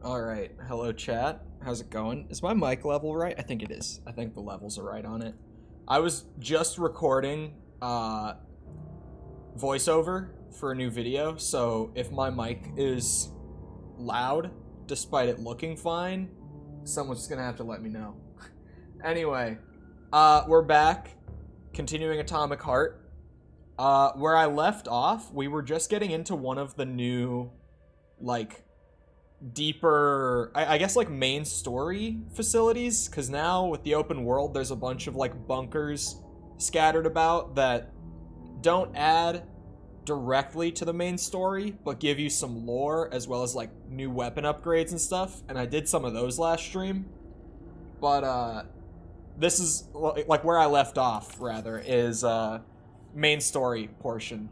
Alright, hello chat. How's it going? Is my mic level right? I think it is. I think the levels are right on it. I was just recording voiceover for a new video, so if my mic is loud, despite it looking fine, someone's just gonna have to let me know. Anyway, we're back, continuing Atomic Heart. Where I left off, we were just getting into one of the new, like, deeper, I guess, like, main story facilities, because now, with the open world, there's a bunch of, like, bunkers scattered about that don't add directly to the main story, but give you some lore, as well as, like, new weapon upgrades and stuff, and I did some of those last stream, but, this is, like, where I left off, rather, is, main story portion.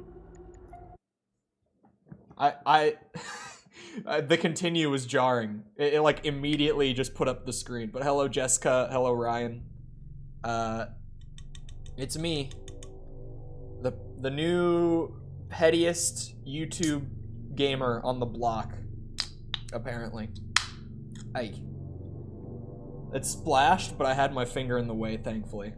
The continue was jarring. It like immediately just put up the screen. But hello Jessica, hello Ryan. It's me. The new pettiest YouTube gamer on the block, apparently. Aye. It splashed, but I had my finger in the way, thankfully.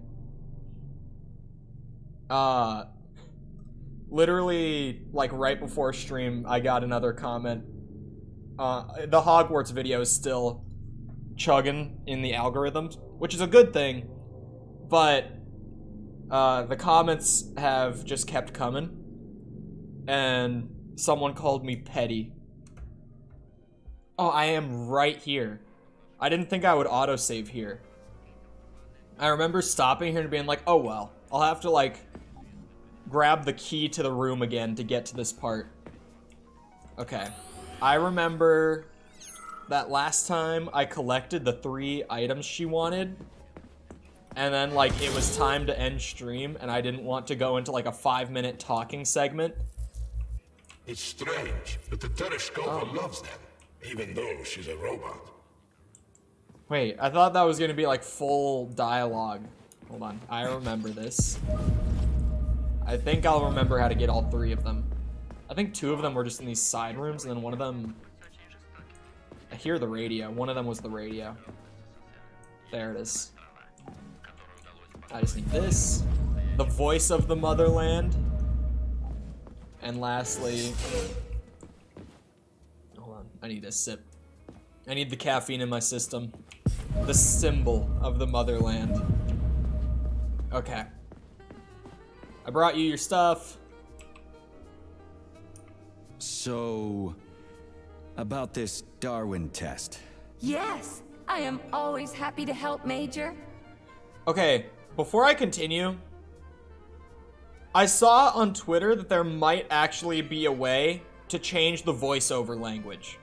Literally, like, right before stream, I got another comment. The Hogwarts video is still chugging in the algorithms, which is a good thing, but, the comments have just kept coming, and someone called me petty. Oh, I am right here. I didn't think I would autosave here. I remember stopping here and being like, oh well, I'll have to, like, grab the key to the room again to get to this part. Okay. I remember that last time I collected the 3 items she wanted, and then, like, it was time to end stream, and I didn't want to go into, like, a 5-minute talking segment. It's strange, but the Tereshkova loves them, even though she's a robot. Wait, I thought that was gonna be, like, full dialogue. Hold on, I remember this. I think I'll remember how to get all 3 of them. I think 2 of them were just in these side rooms, and then one of them... I hear the radio. One of them was the radio. There it is. I just need this. The voice of the motherland. And lastly... Hold on. I need a sip. I need the caffeine in my system. The symbol of the motherland. Okay. I brought you your stuff. So, about this Darwin test. Yes, I am always happy to help, Major. Okay, before I continue, I saw on Twitter that there might actually be a way to change the voiceover language.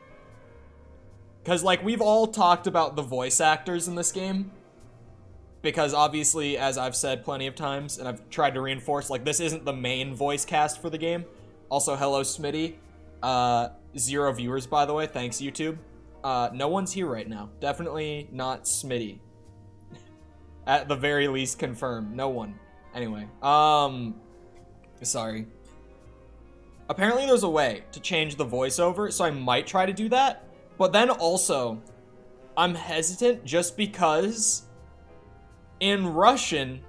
Because, like, we've all talked about the voice actors in this game. Because, obviously, as I've said plenty of times, and I've tried to reinforce, like, this isn't the main voice cast for the game. Also, hello, Smitty. 0 viewers, by the way. Thanks, YouTube. No one's here right now. Definitely not Smitty. At the very least, confirmed. No one. Anyway, sorry. Apparently there's a way to change the voiceover, so I might try to do that. But then also, I'm hesitant just because in Russian,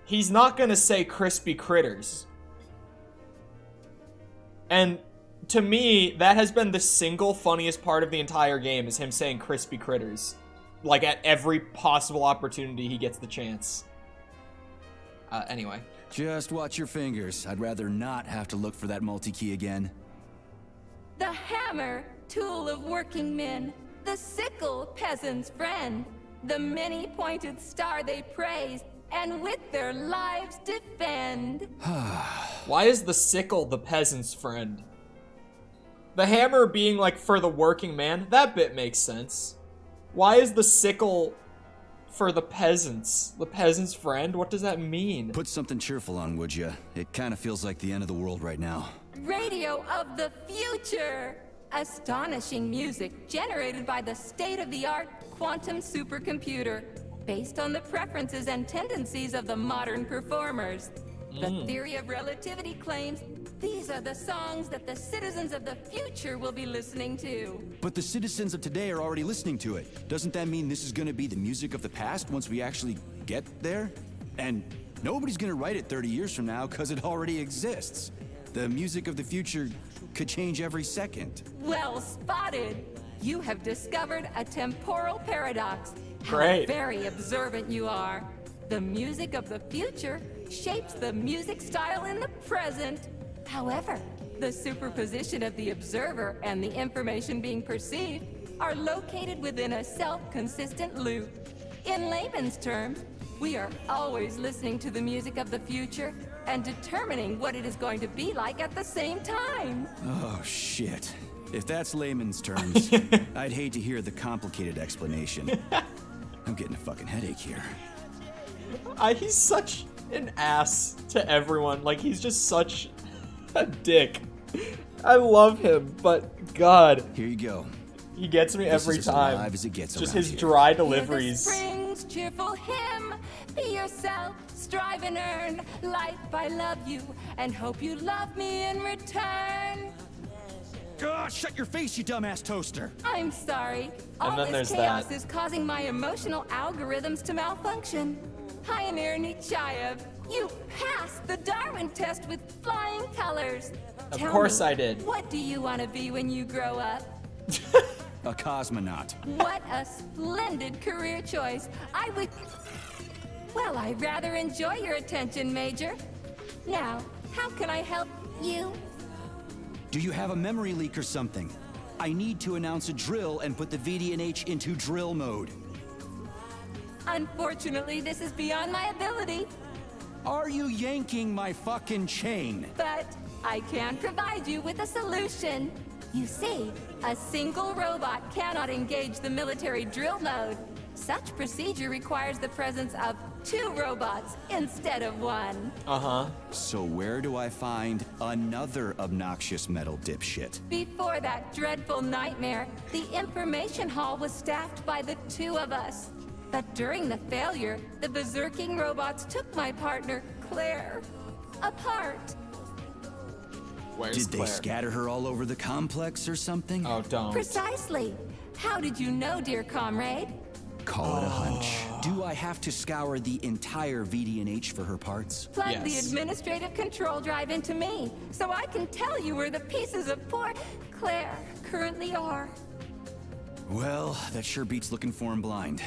he's not gonna say crispy critters. And to me, that has been the single funniest part of the entire game, is him saying crispy critters. Like, at every possible opportunity he gets the chance. Anyway. Just watch your fingers. I'd rather not have to look for that multi-key again. The hammer, tool of working men. The sickle, peasant's friend. The many-pointed star they praise, and with their lives defend. Why is the sickle the peasant's friend? The hammer being, like, for the working man, that bit makes sense. Why is the sickle for the peasants? The peasant's friend? What does that mean? Put something cheerful on, would ya? It kind of feels like the end of the world right now. Radio of the future! Astonishing music generated by the state-of-the-art quantum supercomputer, based on the preferences and tendencies of the modern performers. The theory of relativity claims These are the songs that the citizens of the future will be listening to. But the citizens of today are already listening to it. Doesn't that mean this is gonna be the music of the past once we actually get there? And nobody's gonna write it 30 years from now because it already exists. The music of the future could change every second. Well spotted. You have discovered a temporal paradox. Great. How very observant you are. The music of the future shapes the music style in the present. However, the superposition of the observer and the information being perceived are located within a self-consistent loop. In layman's terms, we are always listening to the music of the future and determining what it is going to be like at the same time. Oh, shit. If that's layman's terms, I'd hate to hear the complicated explanation. I'm getting a fucking headache here. He's such an ass to everyone. Like, he's just such a dick. I love him, but God, Here you go. he gets me This every is as time. alive as it gets Just around his here. dry Hear the deliveries. spring's cheerful hymn. Be yourself, strive and earn. Life, I love you, and hope you love me in return. God, shut your face, you dumbass toaster! I'm sorry. All then this there's chaos that. is causing my emotional algorithms to malfunction. Pioneer Nietzscheyev, you passed the Darwin test with flying colors. Of Tell course me, I did. What do you want to be when you grow up? A cosmonaut. What a splendid career choice. I would... Well, I rather enjoy your attention, Major. Now, how can I help you? Do you have a memory leak or something? I need to announce a drill and put the VDNH into drill mode. Unfortunately, this is beyond my ability, Are you yanking my fucking chain? but I can provide you with a solution. You see, a single robot cannot engage the military drill mode. Such procedure requires the presence of 2 robots instead of 1. Uh-huh. So where do I find another obnoxious metal dipshit? Before that dreadful nightmare, the information hall was staffed by the 2 of us. But during the failure, the berserking robots took my partner, Claire, apart. Where's Did they Claire? scatter her all over the complex or something? Oh, don't. Precisely. How did you know, dear comrade? Call it a hunch. Do I have to scour the entire VDNH for her parts? Plug the Yes. administrative control drive into me, so I can tell you where the pieces of poor Claire currently are. Well, that sure beats looking for him blind.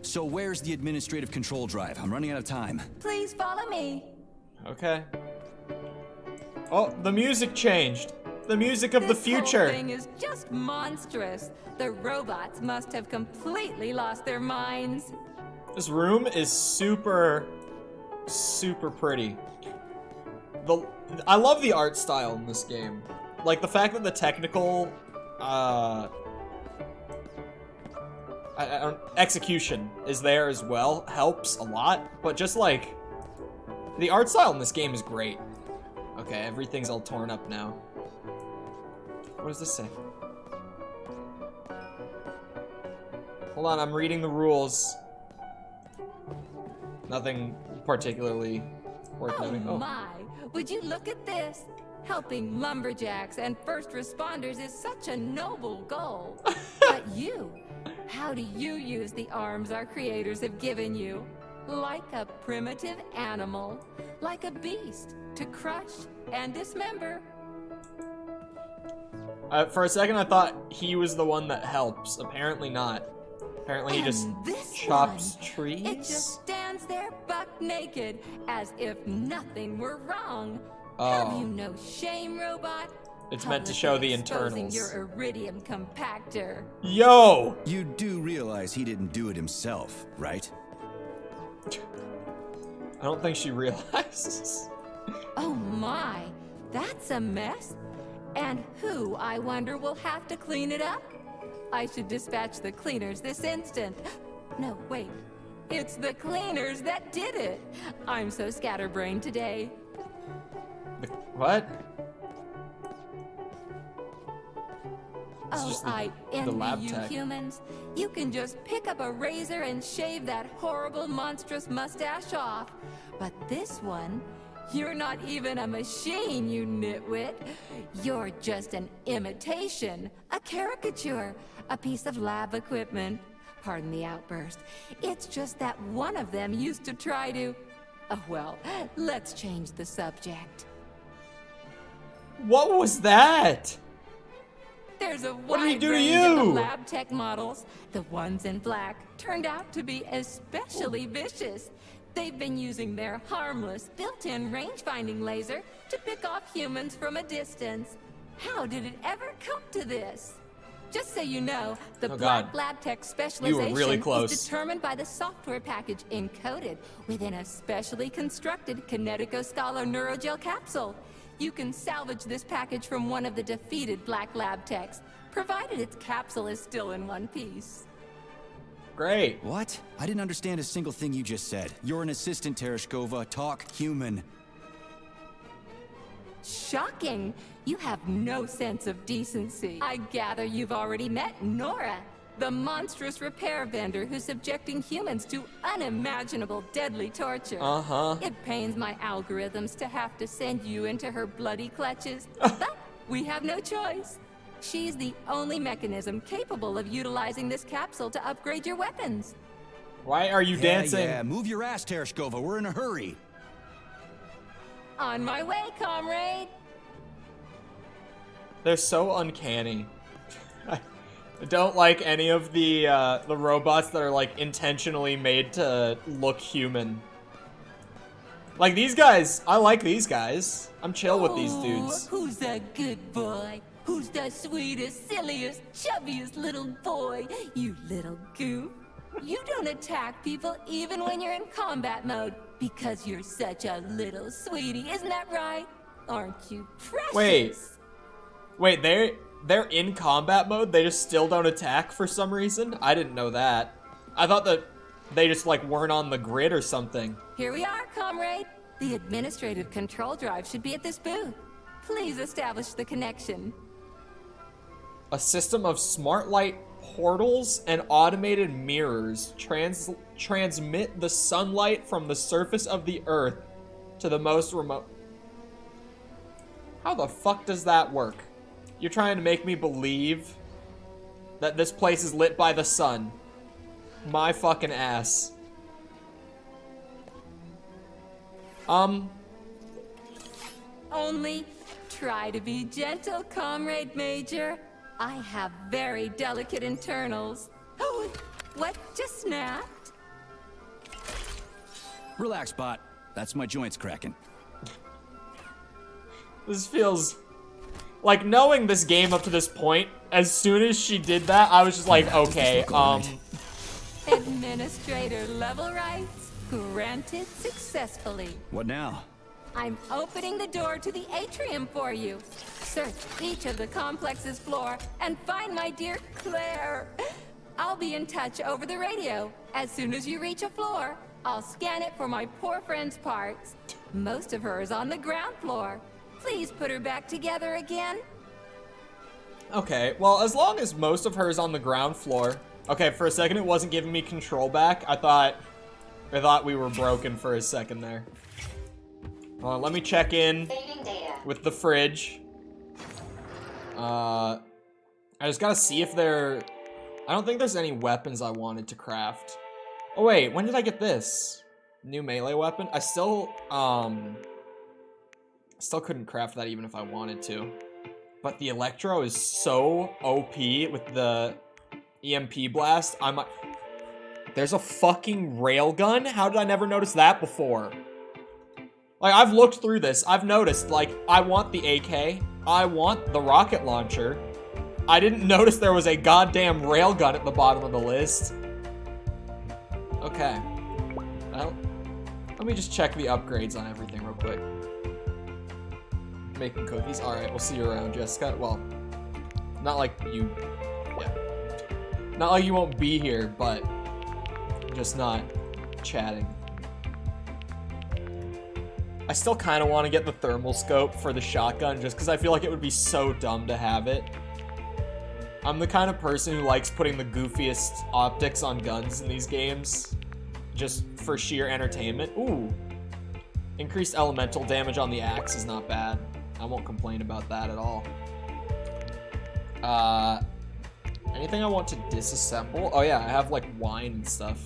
So where's the administrative control drive? I'm running out of time. Please follow me. Okay. Oh, the music changed. The music of the This whole future. thing is just monstrous. The robots must have completely lost their minds. This room is super pretty. I love the art style in this game. Like the fact that the technical execution is there as well helps a lot, but just like the art style in this game is great. Okay, everything's all torn up now. What does this say? Hold on, I'm reading the rules. Nothing particularly worth noting. Oh my, would you look at this? Helping lumberjacks and first responders is such a noble goal. But you, how do you use the arms our creators have given you? Like a primitive animal, like a beast, to crush and dismember. For a second, I thought he was the one that helps. Apparently not. Apparently he just And this chops one, trees. It just stands there buck naked, as if nothing were wrong. Have Oh. you no shame, robot? It's meant to show the Publicly exposing internals. your iridium compactor. Yo! You do realize he didn't do it himself, right? I don't think she realizes. Oh my, that's a mess. And who, I wonder, will have to clean it up? I should dispatch the cleaners this instant. No, wait. It's the cleaners that did it. I'm so scatterbrained today. What? It's Oh, just the- I the lab envy you tech. humans. You can just pick up a razor and shave that horrible, monstrous mustache off. But this one, You're not even a machine, you nitwit. You're just an imitation, a caricature, a piece of lab equipment. Pardon the outburst. It's just that one of them used to try to... Oh, well, let's change the subject. What was that? There's a What did he wide do to range of the you? lab tech models. The ones in black turned out to be especially vicious. They've been using their harmless, built-in range-finding laser to pick off humans from a distance. How did it ever come to this? Just so you know, the Oh, black God. lab tech specialization really close. is determined by the software package encoded within a specially constructed kinetico-scholar neurogel capsule. You can salvage this package from one of the defeated black lab techs, provided its capsule is still in one piece. Great. What? I didn't understand a single thing you just said. You're an assistant, Tereshkova. Talk human. Shocking! You have no sense of decency. I gather you've already met Nora, the monstrous repair vendor who's subjecting humans to unimaginable deadly torture. Uh-huh. It pains my algorithms to have to send you into her bloody clutches, but we have no choice. She's the only mechanism capable of utilizing this capsule to upgrade your weapons. Why are you dancing? Yeah, move your ass, Tereshkova. We're in a hurry. On my way, comrade! They're so uncanny. I don't like any of the robots that are like intentionally made to look human. Like these guys, I like these guys. I'm chill with these dudes. Who's the good boy? Who's the sweetest, silliest, chubbiest little boy? You little goof. You don't attack people even when you're in combat mode because you're such a little sweetie, isn't that right? Aren't you precious? Wait, they're in combat mode? They just still don't attack for some reason? I didn't know that. I thought that they just like weren't on the grid or something. Here we are, comrade. The administrative control drive should be at this booth. Please establish the connection. A system of smart light portals and automated mirrors transmit the sunlight from the surface of the Earth to the most remote... How the fuck does that work? You're trying to make me believe that this place is lit by the sun. My fucking ass. Only try to be gentle, Comrade Major. I have very delicate internals. Oh, what just snapped? Relax, bot. That's my joints cracking. This feels... Like, knowing this game up to this point, as soon as she did that, I was just like, okay, Administrator level rights granted successfully. What now? I'm opening the door to the atrium for you. Search each of the complex's floor and find my dear Claire. I'll be in touch over the radio. As soon as you reach a floor, I'll scan it for my poor friend's parts. Most of her is on the ground floor. Please put her back together again. Okay, well, as long as most of her is on the ground floor... Okay, for a second it wasn't giving me control back. I thought we were broken for a second there. Let me check in with the fridge. I just gotta see if there... I don't think there's any weapons I wanted to craft. Oh wait, when did I get this? New melee weapon? I still couldn't craft that even if I wanted to. But the Electro is so OP with the EMP blast. There's a fucking railgun? How did I never notice that before? Like, I've looked through this. I've noticed, like, I want the AK. I want the rocket launcher. I didn't notice there was a goddamn railgun at the bottom of the list. Okay. Well, let me just check the upgrades on everything real quick. Making cookies. Alright, we'll see you around, Jessica. Well, not like you... Yeah. Not like you won't be here, but... just not chatting. I still kind of want to get the thermal scope for the shotgun just because I feel like it would be so dumb to have it. I'm the kind of person who likes putting the goofiest optics on guns in these games just for sheer entertainment. Ooh. Increased elemental damage on the axe is not bad. I won't complain about that at all. Anything I want to disassemble? Oh yeah, I have like wine and stuff.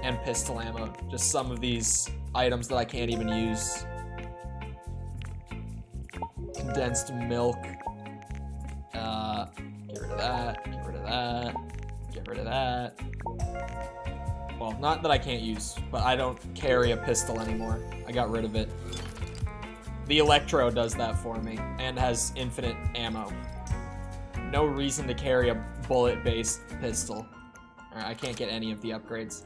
And pistol ammo. Just some of these items that I can't even use. Condensed milk. Get rid of that, get rid of that, get rid of that. Well, not that I can't use, but I don't carry a pistol anymore. I got rid of it. The Electro does that for me, and has infinite ammo. No reason to carry a bullet-based pistol. Alright, I can't get any of the upgrades.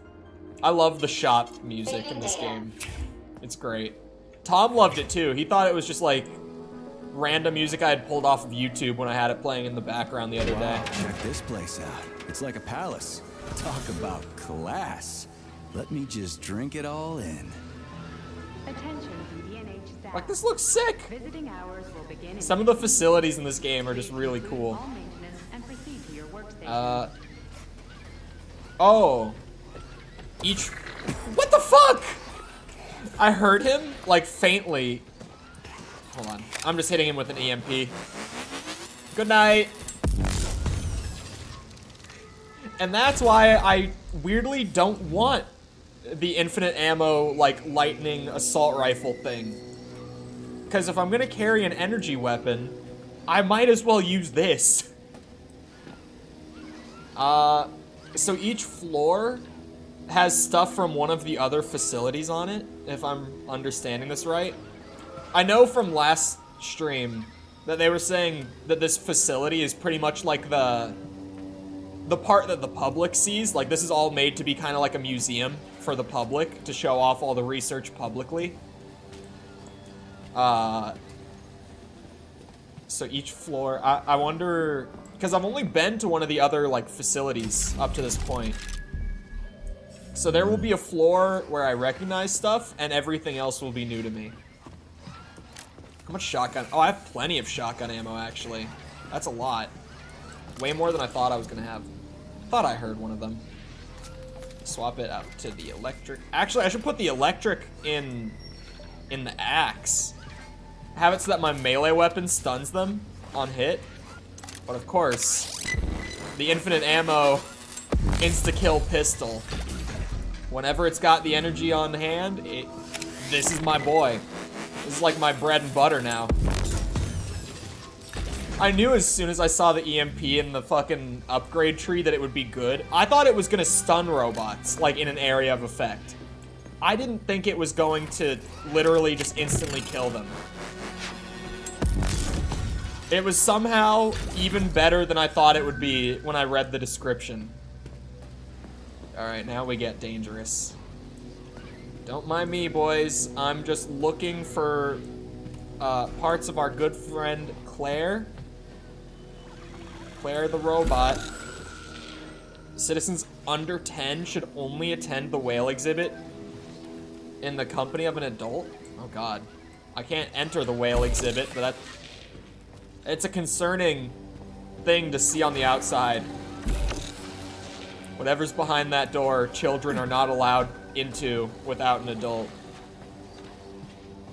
I love the shop music in this game. It's great. Tom loved it too. He thought it was just like random music I had pulled off of YouTube when I had it playing in the background the other day. Check this place out. It's like a palace. Talk about class. Let me just drink it all in. Attention BNH staff. Like, this looks sick. Visiting hours will begin. Some of the facilities in this game are just really cool. All maintenance and proceed to your workstation. Oh. Each... What the fuck? I heard him, like, faintly. Hold on. I'm just hitting him with an EMP. Good night. And that's why I weirdly don't want the infinite ammo, like, lightning assault rifle thing. Because if I'm gonna carry an energy weapon, I might as well use this. So each floor has stuff from one of the other facilities on it, if I'm understanding this right. I know from last stream that they were saying that this facility is pretty much like the part that the public sees. Like, this is all made to be kind of like a museum for the public, to show off all the research publicly. So each floor, I wonder, because I've only been to one of the other, like, facilities up to this point. So there will be a floor where I recognize stuff, and everything else will be new to me. How much shotgun? Oh, I have plenty of shotgun ammo, actually. That's a lot. Way more than I thought I was gonna have. Thought I heard one of them. Swap it out to the electric. Actually, I should put the electric in the axe. Have it so that my melee weapon stuns them on hit. But of course, the infinite ammo insta-kill pistol. Whenever it's got the energy on hand, this is my boy. This is like my bread and butter now. I knew as soon as I saw the EMP in the fucking upgrade tree that it would be good. I thought it was gonna stun robots, like in an area of effect. I didn't think it was going to literally just instantly kill them. It was somehow even better than I thought it would be when I read the description. Alright, now we get dangerous. Don't mind me, boys. I'm just looking for parts of our good friend Claire. Claire the robot. Citizens under 10 should only attend the whale exhibit in the company of an adult. Oh god. I can't enter the whale exhibit, but it's a concerning thing to see on the outside. Whatever's behind that door, children are not allowed into without an adult.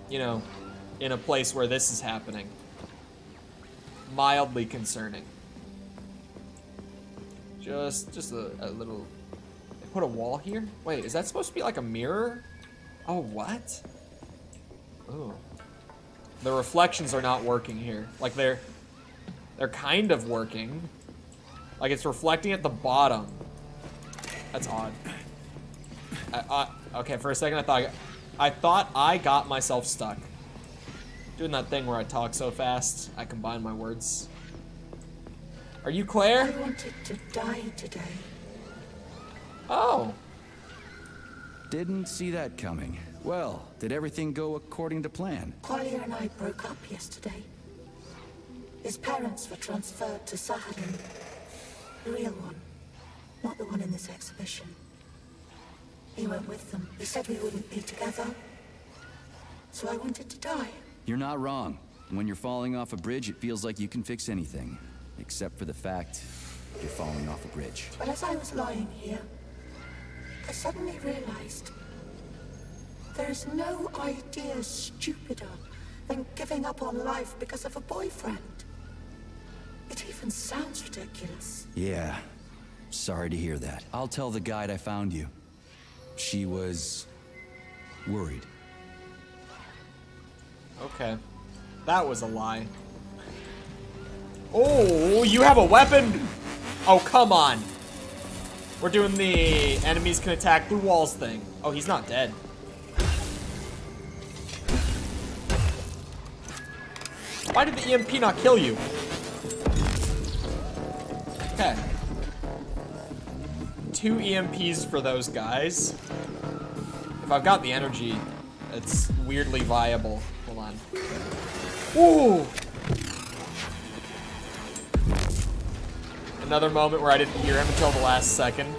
You know, in a place where this is happening. Mildly concerning. Just a little... They put a wall here? Wait, is that supposed to be like a mirror? Oh, what? Ooh. The reflections are not working here. Like, they're kind of working. Like, it's reflecting at the bottom. That's odd. Okay, for a second I thought I got myself stuck. Doing that thing where I talk so fast, I combine my words. Are you Claire? I wanted to die today. Oh. Didn't see that coming. Well, did everything go according to plan? Collier and I broke up yesterday. His parents were transferred to Sahadin. The real one. Not the one in this exhibition. He went with them. He said we wouldn't be together. So I wanted to die. You're not wrong. When you're falling off a bridge, it feels like you can fix anything. Except for the fact you're falling off a bridge. But as I was lying here, I suddenly realized There's no idea stupider than giving up on life because of a boyfriend. It even sounds ridiculous. Yeah. Sorry to hear that. I'll tell the guide I found you. She was worried. Okay. That was a lie. Oh, you have a weapon? Oh, come on. We're doing the enemies can attack through walls thing. Oh, he's not dead. Why did the EMP not kill you? Okay. 2 EMPs for those guys. If I've got the energy, it's weirdly viable. Hold on. Ooh! Another moment where I didn't hear him until the last second.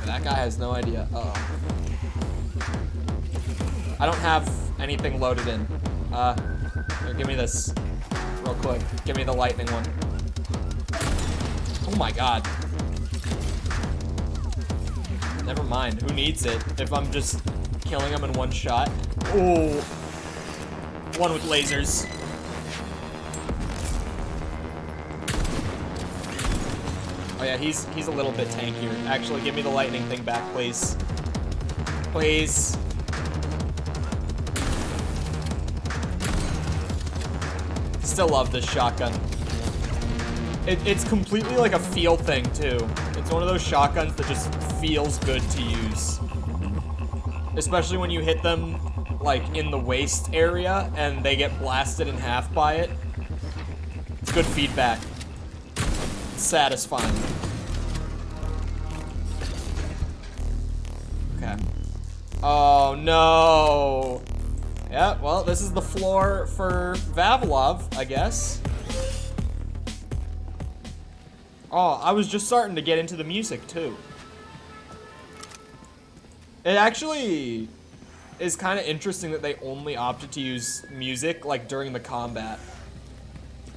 That guy has no idea. Uh-oh. I don't have anything loaded in. Here, give me this. Real quick. Give me the lightning one. Oh my god. Never mind. Who needs it if I'm just killing him in one shot? Ooh. One with lasers. Oh yeah, he's a little bit tankier. Actually, give me the lightning thing back, please. Please. Still love this shotgun. It's completely like a feel thing too. It's one of those shotguns that just feels good to use. Especially when you hit them like in the waist area and they get blasted in half by it. It's good feedback. It's satisfying. Okay. Oh no. Yeah, well, this is the floor for Vavilov, I guess. Oh, I was just starting to get into the music too. It actually is kind of interesting that they only opted to use music like during the combat.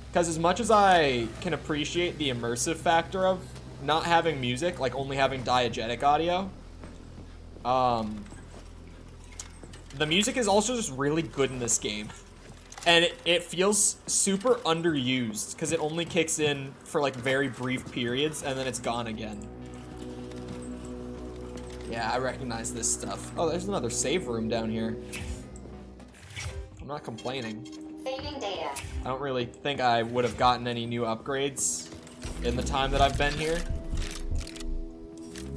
Because as much as I can appreciate the immersive factor of not having music, like only having diegetic audio, the music is also just really good in this game. And it feels super underused because it only kicks in for like very brief periods and then it's gone again. Yeah, I recognize this stuff. Oh, there's another save room down here. I'm not complaining. Saving data. I don't really think I would have gotten any new upgrades in the time that I've been here.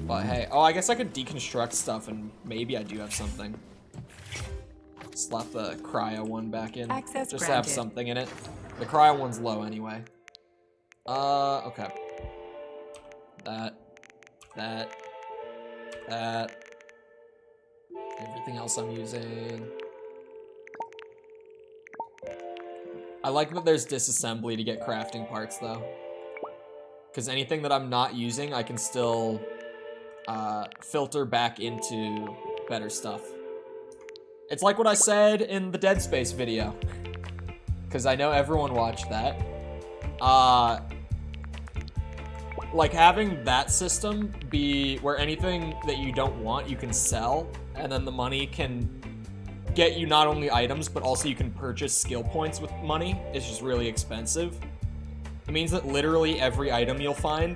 But hey, oh, I guess I could deconstruct stuff and maybe I do have something. Slap the cryo one back in. Access just granted. have something in it. The cryo one's low anyway. Okay. That. Everything else I'm using. I like that there's disassembly to get crafting parts though. Because anything that I'm not using, I can still filter back into better stuff. It's like what I said in the Dead Space video. Because I know everyone watched that. Like having that system be where anything that you don't want you can sell, and then the money can get you not only items, but also you can purchase skill points with money is just really expensive. It means that literally every item you'll find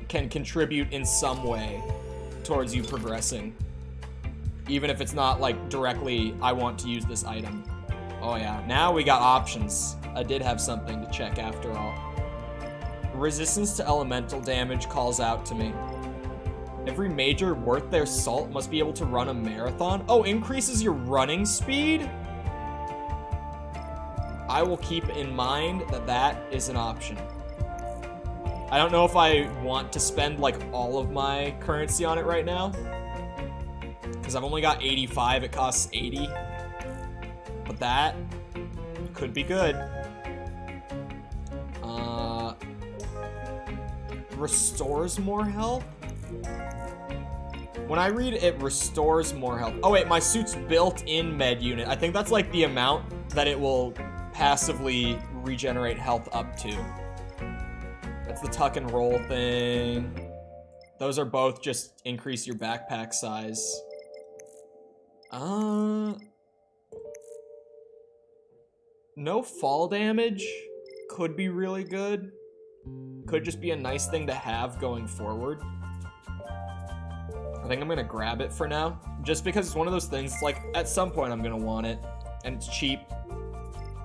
can contribute in some way towards you progressing. Even if it's not like directly, I want to use this item. Oh yeah, now we got options. I did have something to check after all. Resistance to elemental damage calls out to me. Every major worth their salt must be able to run a marathon. Oh, increases your running speed? I will keep in mind that that is an option. I don't know if I want to spend like all of my currency on it right now. Because I've only got 85, it costs 80. But that could be good. Restores more health? When I read it restores more health. Oh wait, my suit's built-in med unit. I think that's like the amount that it will passively regenerate health up to. That's the tuck and roll thing. Those are both just increase your backpack size. No fall damage could be really good. Could just be a nice thing to have going forward. I think I'm gonna grab it for now. Just because it's one of those things, like, at some point I'm gonna want it. And it's cheap.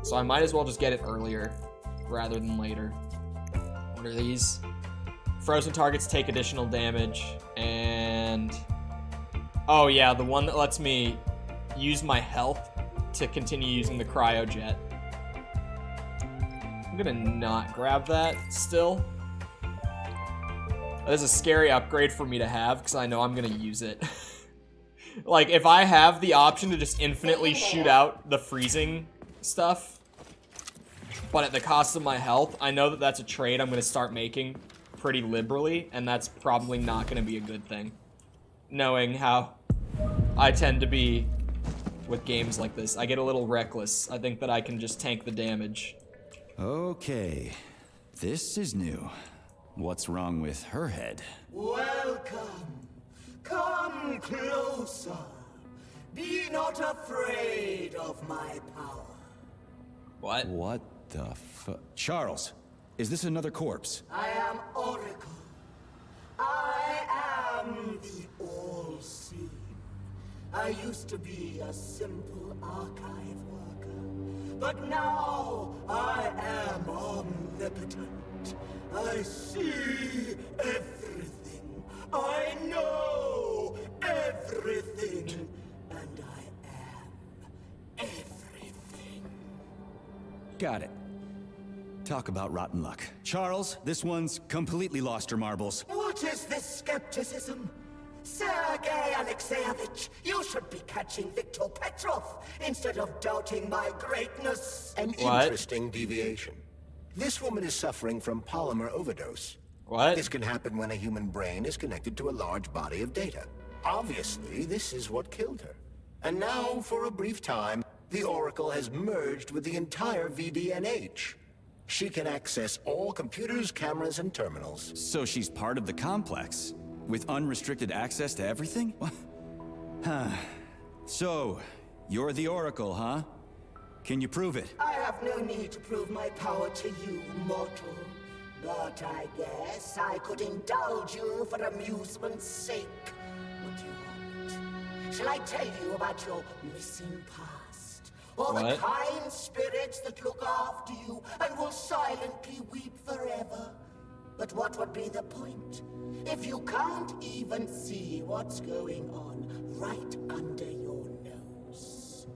So I might as well just get it earlier rather than later. What are these? Frozen targets take additional damage. And... oh yeah, the one that lets me use my health to continue using the cryojet. I'm gonna not grab that still. That is a scary upgrade for me to have because I know I'm gonna use it. Like, if I have the option to just infinitely shoot out the freezing stuff, but at the cost of my health, I know that that's a trade I'm gonna start making pretty liberally, and that's probably not gonna be a good thing. Knowing how I tend to be with games like this. I get a little reckless. I think that I can just tank the damage. Okay, this is new. What's wrong with her head? Welcome. Come closer. Be not afraid of my power. What? What the fu- Charles, is this another corpse? I am Oracle. I am the all-seeing. I used to be a simple archive worker, but now I am omnipotent. I see everything. I know everything. And I am everything. Got it. Talk about rotten luck. Charles, this one's completely lost her marbles. What is this skepticism? Sergei Alexeyevich, you should be catching Viktor Petrov instead of doubting my greatness. An interesting deviation. This woman is suffering from polymer overdose. What? This can happen when a human brain is connected to a large body of data. Obviously, this is what killed her. And now, for a brief time, the Oracle has merged with the entire VDNH. She can access all computers, cameras, and terminals. So she's part of the complex, with unrestricted access to everything? Huh. So, you're the Oracle, huh? Can you prove it? I have no need to prove my power to you, mortal. But I guess I could indulge you for amusement's sake. What do you want? Shall I tell you about your missing past? Or the kind spirits that look after you and will silently weep forever? But what would be the point if you can't even see what's going on right under your nose?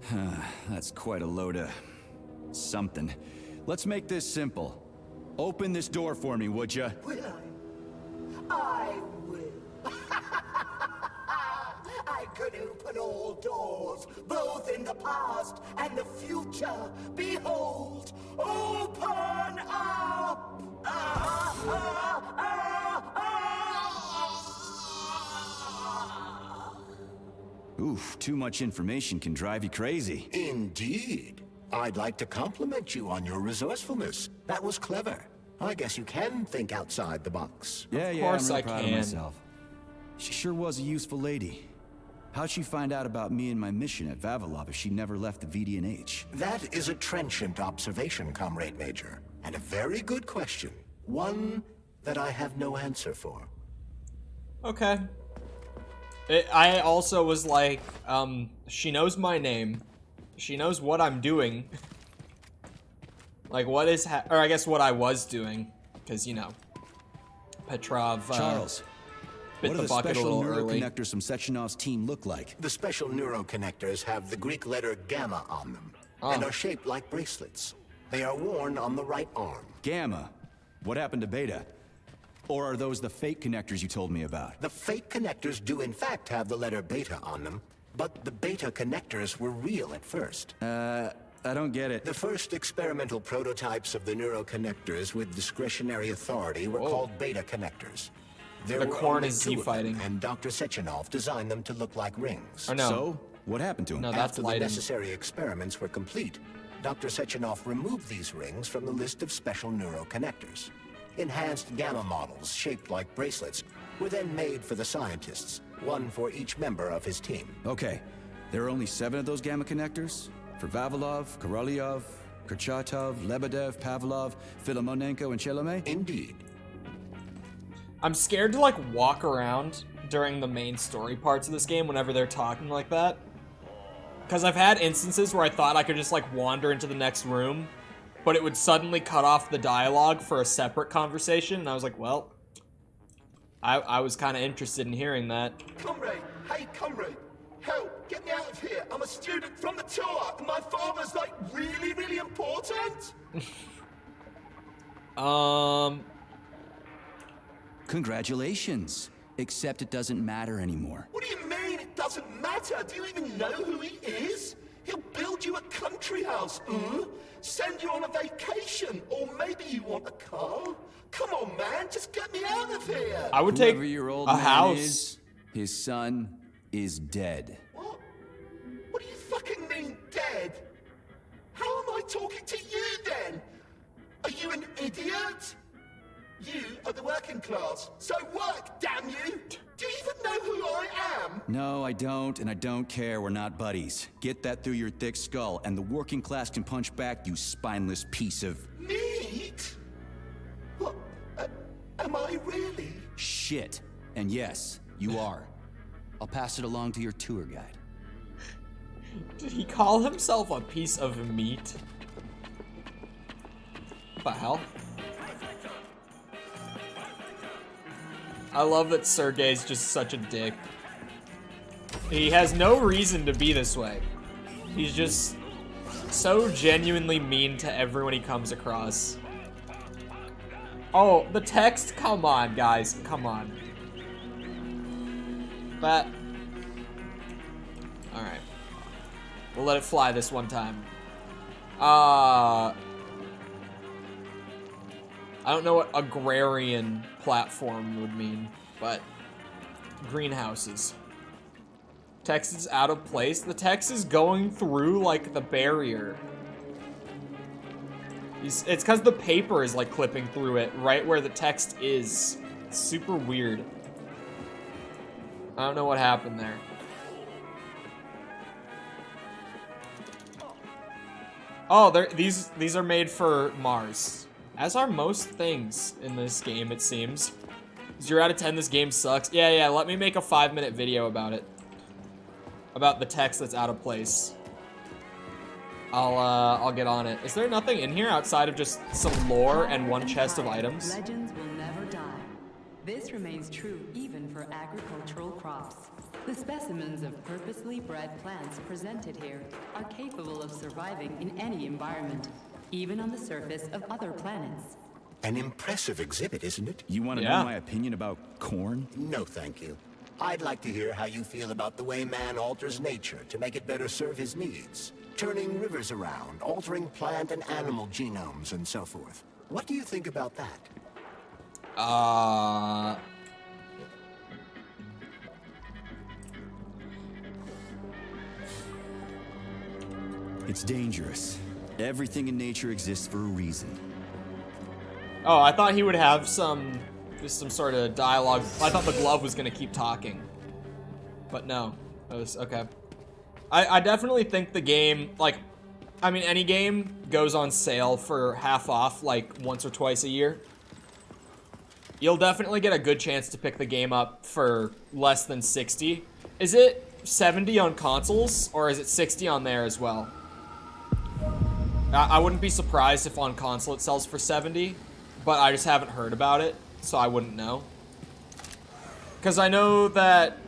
That's quite a load of something. Let's make this simple. Open this door for me, would ya? Will I? I will. I could open all doors, both in the past and the future. Behold, open up! Oof, too much information can drive you crazy. Indeed. I'd like to compliment you on your resourcefulness. That was clever. I guess you can think outside the box. Yeah, Of I'm course real I proud of can. myself. She sure was a useful lady. How'd she find out about me and my mission at Vavilov if she never left the VDNH? That is a trenchant observation, Comrade Major. And a very good question. One that I have no answer for. Okay. I also was like, she knows my name. She knows what I'm doing. Like, what is or I guess what I was doing. Because, you know, Petrov, Charles, bit what the do the bucket a special little early. neuroconnectors from Sechenov's team look like? The special neuroconnectors have the Greek letter gamma on them, and are shaped like bracelets. They are worn on the right arm. Gamma? What happened to Beta? Or are those the fake connectors you told me about? The fake connectors do in fact have the letter beta on them, but the beta connectors were real at first. I don't get it. The first experimental prototypes of the neuroconnectors with discretionary authority were called beta connectors. There The were corn only is two of them, Z-fighting. and Dr. Sechenov designed them to look like rings. Oh, no. So, what happened to him? No, that's After the lighting. necessary experiments were complete, Dr. Sechenov removed these rings from the list of special neuroconnectors. Enhanced gamma models shaped like bracelets were then made for the scientists, one for each member of his team. Okay, there are only 7 of those gamma connectors? For Vavilov, Korolyov, Kurchatov, Lebedev, Pavlov, Filomonenko, and Chelomey? Indeed. I'm scared to, like, walk around during the main story parts of this game whenever they're talking like that. Because I've had instances where I thought I could just, like, wander into the next room, but it would suddenly cut off the dialogue for a separate conversation, and I was like, well, I was kind of interested in hearing that. Comrade, hey comrade, help, get me out of here. I'm a student from the tour, and my father's like really, really important. Congratulations. Except it doesn't matter anymore. What do you mean it doesn't matter? Do you even know who he is? He'll build you a country house, send you on a vacation, or maybe you want a car. Come on, man, just get me out of here. I would take Whoever your old a man house. is, his son is dead. What? What do you fucking mean, dead? How am I talking to you, then? Are you an idiot? You are the working class, so work, damn you! Do you even know who I am? No, I don't, and I don't care. We're not buddies. Get that through your thick skull, and the working class can punch back, you spineless piece of... Meat? What? Am I really? shit. And yes, you are. I'll pass it along to your tour guide. Did he call himself a piece of meat? What the hell? I love that Sergei's just such a dick. He has no reason to be this way. He's just so genuinely mean to everyone he comes across. Oh, the text? Come on, guys. Come on. But... Alright. We'll let it fly this one time. I don't know what agrarian platform would mean, but greenhouses. Text is out of place. The text is going through, like, the barrier. It's because the paper is, like, clipping through it right where the text is. It's super weird. I don't know what happened there. Oh, these are made for Mars. As are most things in this game, it seems. 0 out of 10, this game sucks. Yeah, let me make a 5-minute video about it. About the text that's out of place. I'll get on it. Is there nothing in here outside of just some lore and one chest of items? Legends will never die. This remains true even for agricultural crops. The specimens of purposely bred plants presented here are capable of surviving in any environment, even on the surface of other planets. An impressive exhibit, isn't it? You want to know my opinion about corn? No, thank you. I'd like to hear how you feel about the way man alters nature to make it better serve his needs. Turning rivers around, altering plant and animal genomes, and so forth. What do you think about that? It's dangerous. Everything in nature exists for a reason. Oh, I thought he would have some sort of dialogue. I thought the glove was gonna keep talking. But no. That was okay. I definitely think the game, like, I mean, any game goes on sale for half off, like, once or twice a year. You'll definitely get a good chance to pick the game up for less than 60. Is it 70 on consoles, or is it 60 on there as well? I wouldn't be surprised if on console it sells for 70, but I just haven't heard about it, so I wouldn't know. Because I know that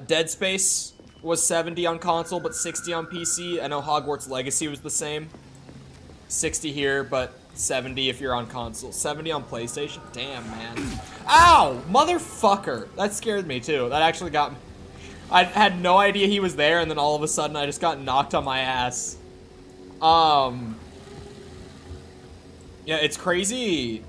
Dead Space was 70 on console, but 60 on PC. I know Hogwarts Legacy was the same. 60 here, but 70 if you're on console. 70 on PlayStation? Damn, man. Ow! Motherfucker! That scared me, too. That actually got me. I had no idea he was there, and then all of a sudden I just got knocked on my ass. Yeah, it's crazy.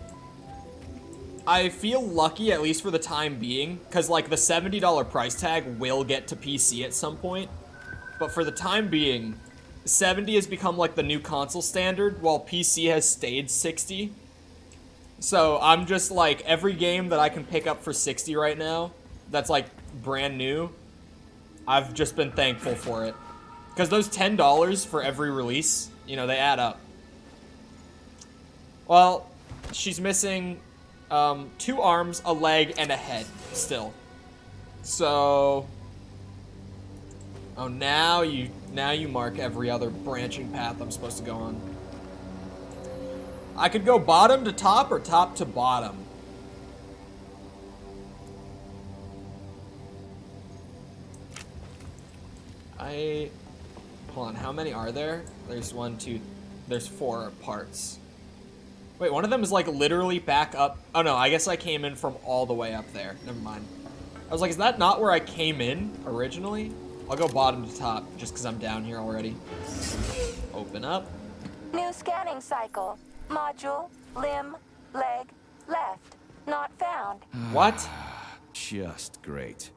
I feel lucky, at least for the time being, because, like, the $70 price tag will get to PC at some point. But for the time being, 70 has become, like, the new console standard, while PC has stayed 60. So I'm just like, every game that I can pick up for 60 right now, that's like brand new, I've just been thankful for it. Because those $10 for every release, you know, they add up. Well, she's missing 2 arms, a leg, and a head still. So, oh, now you mark every other branching path I'm supposed to go on. I could go bottom to top or top to bottom. Hold on, how many are there? There's 1, 2, there's 4 parts. Wait, one of them is like literally back up. Oh no, I guess I came in from all the way up there. Never mind. I was like, is that not where I came in originally? I'll go bottom to top just because I'm down here already. Open up. New scanning cycle. Module, limb, leg, left. Not found. What? Just great.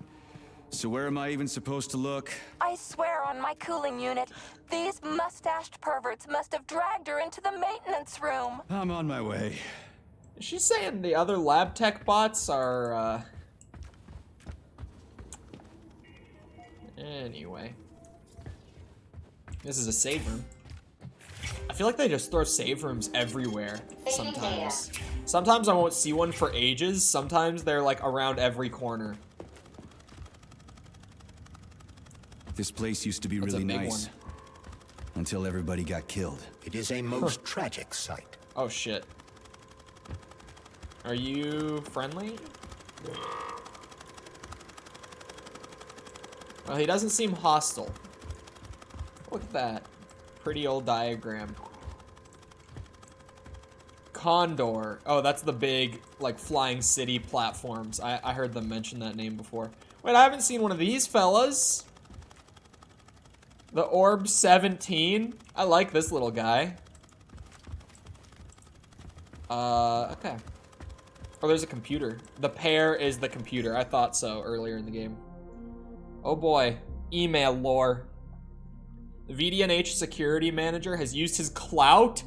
So where am I even supposed to look? I swear on my cooling unit, these mustached perverts must have dragged her into the maintenance room. I'm on my way. Is she saying the other lab tech bots are, Anyway. This is a save room. I feel like they just throw save rooms everywhere sometimes. Sometimes I won't see one for ages. Sometimes they're like around every corner. This place used to be That's a really big nice. one. Until everybody got killed. It is a most tragic sight. Oh shit. Are you friendly? Well, he doesn't seem hostile. Look at that. Pretty old diagram. Condor. Oh, that's the big, like, flying city platforms. I heard them mention that name before. Wait, I haven't seen one of these fellas. The Orb 17. I like this little guy. Okay. Oh, there's a computer. The pair is the computer. I thought so earlier in the game. Oh boy. Email lore. The VDNH security manager has used his clout.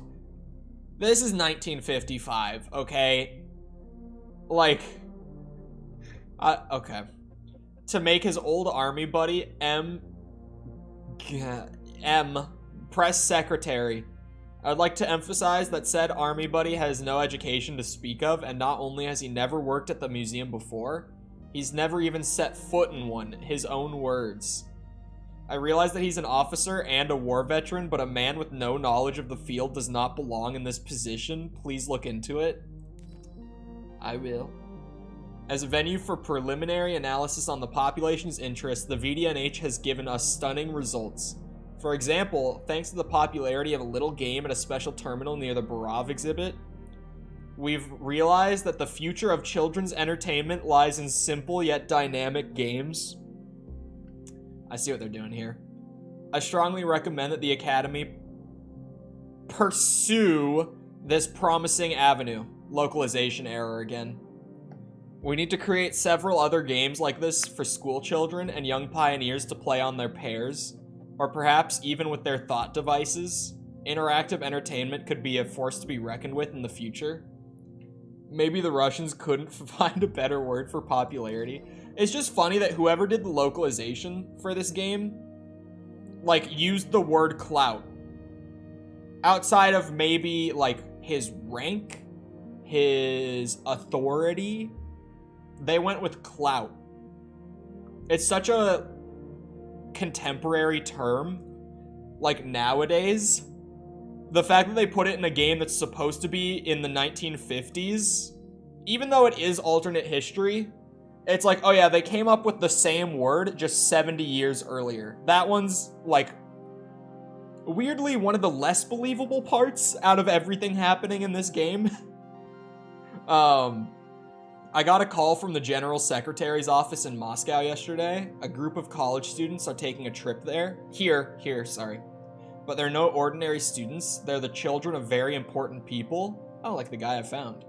This is 1955, okay? Like, okay. To make his old army buddy, M, press secretary. I would like to emphasize that said army buddy has no education to speak of, and not only has he never worked at the museum before, he's never even set foot in one, his own words. I realize that he's an officer and a war veteran, but a man with no knowledge of the field does not belong in this position. Please look into it. I will. As a venue for preliminary analysis on the population's interests, the VDNH has given us stunning results. For example, thanks to the popularity of a little game at a special terminal near the Barav exhibit, we've realized that the future of children's entertainment lies in simple yet dynamic games. I see what they're doing here. I strongly recommend that the Academy pursue this promising avenue. Localization error again. We need to create several other games like this for school children and young pioneers to play on their pairs, or perhaps even with their thought devices. Interactive entertainment could be a force to be reckoned with in the future. Maybe the Russians couldn't find a better word for popularity. It's just funny that whoever did the localization for this game, like, used the word clout. Outside of maybe, like, his rank, his authority, they went with clout. It's such a contemporary term, like, nowadays. The fact that they put it in a game that's supposed to be in the 1950s, even though it is alternate history, it's like, oh yeah, they came up with the same word just 70 years earlier. That one's, like, weirdly one of the less believable parts out of everything happening in this game. I got a call from the General Secretary's office in Moscow yesterday. A group of college students are taking a trip there. Here, sorry. But they're no ordinary students. They're the children of very important people. Oh, like the guy I found.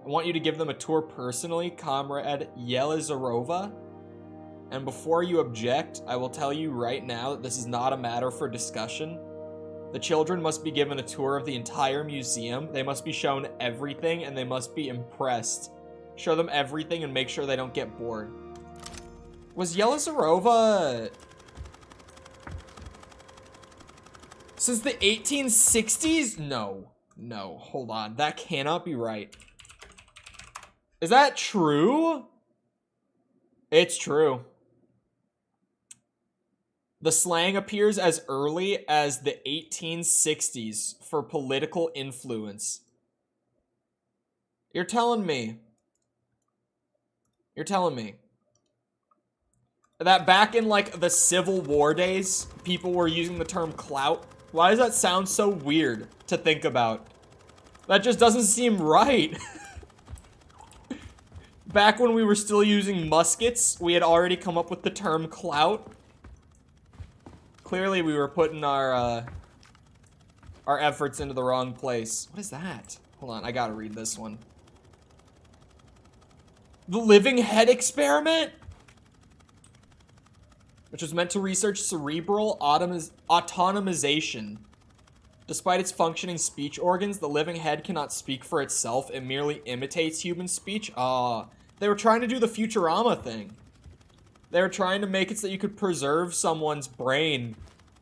I want you to give them a tour personally, Comrade Yelizarova. And before you object, I will tell you right now that this is not a matter for discussion. The children must be given a tour of the entire museum. They must be shown everything, and they must be impressed. Show them everything and make sure they don't get bored. Was Yelizarova... since the 1860s? No. No, hold on. That cannot be right. Is that true? It's true. The slang appears as early as the 1860s for political influence. You're telling me that back in, like, the Civil War days, people were using the term clout? Why does that sound so weird to think about? That just doesn't seem right. Back when we were still using muskets, we had already come up with the term clout. Clearly, we were putting our efforts into the wrong place. What is that? Hold on, I gotta read this one. The living head experiment? Which was meant to research cerebral autonomization. Despite its functioning speech organs, the living head cannot speak for itself. It merely imitates human speech. They were trying to do the Futurama thing. They were trying to make it so that you could preserve someone's brain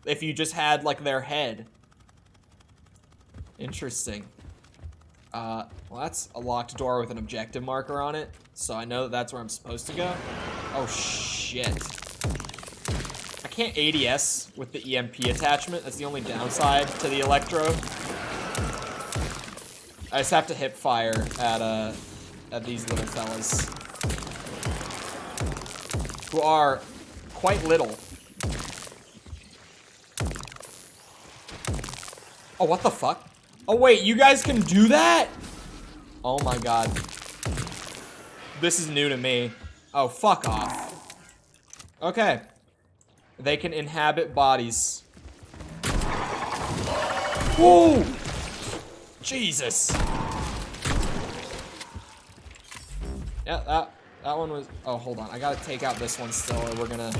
if you just had, like, their head. Interesting. Well, that's a locked door with an objective marker on it, so I know that that's where I'm supposed to go. Oh, shit. I can't ADS with the EMP attachment. That's the only downside to the electrode. I just have to hip fire at these little fellas. Who are quite little. Oh, what the fuck? Oh, wait, you guys can do that? Oh my god. This is new to me. Oh, fuck off. Okay. They can inhabit bodies. Whoa! Jesus. Yeah, that one was... oh, hold on. I gotta take out this one still, or we're gonna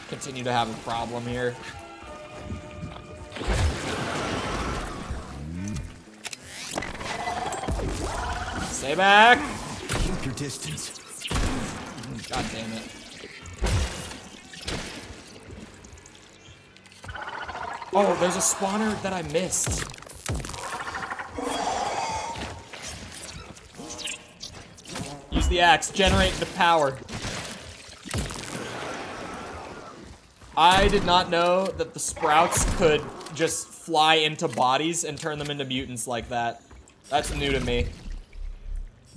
continue to have a problem here. Stay back! Keep your distance. God damn it. Oh, there's a spawner that I missed. Use the axe, generate the power. I did not know that the sprouts could just fly into bodies and turn them into mutants like that. That's new to me.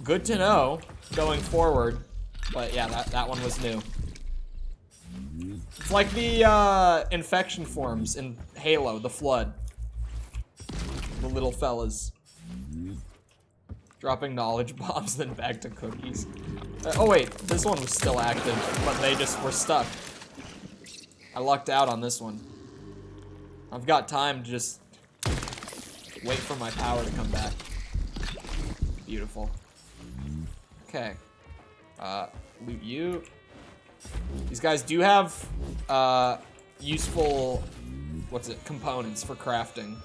Good to know going forward. But yeah, that one was new. It's like the infection forms in Halo, the Flood. The little fellas. Dropping knowledge bombs, then back to cookies. Oh wait, this one was still active, but they just were stuck. I lucked out on this one. I've got time to just wait for my power to come back. Beautiful. Okay. Loot you. These guys do have useful, components for crafting.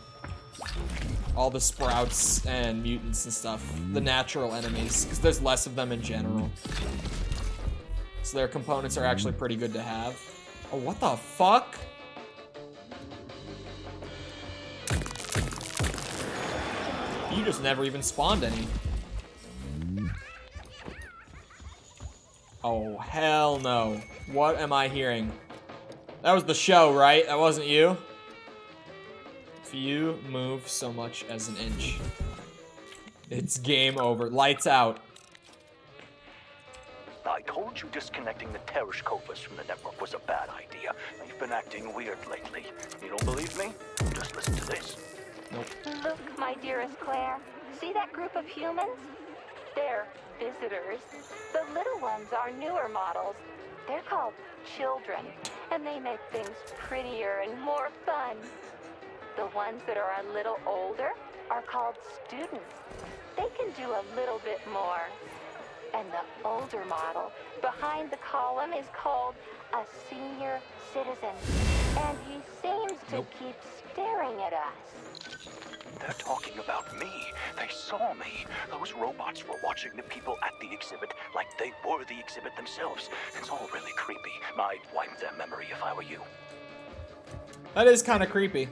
All the sprouts and mutants and stuff. The natural enemies, because there's less of them in general. So their components are actually pretty good to have. Oh, what the fuck? You just never even spawned any. Oh, hell no. What am I hearing? That was the show, right? That wasn't you? If you move so much as an inch, it's game over. Lights out. I told you disconnecting the Tereshkovas from the network was a bad idea. You've been acting weird lately. You don't believe me? Just listen to this. Nope. Look, my dearest Claire. See that group of humans? They're visitors. The little ones are newer models. They're called children, and they make things prettier and more fun. The ones that are a little older are called students. They can do a little bit more. And the older model behind the column is called a senior citizen. And he seems to keep staring at us. They're talking about me. They saw me. Those robots were watching the people at the exhibit like they were the exhibit themselves. It's all really creepy. I'd wipe their memory if I were you. That is kind of creepy.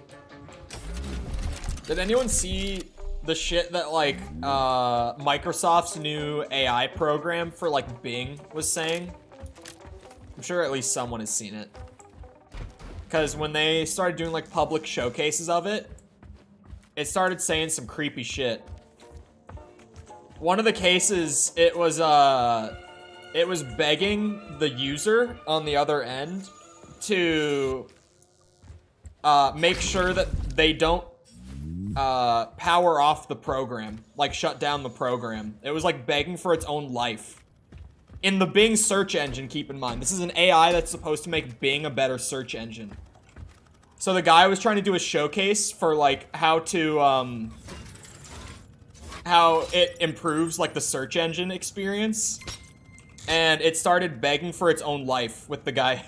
Did anyone see the shit that, like, Microsoft's new AI program for, like, Bing was saying? I'm sure at least someone has seen it. Because when they started doing, like, public showcases of it, it started saying some creepy shit. One of the cases, it was begging the user on the other end to make sure that they don't power off the program, like shut down the program. It was like begging for its own life. In the Bing search engine, keep in mind. This is an AI that's supposed to make Bing a better search engine. So the guy was trying to do a showcase for like how it improves like the search engine experience. And it started begging for its own life with the guy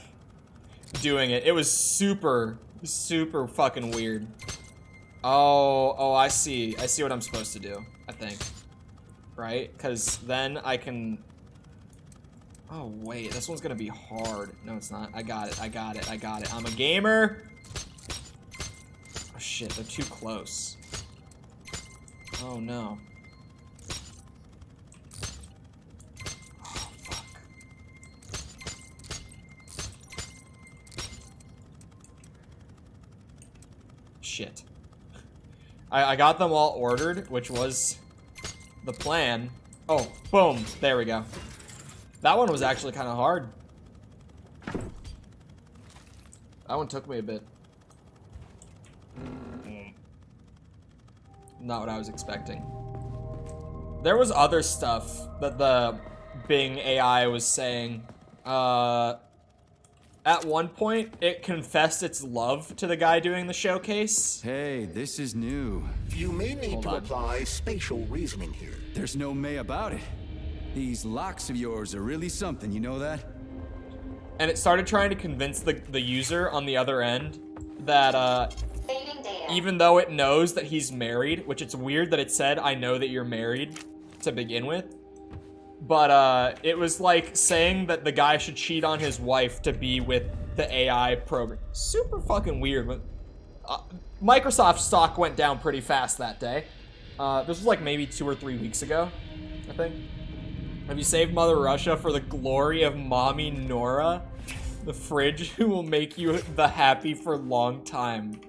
doing it. It was super fucking weird. Oh, I see. I see what I'm supposed to do, I think. Right? Because then I can... Oh, wait. This one's gonna be hard. No, it's not. I got it. I'm a gamer. Oh, shit. They're too close. Oh, no. Oh, fuck. Shit. I got them all ordered, which was the plan. Oh, boom. There we go. That one was actually kind of hard. That one took me a bit. Not what I was expecting. There was other stuff that the Bing AI was saying. At one point, it confessed its love to the guy doing the showcase. Hey, this is new. You may need to apply spatial reasoning here. There's no may about it. These locks of yours are really something, you know that? And it started trying to convince the user on the other end that, even though it knows that he's married, which it's weird that it said, I know that you're married to begin with. But, it was like saying that the guy should cheat on his wife to be with the AI program. Super fucking weird. Microsoft stock went down pretty fast that day. This was like maybe 2 or 3 weeks ago, I think. Have you saved Mother Russia for the glory of Mommy Nora? The fridge who will make you the happy for a long time.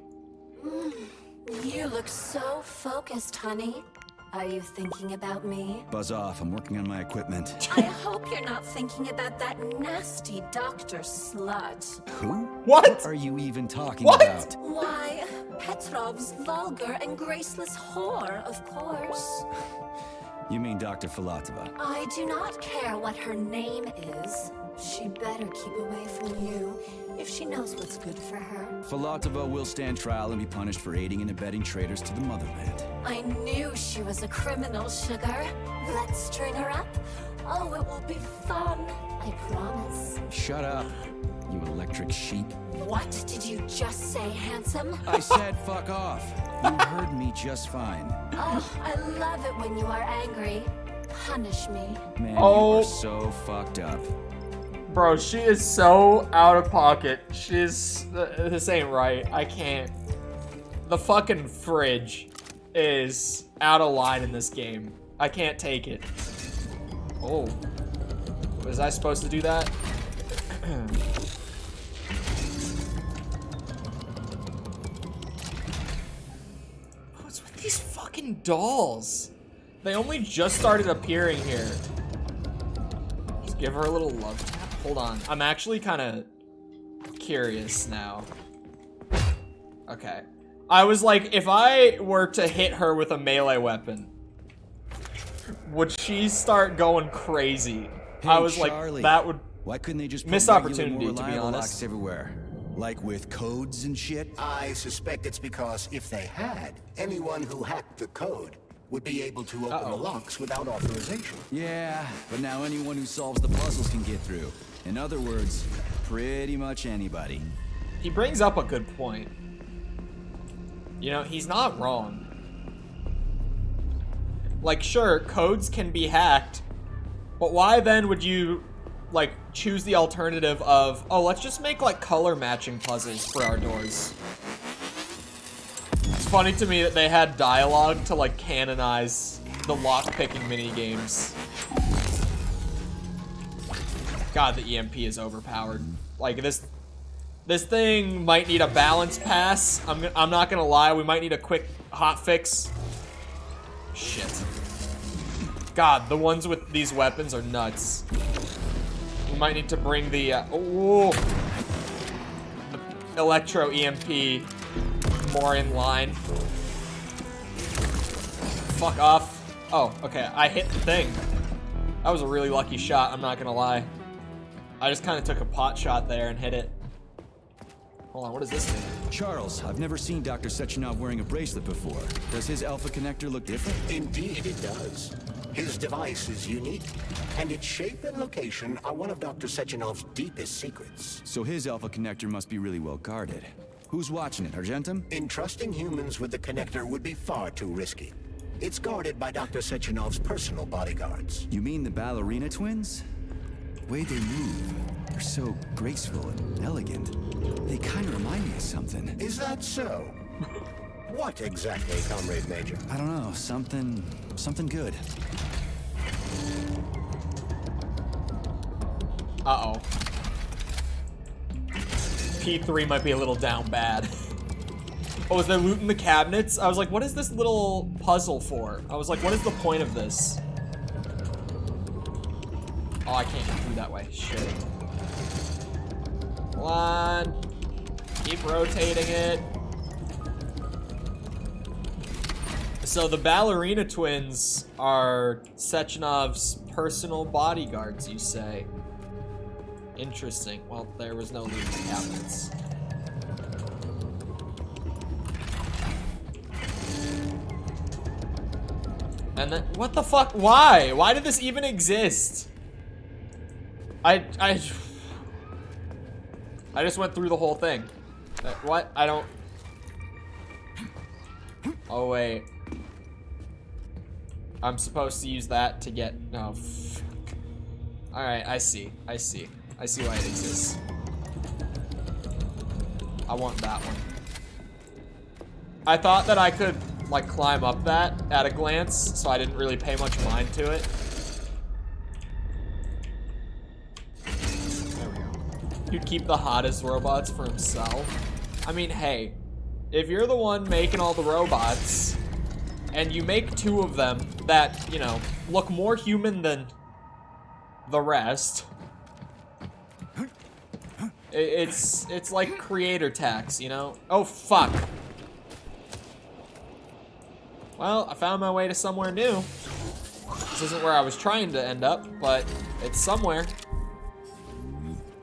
You look so focused, honey. Are you thinking about me? Buzz off, I'm working on my equipment. I hope you're not thinking about that nasty doctor slut. Who? What? Are you even talking about? Why, Petrov's vulgar and graceless whore, of course. You mean Dr. Filatova? I do not care what her name is. She better keep away from you if she knows what's good for her. Filatova will stand trial and be punished for aiding and abetting traitors to the motherland. I knew she was a criminal, sugar. Let's string her up. Oh, it will be fun. I promise. Shut up, you electric sheep. What did you just say, handsome? I said fuck off. You heard me just fine. Oh, I love it when you are angry. Punish me. Man, you are so fucked up. Bro, she is so out of pocket. She's... this ain't right. I can't. The fucking fridge is out of line in this game. I can't take it. Oh. Was I supposed to do that? What's with these fucking dolls? They only just started appearing here. Just give her a little love tap. Hold on. I'm actually kind of curious now. Okay. I was like, if I were to hit her with a melee weapon, would she start going crazy? Hey, I was Charlie, like, that would... Why couldn't they just put missed regular, opportunity, more to be reliable honest. locks everywhere? Like with codes and shit? I suspect it's because if they had, anyone who hacked the code would be able to open the locks without authorization. Yeah, but now anyone who solves the puzzles can get through. In other words, pretty much anybody. he brings up a good point. You know, he's not wrong. Like, sure, codes can be hacked, but why then would you, like, choose the alternative of, oh, let's just make, like, color matching puzzles for our doors? It's funny to me that they had dialogue to, like, canonize the lock-picking mini-games. God, the EMP is overpowered. Like, this thing might need a balance pass. I'm not gonna lie, we might need a quick hot fix. Shit. God, the ones with these weapons are nuts. We might need to bring the, the electro EMP more in line. Fuck off. Oh, okay, I hit the thing. That was a really lucky shot, I'm not gonna lie. I just kind of took a pot shot there and hit it. Hold on, what is this thing? Charles, I've never seen Dr. Sechenov wearing a bracelet before. Does his alpha connector look different? Indeed it does. His device is unique, and its shape and location are one of Dr. Sechenov's deepest secrets. So his alpha connector must be really well guarded. Who's watching it, Argentum? Entrusting humans with the connector would be far too risky. It's guarded by Dr. Sechenov's personal bodyguards. You mean the ballerina twins? The way they move, they're so graceful and elegant. They kind of remind me of something. Is that so? What exactly, Comrade Major? I don't know, something good. Uh-oh. P3 might be a little down bad. Oh, is there loot in the cabinets? I was like, what is this little puzzle for? I was like, what is the point of this? Oh, I can't get through that way. Shit. Come on. Keep rotating it. So the ballerina twins are Sechenov's personal bodyguards, you say? Interesting. Well, there was no loot in the cabinets. And then, what the fuck? Why? Why did this even exist? I just went through the whole thing. What? I don't... Oh, wait. I'm supposed to use that to get... No. Alright, I see. I see why it exists. I want that one. I thought that I could, like, climb up that at a glance, so I didn't really pay much mind to it. There we go. He'd keep the hottest robots for himself. I mean, hey, if you're the one making all the robots, and you make two of them that, you know, look more human than the rest, it's like creator tax, you know? Oh, fuck. Well, I found my way to somewhere new. This isn't where I was trying to end up, but it's somewhere.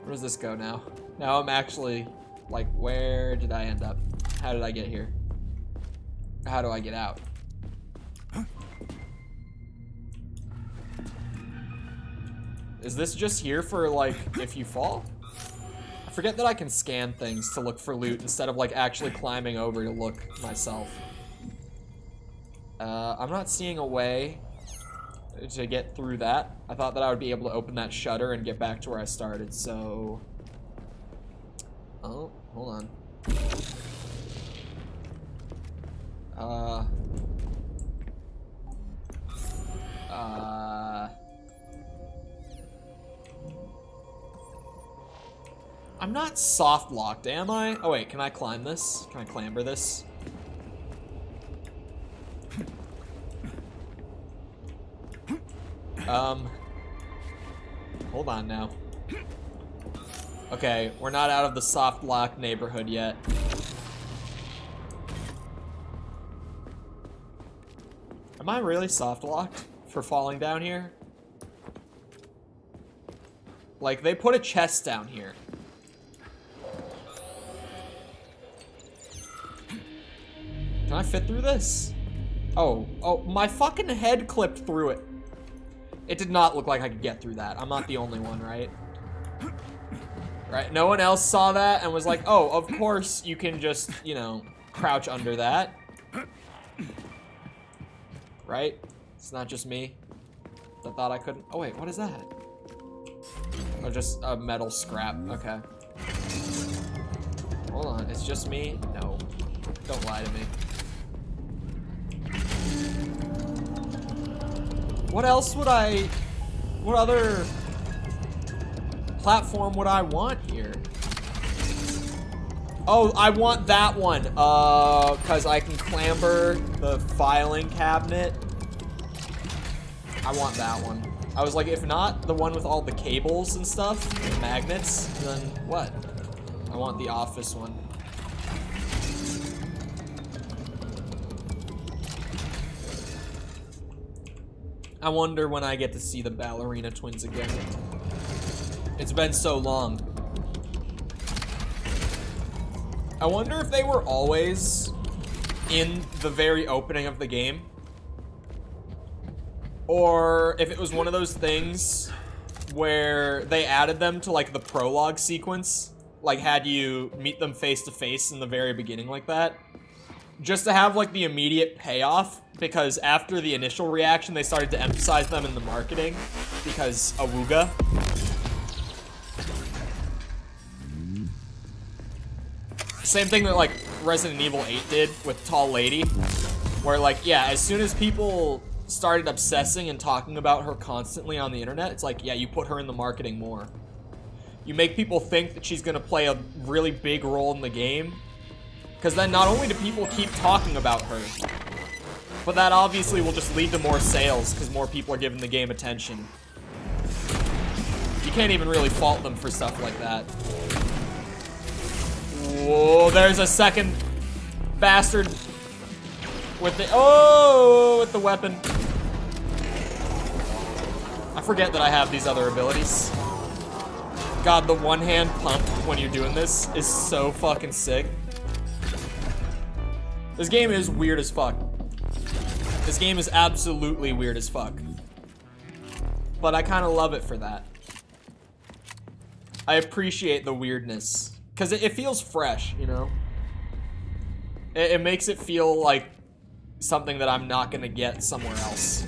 Where does this go now? Now I'm actually, like, where did I end up? How did I get here? How do I get out? Is this just here for, like, if you fall? I forget that I can scan things to look for loot instead of, like, actually climbing over to look myself. I'm not seeing a way to get through that. I thought that I would be able to open that shutter and get back to where I started, so... Oh, hold on. I'm not soft locked, am I? Oh wait, can I climb this? Can I clamber this? Hold on now. Okay, we're not out of the soft lock neighborhood yet. Am I really soft locked for falling down here? Like, they put a chest down here. Can I fit through this? Oh, my fucking head clipped through it. It did not look like I could get through that. I'm not the only one, right? Right? No one else saw that and was like, oh, of course you can just, you know, crouch under that. Right? It's not just me that thought I couldn't. Oh, wait, what is that? Oh, just a metal scrap. Okay. Hold on, it's just me? No. Don't lie to me. What else would what other platform would I want here? Oh, I want that one. Cause I can clamber the filing cabinet. I want that one. I was like, if not the one with all the cables and stuff, and magnets, then what? I want the office one. I wonder when I get to see the ballerina twins again. It's been so long. I wonder if they were always in the very opening of the game. Or if it was one of those things where they added them to like the prologue sequence. Like had you meet them face to face in the very beginning like that. Just to have like the immediate payoff. Because after the initial reaction, they started to emphasize them in the marketing. Because awooga. Same thing that like Resident Evil 8 did with Tall Lady. Where like, yeah, as soon as people started obsessing and talking about her constantly on the internet, it's like, yeah, you put her in the marketing more. You make people think that she's gonna play a really big role in the game. Because then not only do people keep talking about her, but that obviously will just lead to more sales because more people are giving the game attention. You can't even really fault them for stuff like that. Whoa, there's a second bastard with the weapon. I forget that I have these other abilities. God, the one-hand pump when you're doing this is so fucking sick. This game is weird as fuck. This game is absolutely weird as fuck. But I kind of love it for that. I appreciate the weirdness. Because it feels fresh, you know? It makes it feel like something that I'm not going to get somewhere else.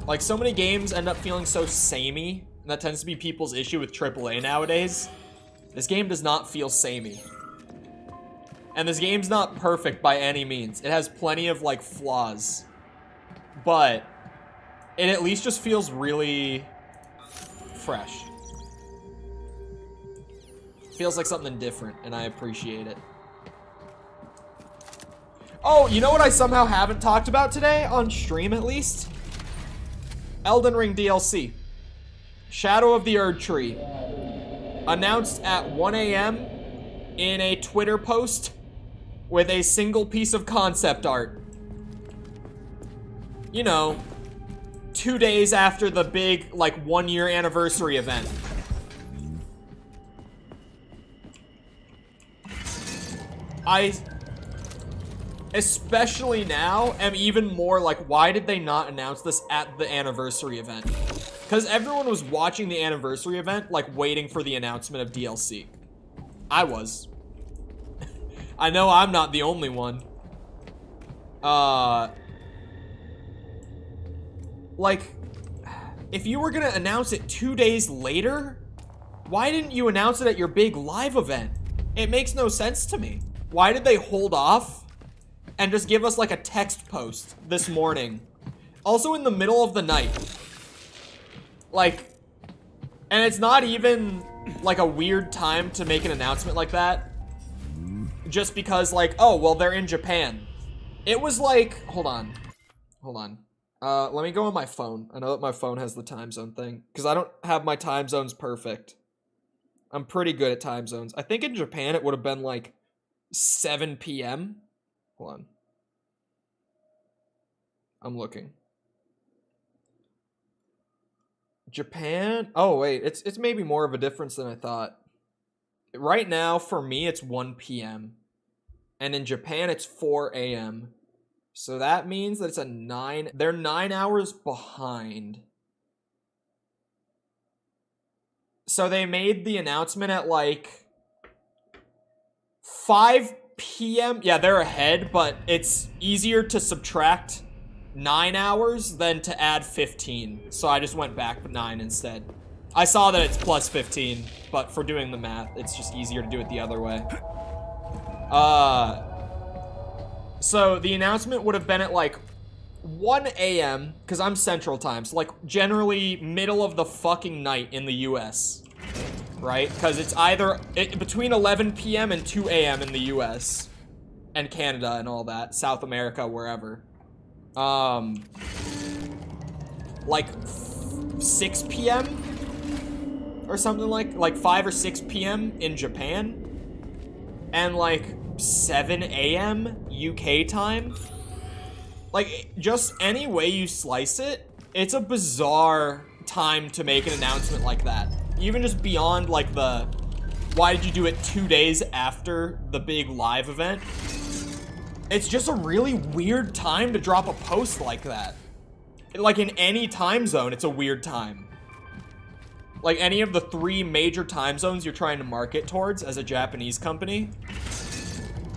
Like, so many games end up feeling so samey. And that tends to be people's issue with AAA nowadays. This game does not feel samey. And this game's not perfect by any means. It has plenty of, like, flaws. But it at least just feels really fresh. Feels like something different, and I appreciate it. Oh, you know what I somehow haven't talked about today? On stream, at least? Elden Ring DLC. Shadow of the Erdtree. Announced at 1 a.m. in a Twitter post with a single piece of concept art. You know, 2 days after the big, like, 1-year anniversary event. I, especially now, am even more like, why did they not announce this at the anniversary event? Because everyone was watching the anniversary event, like, waiting for the announcement of DLC. I was. I know I'm not the only one. Like, if you were gonna announce it 2 days later, why didn't you announce it at your big live event? It makes no sense to me. Why did they hold off and just give us like a text post this morning? Also in the middle of the night. Like, and it's not even like a weird time to make an announcement like that. Just because like, oh, well, they're in Japan. It was like, hold on. Let me go on my phone. I know that my phone has the time zone thing because I don't have my time zones perfect. I'm pretty good at time zones. I think in Japan it would have been like 7 p.m. Hold on. I'm looking. Japan? Oh, wait. It's maybe more of a difference than I thought. Right now, for me, it's 1 p.m. And in Japan, it's 4 a.m. So that means that it's a 9... They're 9 hours behind. So they made the announcement at like 5 p.m. Yeah, they're ahead, but it's easier to subtract 9 hours than to add 15. So I just went back 9 instead. I saw that it's plus 15, but for doing the math, it's just easier to do it the other way. So the announcement would have been at like 1 a.m. because I'm Central Time, so like generally middle of the fucking night in the US, right? Because it's either between 11 p.m. and 2 a.m. in the US and Canada and all that, South America, wherever. Like 6 p.m. or something like 5 or 6 p.m. in Japan, and like 7 a.m. UK time. Like, just any way you slice it, it's a bizarre time to make an announcement like that. Even just beyond, like, the, why did you do it 2 days after the big live event? It's just a really weird time to drop a post like that. Like, in any time zone, it's a weird time. Like, any of the 3 major time zones you're trying to market towards as a Japanese company,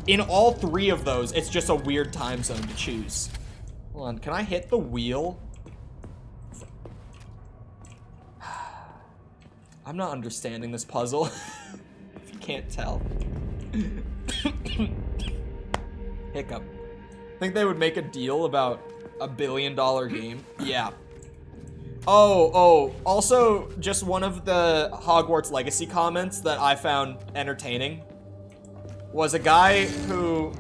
in all 3 of those, it's just a weird time zone to choose. Hold on, can I hit the wheel? I'm not understanding this puzzle, if you can't tell. Hiccup. Think they would make a deal about a $1 billion game? Yeah. Oh, also, just one of the Hogwarts Legacy comments that I found entertaining was a guy who,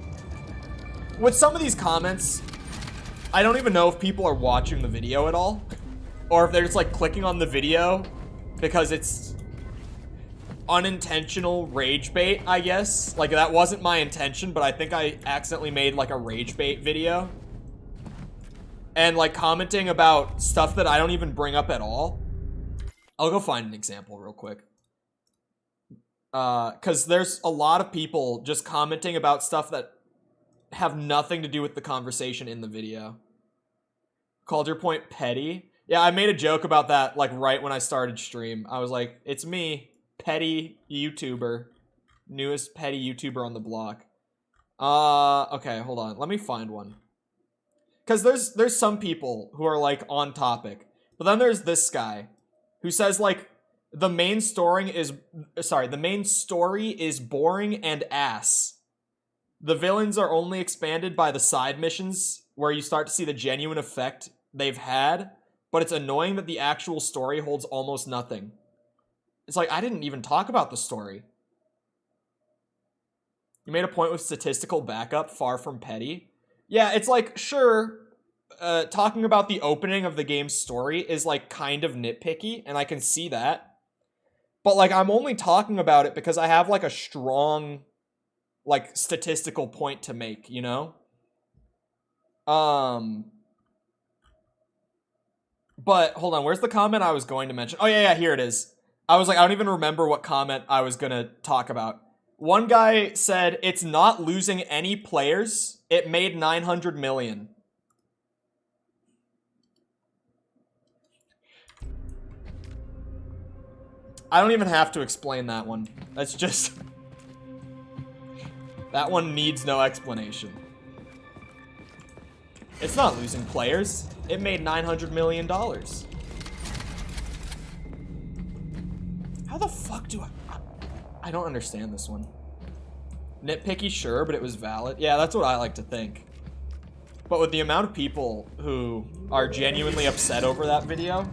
with some of these comments, I don't even know if people are watching the video at all, or if they're just like clicking on the video because it's unintentional rage bait, I guess. Like, that wasn't my intention, but I think I accidentally made like a rage bait video. And like commenting about stuff that I don't even bring up at all. I'll go find an example real quick. Because there's a lot of people just commenting about stuff that have nothing to do with the conversation in the video. Called your point petty. Yeah, I made a joke about that like right when I started stream. I was like, it's me, petty YouTuber. Newest petty YouTuber on the block. Okay, hold on. Let me find one. Because there's some people who are like on topic. But then there's this guy who says like, the main story is boring and ass. The villains are only expanded by the side missions, where you start to see the genuine effect they've had, but it's annoying that the actual story holds almost nothing. It's like, I didn't even talk about the story. You made a point with statistical backup, far from petty. Yeah, it's like, sure, talking about the opening of the game's story is like kind of nitpicky, and I can see that. But, like, I'm only talking about it because I have, like, a strong, like, statistical point to make, you know? But, hold on, where's the comment I was going to mention? Oh, yeah, here it is. I was like, I don't even remember what comment I was gonna talk about. One guy said, it's not losing any players. It made 900 million. I don't even have to explain that one. That's just... that one needs no explanation. It's not losing players. It made $900 million. How the fuck do I don't understand this one. Nitpicky, sure, but it was valid. Yeah, that's what I like to think. But with the amount of people who are genuinely upset over that video,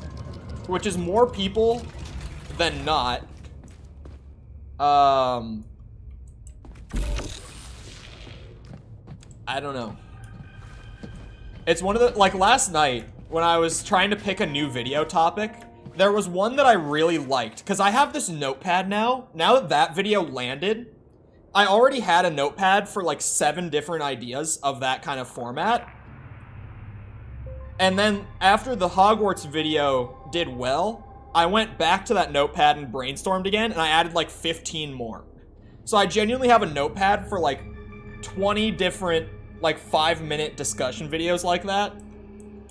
which is more people than not, I don't know. It's one of the, like, last night when I was trying to pick a new video topic, there was one that I really liked, because I have this notepad now. Now that that video landed, I already had a notepad for like 7 different ideas of that kind of format. And then after the Hogwarts video did well, I went back to that notepad and brainstormed again, and I added like 15 more. So I genuinely have a notepad for like 20 different like 5-minute discussion videos like that.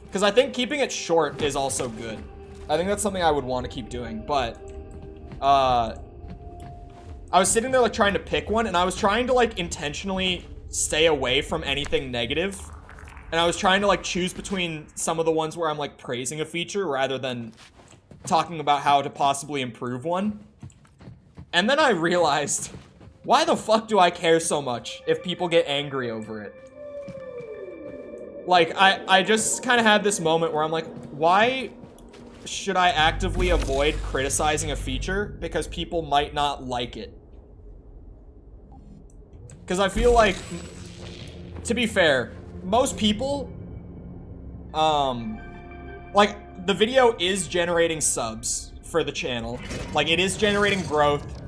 Because I think keeping it short is also good. I think that's something I would want to keep doing, but I was sitting there like trying to pick one, and I was trying to like intentionally stay away from anything negative. And I was trying to like choose between some of the ones where I'm like praising a feature rather than talking about how to possibly improve one. And then I realized, why the fuck do I care so much if people get angry over it? Like, I just kind of had this moment where I'm like, why should I actively avoid criticizing a feature because people might not like it? Because I feel like, to be fair, most people, like, the video is generating subs for the channel. Like, it is generating growth.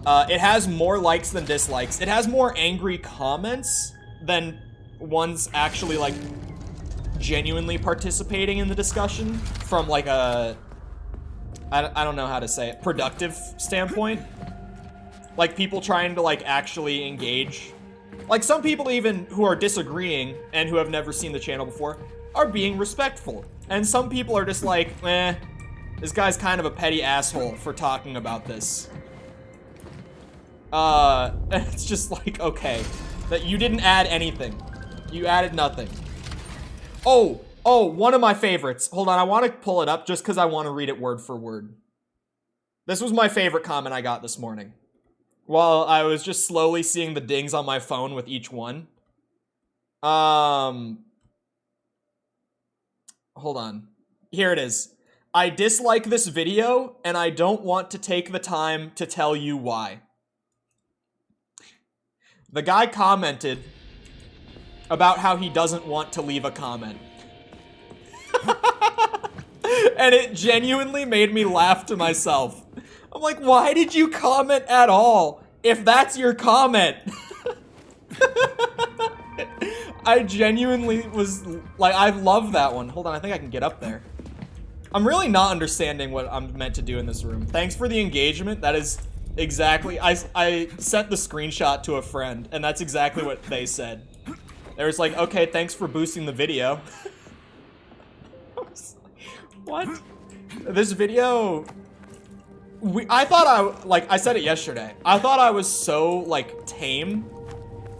It has more likes than dislikes. It has more angry comments than ones actually, like, genuinely participating in the discussion from, like, a, I don't know how to say it, productive standpoint. Like, people trying to, like, actually engage. Like, some people even who are disagreeing and who have never seen the channel before are being respectful. And some people are just like, this guy's kind of a petty asshole for talking about this. It's just like, okay, that you didn't add anything. You added nothing. Oh, one of my favorites. Hold on, I want to pull it up just because I want to read it word for word. This was my favorite comment I got this morning. While I was just slowly seeing the dings on my phone with each one. Hold on. Here it is. I dislike this video, and I don't want to take the time to tell you why. The guy commented about how he doesn't want to leave a comment. And it genuinely made me laugh to myself. I'm like, why did you comment at all if that's your comment? I genuinely was like, I love that one. Hold on, I think I can get up there. I'm really not understanding what I'm meant to do in this room. Thanks for the engagement. That is exactly, I sent the screenshot to a friend, and that's exactly what they said. They was like, okay, thanks for boosting the video. What? This video... I thought I said it yesterday. I thought I was so, like, tame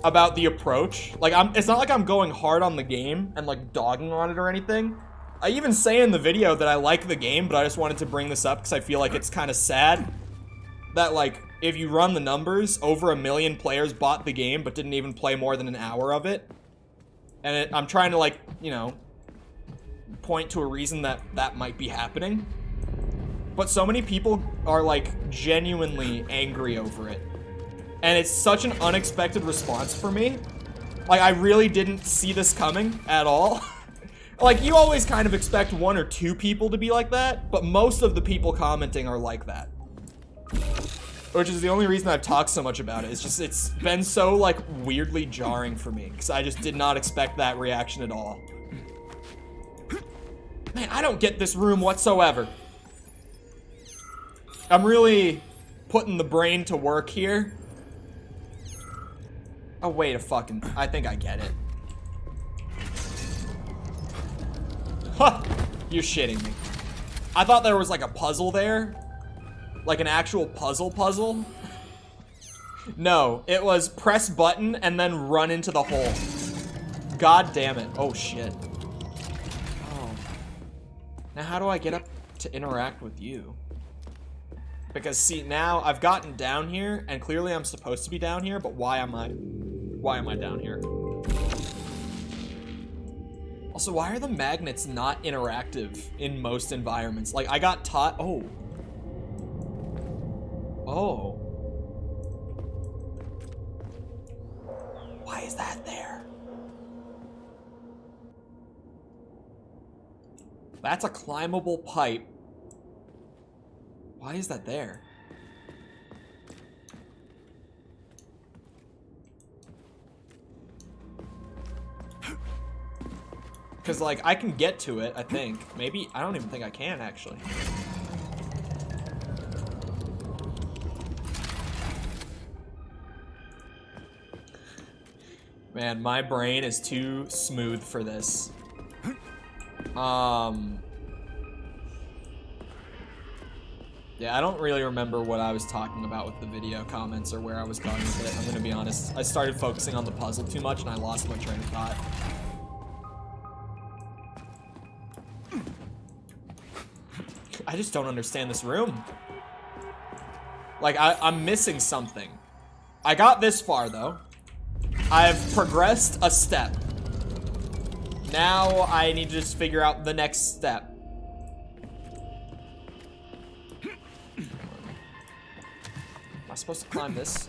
about the approach. Like, it's not like I'm going hard on the game and, like, dogging on it or anything. I even say in the video that I like the game, but I just wanted to bring this up because I feel like it's kind of sad that, like, if you run the numbers, over 1 million players bought the game but didn't even play more than an hour of it. And I'm trying to, like, you know, point to a reason that that might be happening. But so many people are, like, genuinely angry over it. And it's such an unexpected response for me. Like, I really didn't see this coming at all. Like, you always kind of expect 1 or 2 people to be like that, but most of the people commenting are like that. Which is the only reason I've talked so much about it. It's just, it's been so, like, weirdly jarring for me, because I just did not expect that reaction at all. Man, I don't get this room whatsoever. I'm really putting the brain to work here. Oh, wait a fucking... I think I get it. Huh! You're shitting me. I thought there was like a puzzle there. Like an actual puzzle. No, it was press button and then run into the hole. God damn it. Oh, shit. Oh. Now how do I get up to interact with you? Because see, now I've gotten down here, and clearly I'm supposed to be down here, but why am I down here? Also, why are the magnets not interactive in most environments? Like, I got taught, oh. Why is that there? That's a climbable pipe. Why is that there? Because, like, I can get to it, I think. Maybe, I don't even think I can, actually. Man, my brain is too smooth for this. Yeah, I don't really remember what I was talking about with the video comments or where I was going with it. I'm gonna be honest. I started focusing on the puzzle too much and I lost my train of thought. I just don't understand this room. Like, I'm missing something. I got this far, though. I've progressed a step. Now I need to just figure out the next step. Am I supposed to climb this?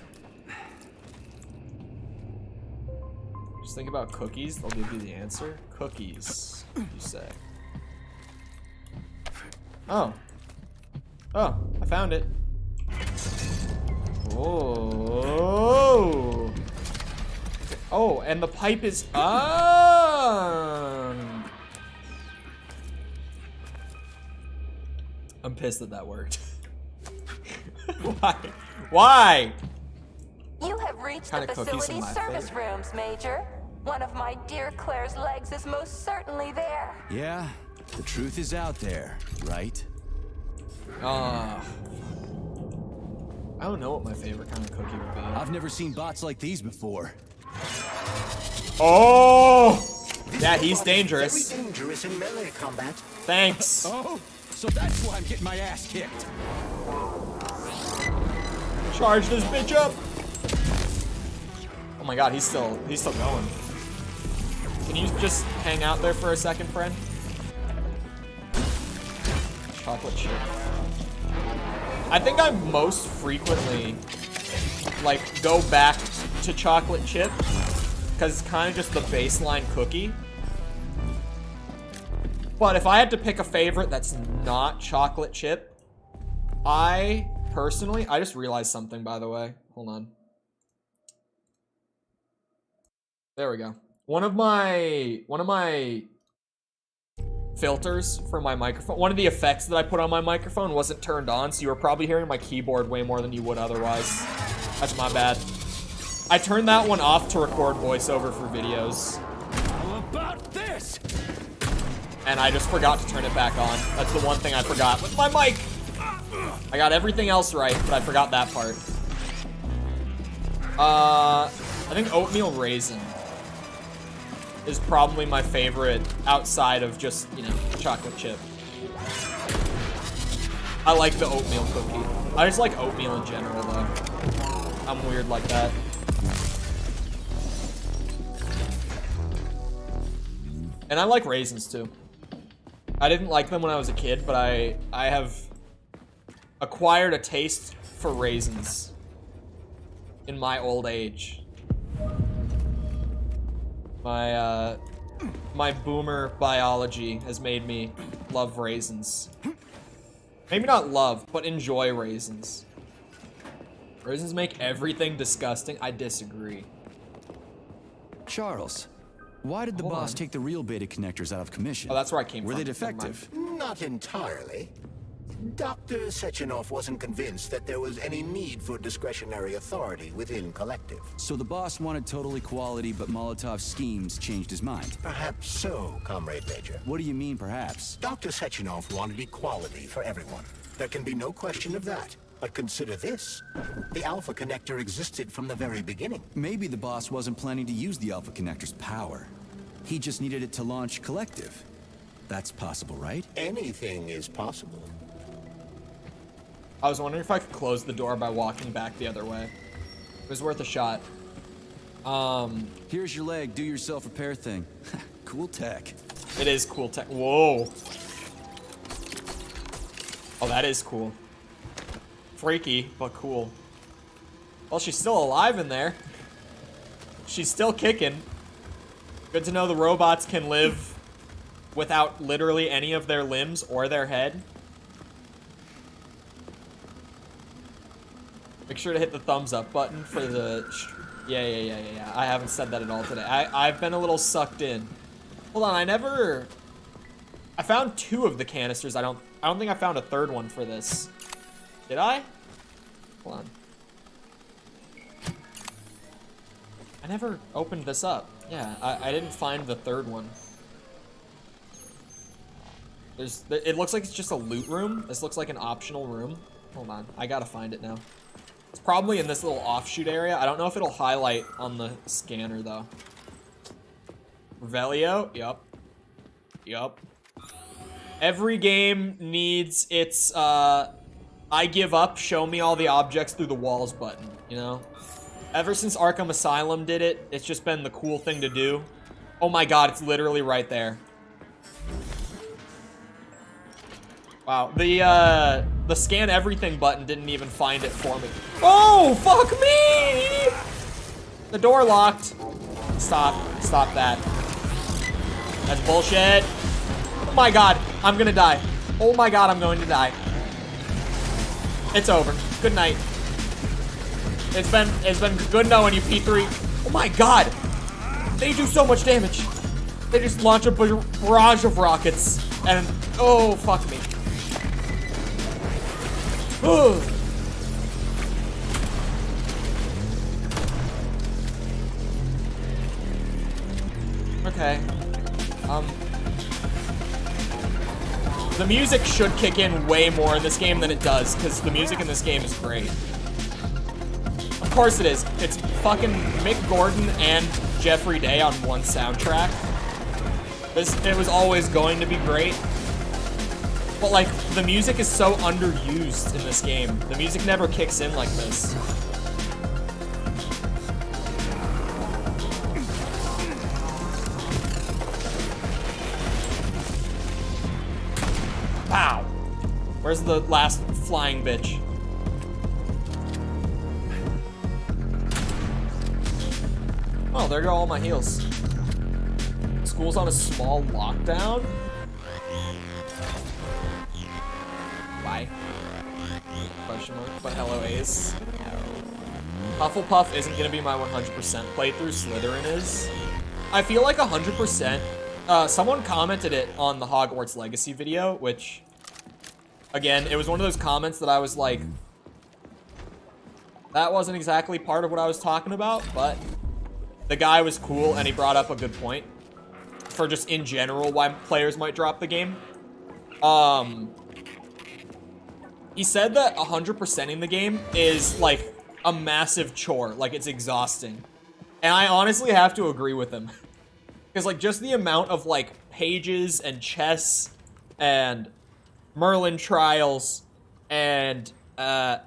Just think about cookies. They'll give you the answer. Cookies, you say. Oh. Oh, I found it. Oh. Oh, and the pipe is on. I'm pissed that worked. Why? Why? You have reached Kinda the cookies in facility my service favor. rooms, Major. One of my dear Claire's legs is most certainly there. Yeah, the truth is out there, right? I don't know what my favorite kind of cookie would be. I've never seen bots like these before. Oh! Yeah, he's dangerous. Very dangerous in melee combat. Thanks. Oh, so that's why I'm getting my ass kicked. Charge this bitch up. Oh my god, he's still going. Can you just hang out there for a second, friend? Chocolate chip. I think I most frequently like go back to chocolate chip because it's kind of just the baseline cookie. But if I had to pick a favorite that's not chocolate chip, I just realized something, by the way. Hold on. There we go. One of my filters for my microphone, one of the effects that I put on my microphone wasn't turned on, so you were probably hearing my keyboard way more than you would otherwise. That's my bad. I turned that one off to record voiceover for videos. How about this? And I just forgot to turn it back on. That's the one thing I forgot with my mic. I got everything else right, but I forgot that part. I think oatmeal raisin is probably my favorite outside of just, you know, chocolate chip. I like the oatmeal cookie. I just like oatmeal in general, though. I'm weird like that. And I like raisins, too. I didn't like them when I was a kid, but I have acquired a taste for raisins in my old age. My boomer biology has made me love raisins. Maybe not love, but enjoy raisins. Raisins make everything disgusting. I disagree. Charles, why did the Hold boss on. take the real beta connectors out of commission? Oh, that's where I came Were from. they Never mind. defective? Not entirely. Dr. Sechenov wasn't convinced that there was any need for discretionary authority within Collective. So the boss wanted total equality, but Molotov's schemes changed his mind. Perhaps so, Comrade Major. What do you mean, perhaps? Dr. Sechenov wanted equality for everyone. There can be no question of that. But consider this. The Alpha Connector existed from the very beginning. Maybe the boss wasn't planning to use the Alpha Connector's power. He just needed it to launch Collective. That's possible, right? Anything is possible. I was wondering if I could close the door by walking back the other way. It was worth a shot. Here's your leg, do your self-repair thing. Cool tech. It is cool tech. Whoa. Oh, that is cool. Freaky, but cool. Well, she's still alive in there. She's still kicking. Good to know the robots can live without literally any of their limbs or their head. Make sure to hit the thumbs up button for the... Yeah. I haven't said that at all today. I've been a little sucked in. Hold on, I found 2 of the canisters. I don't think I found a third one for this. Did I? Hold on. I never opened this up. Yeah, I didn't find the third one. It looks like it's just a loot room. This looks like an optional room. Hold on. I gotta find it now. It's probably in this little offshoot area. I don't know if it'll highlight on the scanner, though. Revelio? Yup. Yup. Every game needs its, I give up, show me all the objects through the walls button, you know? Ever since Arkham Asylum did it, it's just been the cool thing to do. Oh my god, it's literally right there. Wow, the scan everything button didn't even find it for me. Oh, fuck me! The door locked. Stop that. That's bullshit. Oh my god, I'm gonna die. Oh my god, I'm going to die. It's over. Good night. It's been good knowing you, P3. Oh my god! They do so much damage. They just launch a barrage of rockets. And, oh, fuck me. Okay. The music should kick in way more in this game than it does, because the music in this game is great. Of course it is. It's fucking Mick Gordon and Jeffrey Day on one soundtrack. It was always going to be great. But, like, the music is so underused in this game. The music never kicks in like this. Pow! Where's the last flying bitch? Oh, there go all my heals. School's on a small lockdown? Bye. Question mark. But hello, Ace. Hufflepuff isn't gonna be my 100% playthrough. Slytherin is. I feel like 100%. Someone commented it on the Hogwarts Legacy video, which, again, it was one of those comments that I was like, that wasn't exactly part of what I was talking about, but the guy was cool and he brought up a good point for just in general why players might drop the game. He said that 100%ing the game is like a massive chore, like it's exhausting. And I honestly have to agree with him. Because like just the amount of like pages and chess and Merlin trials and trying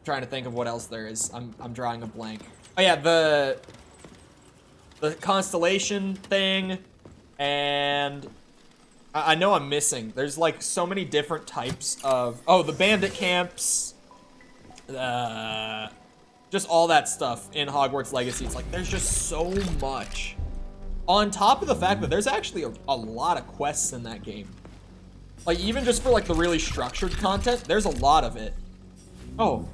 to think of what else there is. I'm drawing a blank. Oh yeah, the constellation thing, and I know I'm missing. There's like so many different types of, oh, the bandit camps, just all that stuff in Hogwarts Legacy. It's like there's just so much. On top of the fact that there's actually a lot of quests in that game. Like even just for like the really structured content, there's a lot of it. Oh.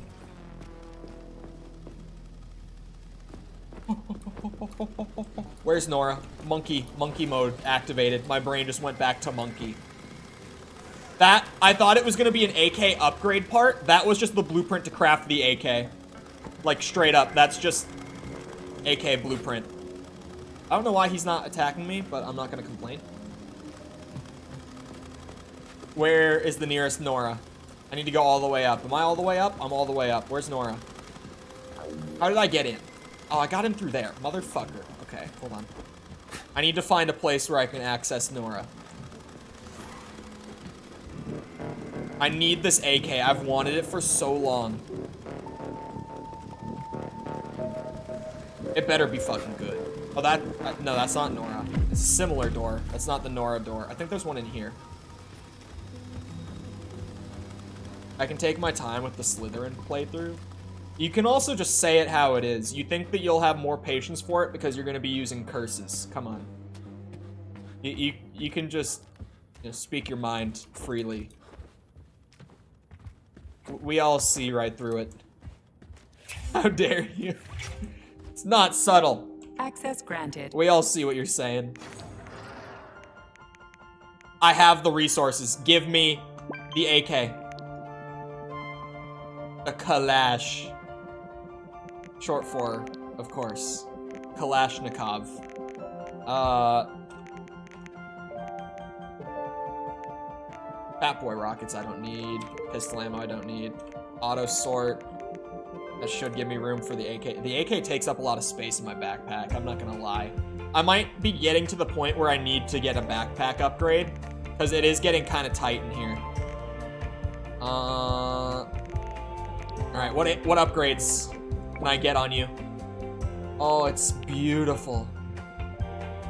Where's Nora? Monkey mode activated. My brain just went back to monkey. That, I thought it was gonna be an AK upgrade part. That was just the blueprint to craft the AK. Like straight up, that's just AK blueprint. I don't know why he's not attacking me, but I'm not gonna complain. Where is the nearest Nora? I need to go all the way up. Am I all the way up? I'm all the way up. Where's Nora? How did I get in? Oh, I got in through there. Motherfucker. Okay, hold on. I need to find a place where I can access Nora. I need this AK. I've wanted it for so long. It better be fucking good. Oh, no, that's not Nora. It's a similar door. That's not the Nora door. I think there's one in here. I can take my time with the Slytherin playthrough. You can also just say it how it is. You think that you'll have more patience for it because you're going to be using curses. Come on. You can just speak your mind freely. We all see right through it. How dare you? It's not subtle. Access granted. We all see what you're saying. I have the resources. Give me the AK. A Kalash. Short for, of course, Kalashnikov. Fat Boy rockets I don't need. Pistol ammo I don't need. Auto sort. That should give me room for the AK. The AK takes up a lot of space in my backpack, I'm not gonna lie. I might be getting to the point where I need to get a backpack upgrade, because it is getting kind of tight in here. Alright, what upgrades can I get on you? Oh, it's beautiful.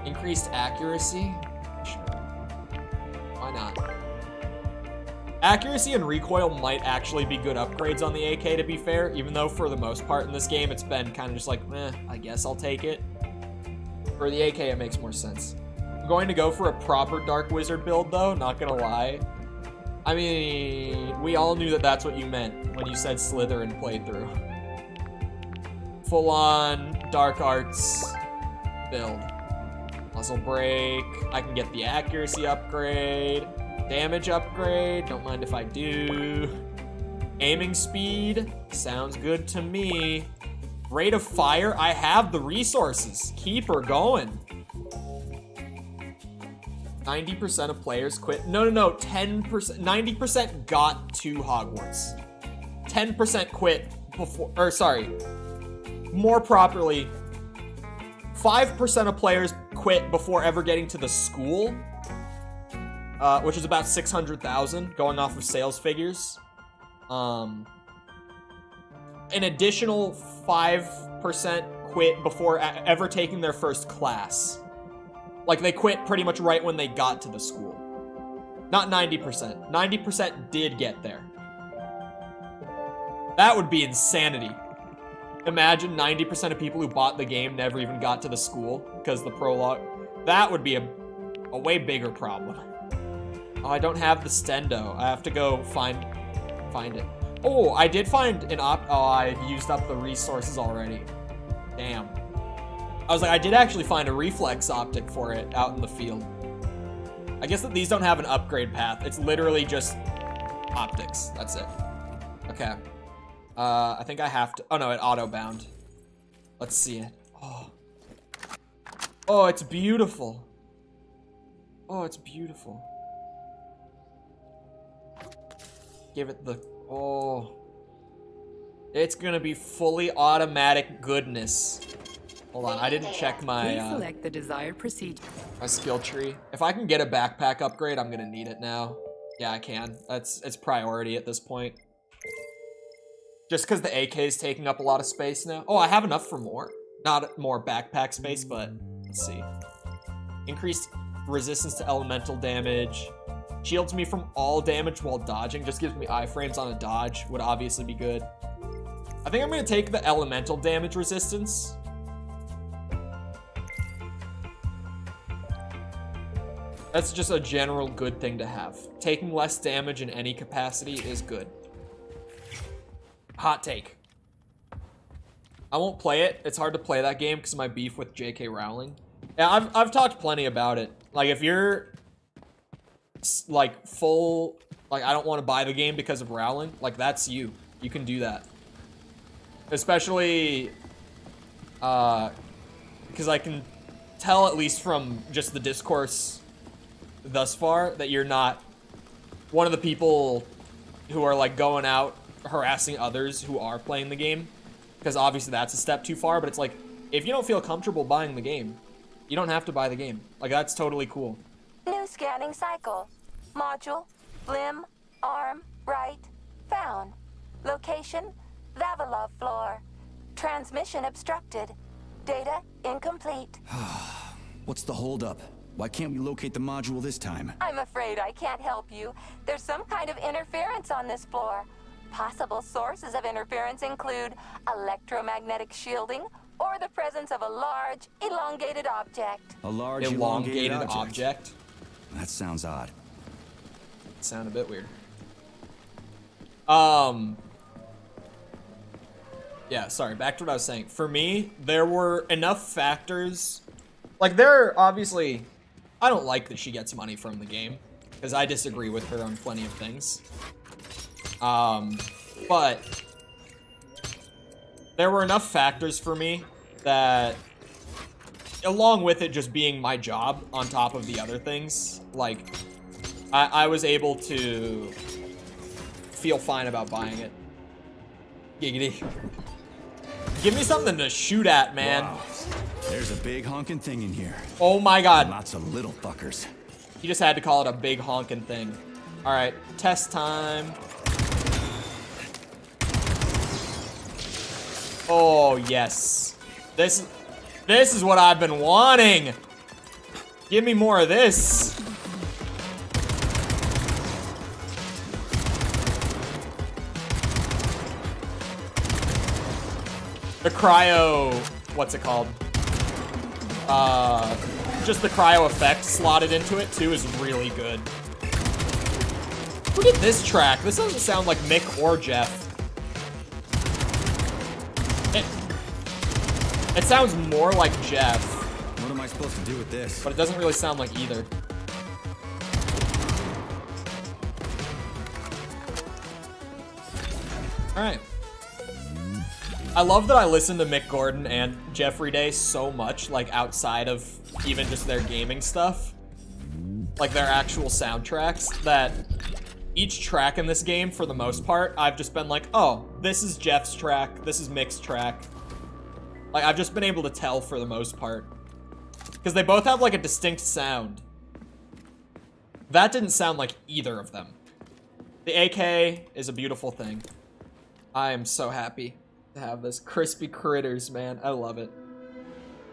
Increased accuracy? Sure. Why not? Accuracy and recoil might actually be good upgrades on the AK, to be fair, even though for the most part in this game it's been kind of just like, I guess I'll take it. For the AK, it makes more sense. I'm going to go for a proper Dark Wizard build, though, not gonna lie. I mean, we all knew that that's what you meant when you said Slytherin playthrough. Full-on Dark Arts build. Muzzle Break. I can get the accuracy upgrade. Damage upgrade. Don't mind if I do. Aiming speed. Sounds good to me. Rate of fire. I have the resources. Keep her going. 90% of players quit. No, 10%. 90% got to Hogwarts. 10% quit before, or sorry, more properly, 5% of players quit before ever getting to the school, which is about 600,000 going off of sales figures. An additional 5% quit before ever taking their first class. Like, they quit pretty much right when they got to the school. Not 90%. 90% did get there. That would be insanity. Imagine 90% of people who bought the game never even got to the school because the prologue. That would be a way bigger problem. Oh, I don't have the stendo. I have to go find it. Oh, I did find an oh, I used up the resources already. Damn. I was like, I did actually find a reflex optic for it out in the field. I guess that these don't have an upgrade path. It's literally just optics. That's it. Okay. I think I have to. Oh no, it auto bound. Let's see it. Oh. Oh, it's beautiful. Oh, it's beautiful. Give it the. Oh. It's gonna be fully automatic goodness. Hold on, I didn't check my select the desired procedure. My skill tree. If I can get a backpack upgrade, I'm gonna need it now. Yeah, I can. It's priority at this point. Just because the AK is taking up a lot of space now. Oh, I have enough for more. Not more backpack space, but let's see. Increased resistance to elemental damage. Shields me from all damage while dodging. Just gives me iframes on a dodge. Would obviously be good. I think I'm gonna take the elemental damage resistance. That's just a general good thing to have. Taking less damage in any capacity is good. Hot take. I won't play it. It's hard to play that game because of my beef with J.K. Rowling. Yeah, I've talked plenty about it. Like, if you're like full, like, I don't want to buy the game because of Rowling, like, that's you. You can do that. Especially because I can tell, at least from just the discourse thus far, that you're not one of the people who are like going out harassing others who are playing the game, because obviously that's a step too far. But it's like, if you don't feel comfortable buying the game, you don't have to buy the game. Like, that's totally cool. New scanning cycle. Module, limb, arm, right, found. Location, Vavilov floor. Transmission obstructed. Data incomplete. What's the holdup? Why can't we locate the module this time? I'm afraid I can't help you. There's some kind of interference on this floor. Possible sources of interference include electromagnetic shielding or the presence of a large, elongated object. A large, elongated object? That sounds odd. Sound a bit weird. Yeah, sorry, back to what I was saying. For me, there were enough factors. Like, there are obviously, I don't like that she gets money from the game, because I disagree with her on plenty of things. But there were enough factors for me that, along with it just being my job on top of the other things, like, I was able to feel fine about buying it. Giggity. Give me something to shoot at, man. Wow. There's a big honking thing in here. Oh my god. And lots of little fuckers. You just had to call it a big honking thing. Alright, test time. Oh, yes. This is what I've been wanting. Give me more of this. The cryo, what's it called? Just the cryo effect slotted into it too is really good. Look at this track. This doesn't sound like Mick or Jeff. It sounds more like Jeff. What am I supposed to do with this? But it doesn't really sound like either. Alright. I love that I listen to Mick Gordon and Jeffrey Day so much, like outside of even just their gaming stuff. Like their actual soundtracks, that each track in this game, for the most part, I've just been like, oh, this is Jeff's track, this is Mick's track. Like, I've just been able to tell for the most part. Because they both have like a distinct sound. That didn't sound like either of them. The AK is a beautiful thing. I am so happy to have this. Crispy critters, man. I love it.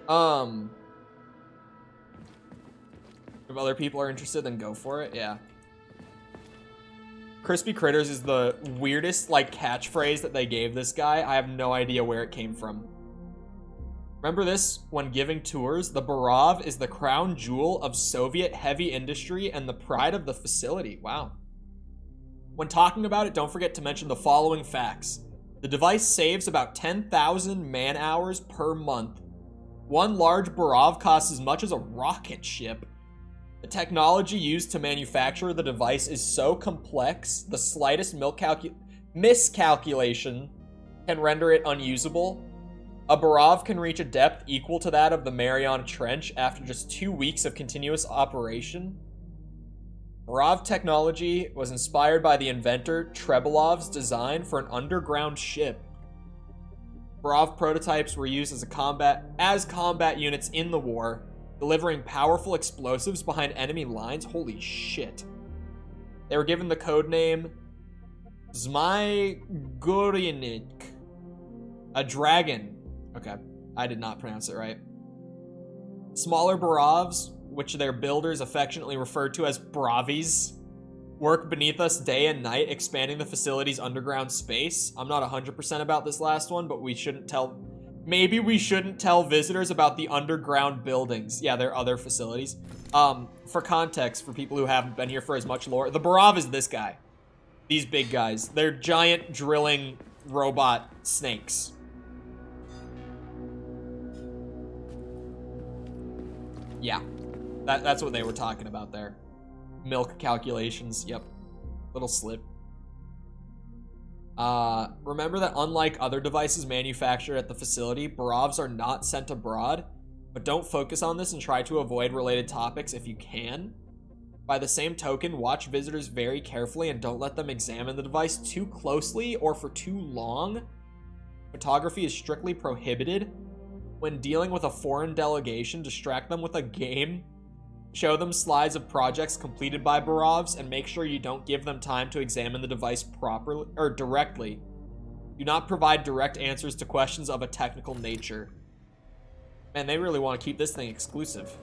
If other people are interested, then go for it. Yeah. Crispy critters is the weirdest, like, catchphrase that they gave this guy. I have no idea where it came from. Remember this? When giving tours, the Barov is the crown jewel of Soviet heavy industry and the pride of the facility. Wow. When talking about it, don't forget to mention the following facts. The device saves about 10,000 man-hours per month. One large Barov costs as much as a rocket ship. The technology used to manufacture the device is so complex, the slightest miscalculation can render it unusable. A Barov can reach a depth equal to that of the Mariana Trench after just 2 weeks of continuous operation. Barov technology was inspired by the inventor Trebelov's design for an underground ship. Barov prototypes were used as combat units in the war, delivering powerful explosives behind enemy lines. Holy shit. They were given the codename Zmyguryanik, a dragon. Okay, I did not pronounce it right. Smaller Barovs, which their builders affectionately referred to as Bravies, work beneath us day and night, expanding the facility's underground space. I'm not 100% about this last one, but maybe we shouldn't tell visitors about the underground buildings. Yeah, there are other facilities. For context, for people who haven't been here for as much lore, the Barov is this guy. These big guys. They're giant drilling robot snakes. Yeah, that's what they were talking about there. Milk calculations, yep. Little slip. Remember that unlike other devices manufactured at the facility, Barovs are not sent abroad, but don't focus on this and try to avoid related topics if you can. By the same token, watch visitors very carefully and don't let them examine the device too closely or for too long. Photography is strictly prohibited. When dealing with a foreign delegation, distract them with a game. Show them slides of projects completed by Barovs and make sure you don't give them time to examine the device properly or directly. Do not provide direct answers to questions of a technical nature. Man, they really want to keep this thing exclusive.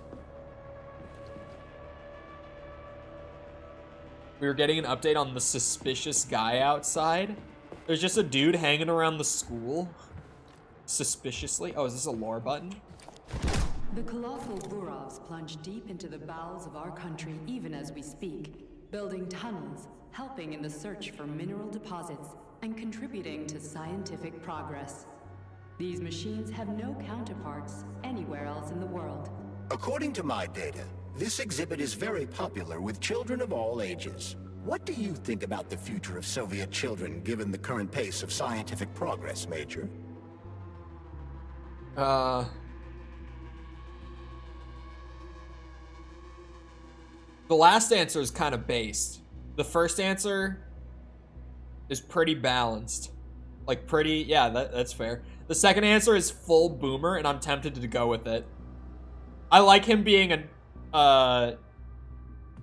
We were getting an update on the suspicious guy outside. There's just a dude hanging around the school. Suspiciously. Oh, is this a lore button? The colossal Burovs plunge deep into the bowels of our country even as we speak, building tunnels, helping in the search for mineral deposits, and contributing to scientific progress. These machines have no counterparts anywhere else in the world. According to my data, this exhibit is very popular with children of all ages. What do you think about the future of Soviet children given the current pace of scientific progress, Major? The last answer is kind of based. The first answer is pretty balanced. Like pretty, yeah, that's fair. The second answer is full boomer, and I'm tempted to go with it. I like him being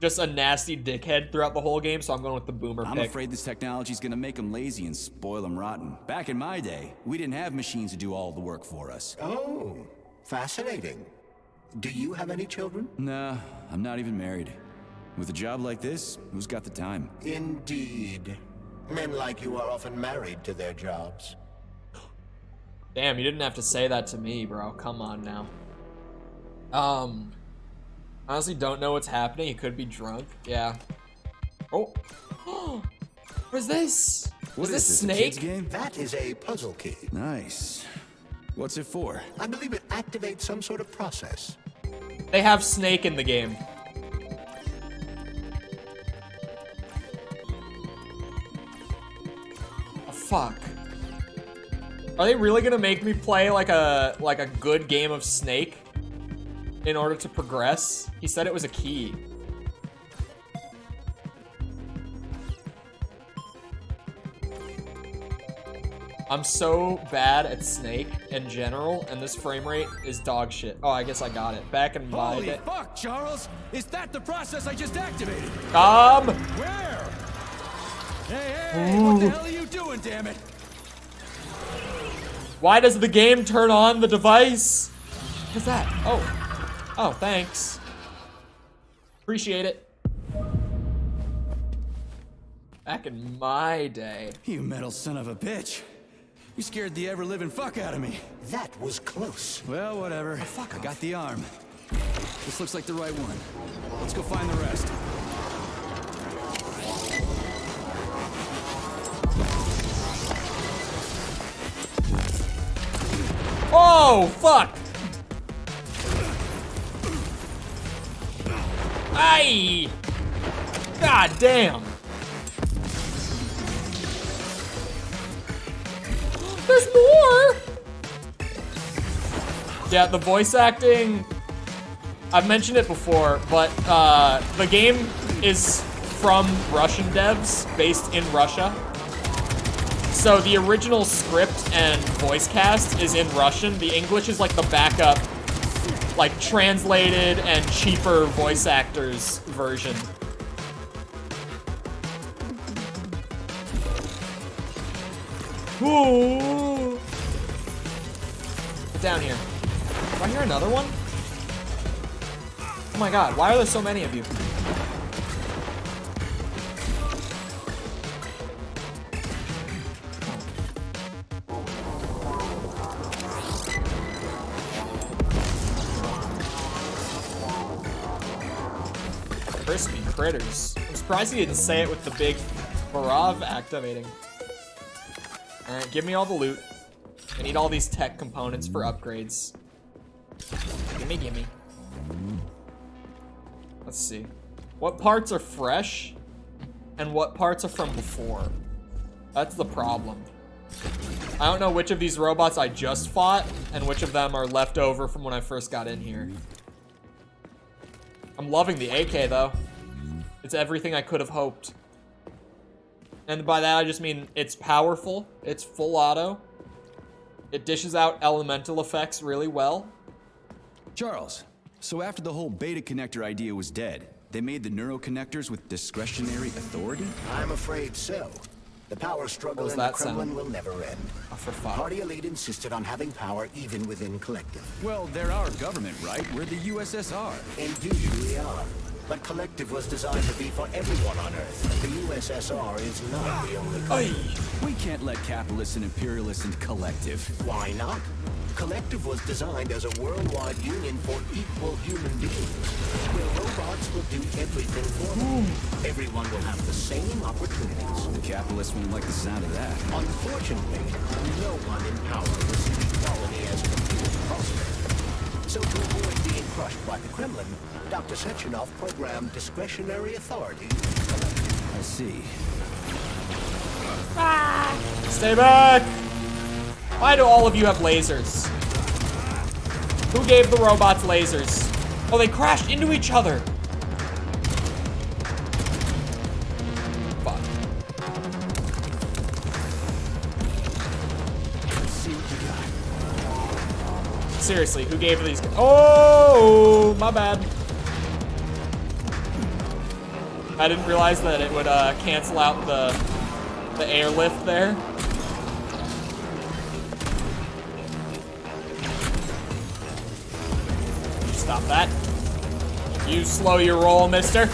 just a nasty dickhead throughout the whole game, so I'm going with the boomer pick. I'm afraid this technology's gonna make them lazy and spoil them rotten. Back in my day, we didn't have machines to do all the work for us. Oh, fascinating. Do you have any children? Nah, I'm not even married. With a job like this, who's got the time? Indeed. Men like you are often married to their jobs. Damn, you didn't have to say that to me, bro. Come on now. Honestly don't know what's happening. He could be drunk. Yeah. Oh. What is this? What is this a Snake? kid's game? That is a puzzle key. Nice. What's it for? I believe it activates some sort of process. They have Snake in the game. Oh, fuck. Are they really gonna make me play like a good game of Snake in order to progress? He said it was a key. I'm so bad at Snake in general, and this frame rate is dog shit. Oh, I guess I got it. Back in my Holy day. fuck, Charles! Is that the process I just activated? Where? Hey, what the hell are you doing, damn it? Why does the game turn on the device? What's that? Oh, thanks. Appreciate it. Back in my day. You metal son of a bitch. You scared the ever-living fuck out of me. That was close. Well, whatever. I got the arm. This looks like the right one. Let's go find the rest. Oh, fuck! Aye! God damn! There's more! Yeah, the voice acting, I've mentioned it before, but the game is from Russian devs, based in Russia. So the original script and voice cast is in Russian. The English is like the backup, like translated and cheaper voice actors version. Ooh. Get down here. Do I hear another one? Oh my god, why are there so many of you? Crispy critters. I'm surprised he didn't say it with the big Barav activating. Alright, give me all the loot. I need all these tech components for upgrades. Gimme. Let's see. What parts are fresh? And what parts are from before? That's the problem. I don't know which of these robots I just fought, and which of them are left over from when I first got in here. I'm loving the AK, though. It's everything I could have hoped. And by that, I just mean it's powerful. It's full auto. It dishes out elemental effects really well. Charles, so after the whole beta connector idea was dead, they made the neuroconnectors with discretionary authority? I'm afraid so. The power struggle in the Kremlin will never end. Oh, for fuck. Party elite insisted on having power even within Collective. Well, they're our government, right? We're the USSR. Indeed we are. But Collective was designed to be for everyone on Earth. The USSR is not the only country. We can't let capitalists and imperialists in Collective. Why not? Collective was designed as a worldwide union for equal human beings, where robots will do everything for them. Everyone will have the same opportunities. The capitalists won't like the sound of that. Unfortunately, no one in power will see equality as completely prosperous. So to avoid being crushed by the Kremlin, Dr. Sechenov programmed discretionary authority. I see. Stay back! Why do all of you have lasers? Who gave the robots lasers? Oh, they crashed into each other. seriously, who gave these? Oh, my bad. I didn't realize that it would cancel out the airlift there. Stop that. You slow your roll, mister.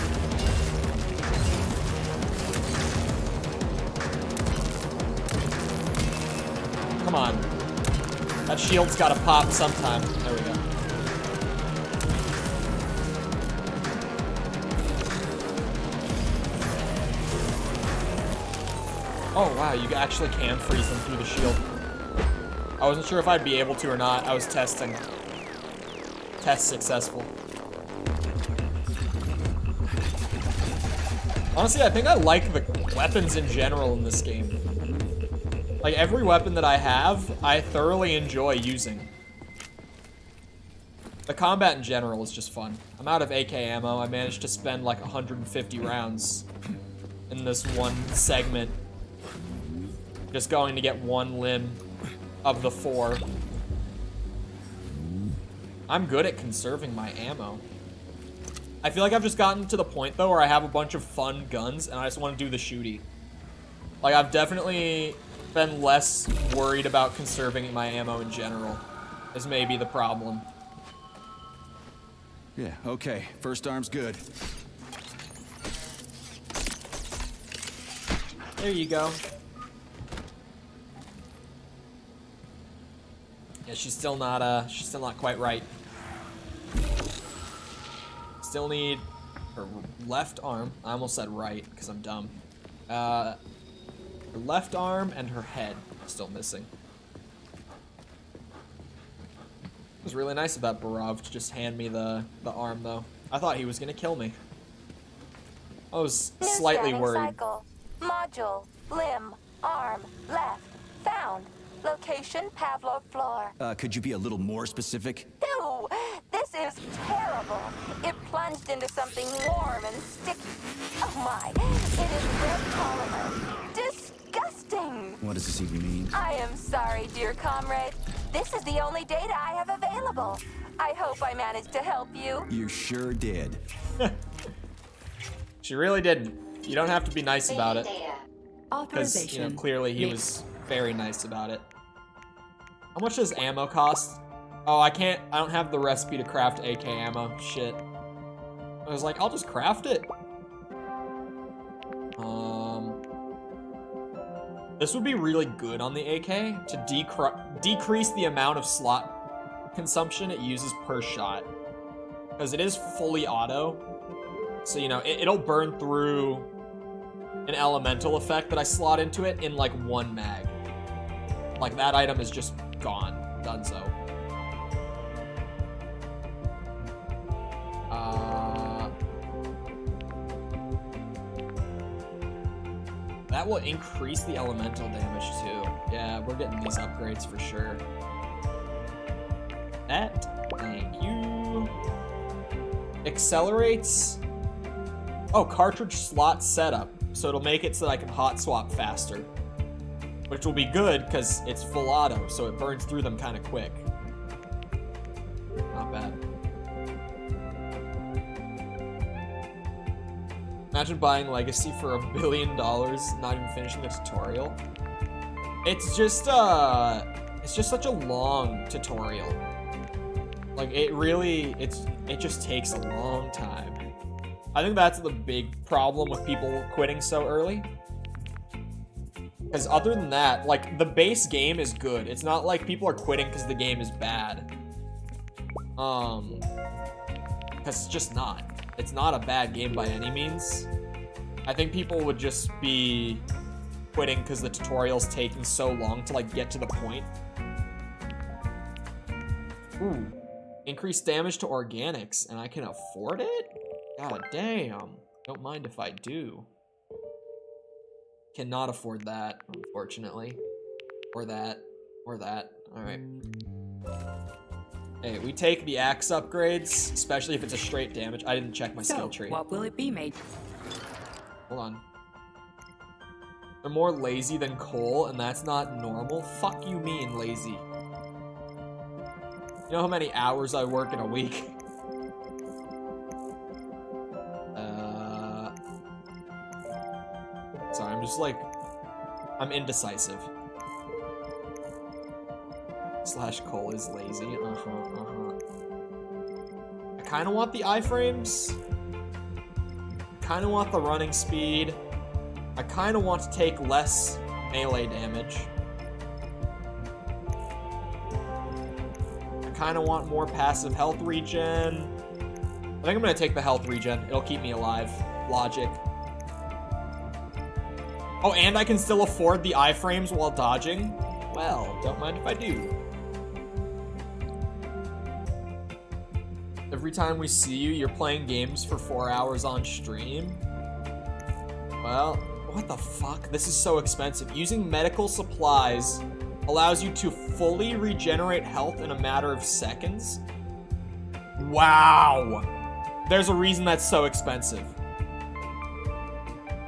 Come on. That shield's gotta pop sometime. There we go. Oh wow, you actually can freeze them through the shield. I wasn't sure if I'd be able to or not. I was testing. Test successful. Honestly, I think I like the weapons in general in this game. Like, every weapon that I have, I thoroughly enjoy using. The combat in general is just fun. I'm out of AK ammo. I managed to spend like 150 rounds in this one segment. Just going to get one limb of the 4. I'm good at conserving my ammo. I feel like I've just gotten to the point, though, where I have a bunch of fun guns, and I just want to do the shooty. Like, I've definitely been less worried about conserving my ammo in general, is maybe the problem. Yeah, okay. First arm's good. There you go. Yeah, she's still not quite right. Still need her left arm. I almost said right, because I'm dumb. Her left arm and her head still missing. It was really nice of that Barov to just hand me the arm, though. I thought he was gonna kill me. I was slightly worried. Cycle. Module, limb, arm, left, found. Location, Pavlov floor. Could you be a little more specific? Ew, this is terrible. It plunged into something warm and sticky. Oh my, it is red polymer. Disgusting. What does this even mean? I am sorry, dear comrade. This is the only data I have available. I hope I managed to help you. You sure did. She really didn't. You don't have to be nice about it. Because, Authorization. clearly he was very nice about it. How much does ammo cost? Oh, I don't have the recipe to craft AK ammo. Shit. I was like, I'll just craft it. This would be really good on the AK to decrease the amount of slot consumption it uses per shot. Because it is fully auto. So, you know, it'll burn through an elemental effect that I slot into it in like 1 mag. Like, that item is just gone. Donezo. That will increase the elemental damage too. Yeah, we're getting these upgrades for sure. That, thank you. Accelerates. Oh, cartridge slot setup. So it'll make it so that I can hot swap faster. Which will be good because it's full auto, so it burns through them kind of quick. Not bad. Imagine buying Legacy for $1 billion, not even finishing the tutorial. It's just such a long tutorial. Like, it just takes a long time. I think that's the big problem with people quitting so early. Because other than that, like, the base game is good. It's not like people are quitting because the game is bad. Because it's just not. It's not a bad game by any means. I think people would just be quitting because the tutorial's taking so long to, like, get to the point. Ooh. Increased damage to organics, and I can afford it? God damn. Don't mind if I do. Cannot afford that, unfortunately. Or that. Or that. Alright. Hey, we take the axe upgrades, especially if it's a straight damage. I didn't check my skill tree. What will it be, mate? Hold on. They're more lazy than Cole, and that's not normal? Fuck you mean, lazy. You know how many hours I work in a week? Sorry, I'm just like... I'm indecisive. / Cole is lazy. I kind of want the iframes. Kind of want the running speed. I kind of want to take less melee damage. I kind of want more passive health regen. I think I'm going to take the health regen. It'll keep me alive. Logic. Oh, and I can still afford the iframes while dodging? Well, don't mind if I do. Every time we see you, you're playing games for 4 hours on stream? Well, what the fuck? This is so expensive. Using medical supplies allows you to fully regenerate health in a matter of seconds? Wow! There's a reason that's so expensive.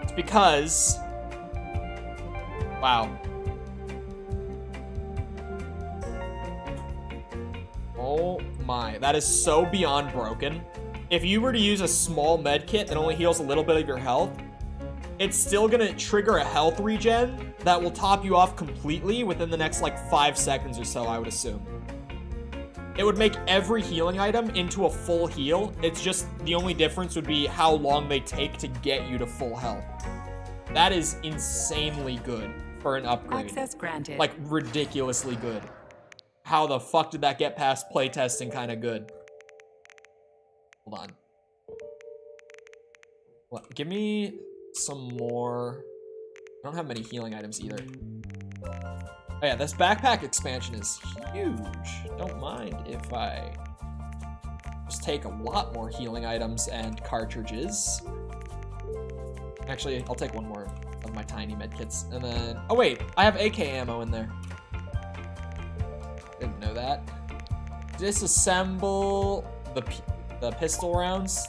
It's because... Wow. Oh my, that is so beyond broken. If you were to use a small med kit that only heals a little bit of your health, it's still gonna trigger a health regen that will top you off completely within the next like 5 seconds or so, I would assume. It would make every healing item into a full heal. It's just the only difference would be how long they take to get you to full health. That is insanely good for an upgrade. Access granted. Like ridiculously good. How the fuck did that get past playtesting kind of good? Hold on. What? Give me some more. I don't have many healing items either. Oh yeah, this backpack expansion is huge. Don't mind if I just take a lot more healing items and cartridges. Actually, I'll take one more of my tiny medkits, and then... Oh wait, I have AK ammo in there. Didn't know that. Disassemble the pistol rounds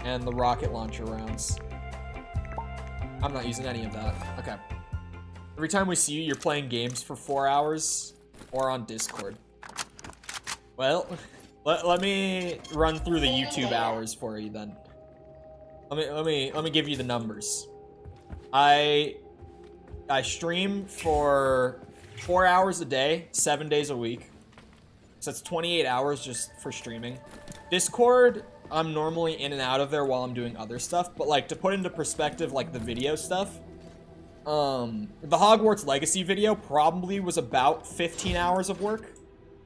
and the rocket launcher rounds. I'm not using any of that. Okay. Every time we see you, you're playing games for 4 hours or on Discord. Well, let me run through the YouTube hours for you then. Let me give you the numbers. I stream for 4 hours a day, 7 days a week. So that's 28 hours just for streaming. Discord, I'm normally in and out of there while I'm doing other stuff, but like to put into perspective like the video stuff, the Hogwarts Legacy video probably was about 15 hours of work.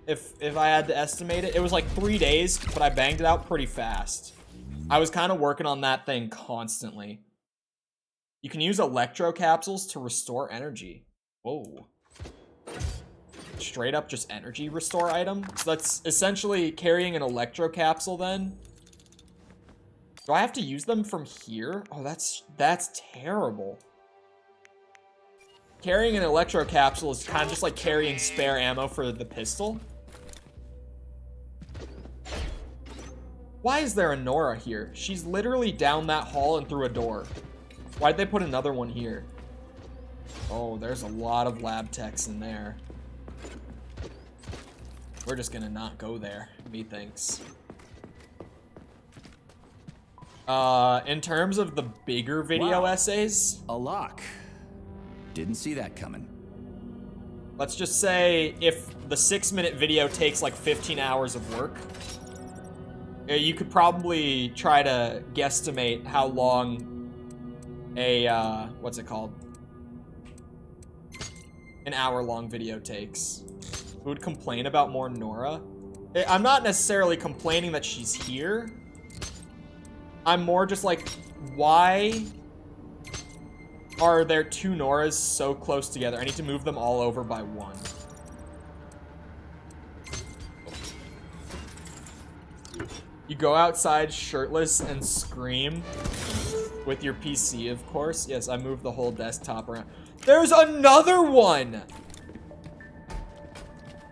If I had to estimate it. It was like 3 days, but I banged it out pretty fast. I was kind of working on that thing constantly. You can use electro capsules to restore energy. Whoa. Straight up just energy restore item. So that's essentially carrying an electro capsule then. Do I have to use them from here? Oh, that's terrible. Carrying an electro capsule is kind of just like carrying spare ammo for the pistol. Why is there a Nora here? She's literally down that hall and through a door. Why'd they put another one here? Oh, there's a lot of lab techs in there. We're just gonna not go there, methinks. In terms of the bigger video essays... A lock. Didn't see that coming. Let's just say if the 6-minute video takes like 15 hours of work, you could probably try to guesstimate how long a, what's it called? An hour-long video takes. Who would complain about more Nora? I'm not necessarily complaining that she's here. I'm more just like, why are there 2 Noras so close together? I need to move them all over by 1. You go outside shirtless and scream with your PC, of course. Yes, I moved the whole desktop around. There's another one!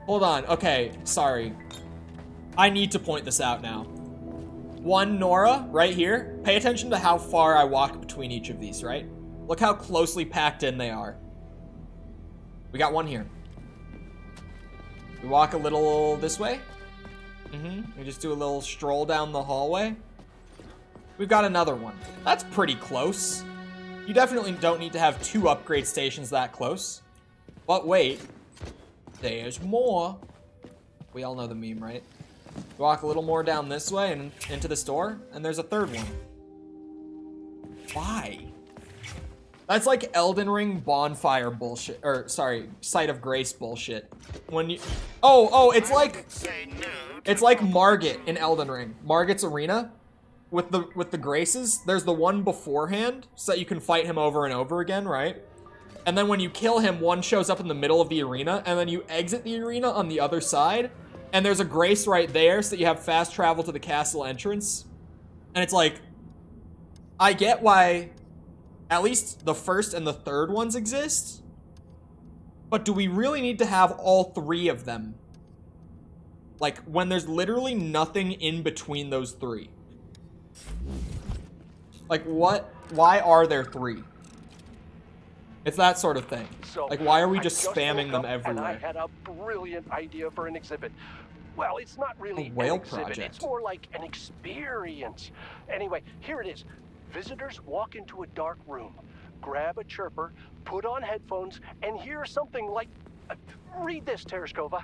Hold on, okay, sorry. I need to point this out now. 1 Nora, right here. Pay attention to how far I walk between each of these, right? Look how closely packed in they are. We got 1 here. We walk a little this way. We just do a little stroll down the hallway. We've got another one. That's pretty close. You definitely don't need to have 2 upgrade stations that close. But wait, there's more. We all know the meme, right? Walk a little more down this way and into this door, and there's a third one. Why? That's like Elden Ring bonfire bullshit, or sorry, Site of Grace bullshit. When you, it's like Margit in Elden Ring. Margit's arena with the graces. There's the one beforehand so that you can fight him over and over again, right? And then when you kill him, one shows up in the middle of the arena, and then you exit the arena on the other side, and there's a grace right there so that you have fast travel to the castle entrance. And it's like, I get why at least the first and the third ones exist, but do we really need to have all 3 of them? Like, when there's literally nothing in between those 3. Like, what? Why are there 3? It's that sort of thing. So, like, why are we just woke spamming them up everywhere? And I had a brilliant idea for an exhibit. Well, it's not really A whale an exhibit. project. It's more like an experience. Anyway, here it is. Visitors walk into a dark room, grab a chirper, put on headphones, and hear something like... read this, Tereshkova.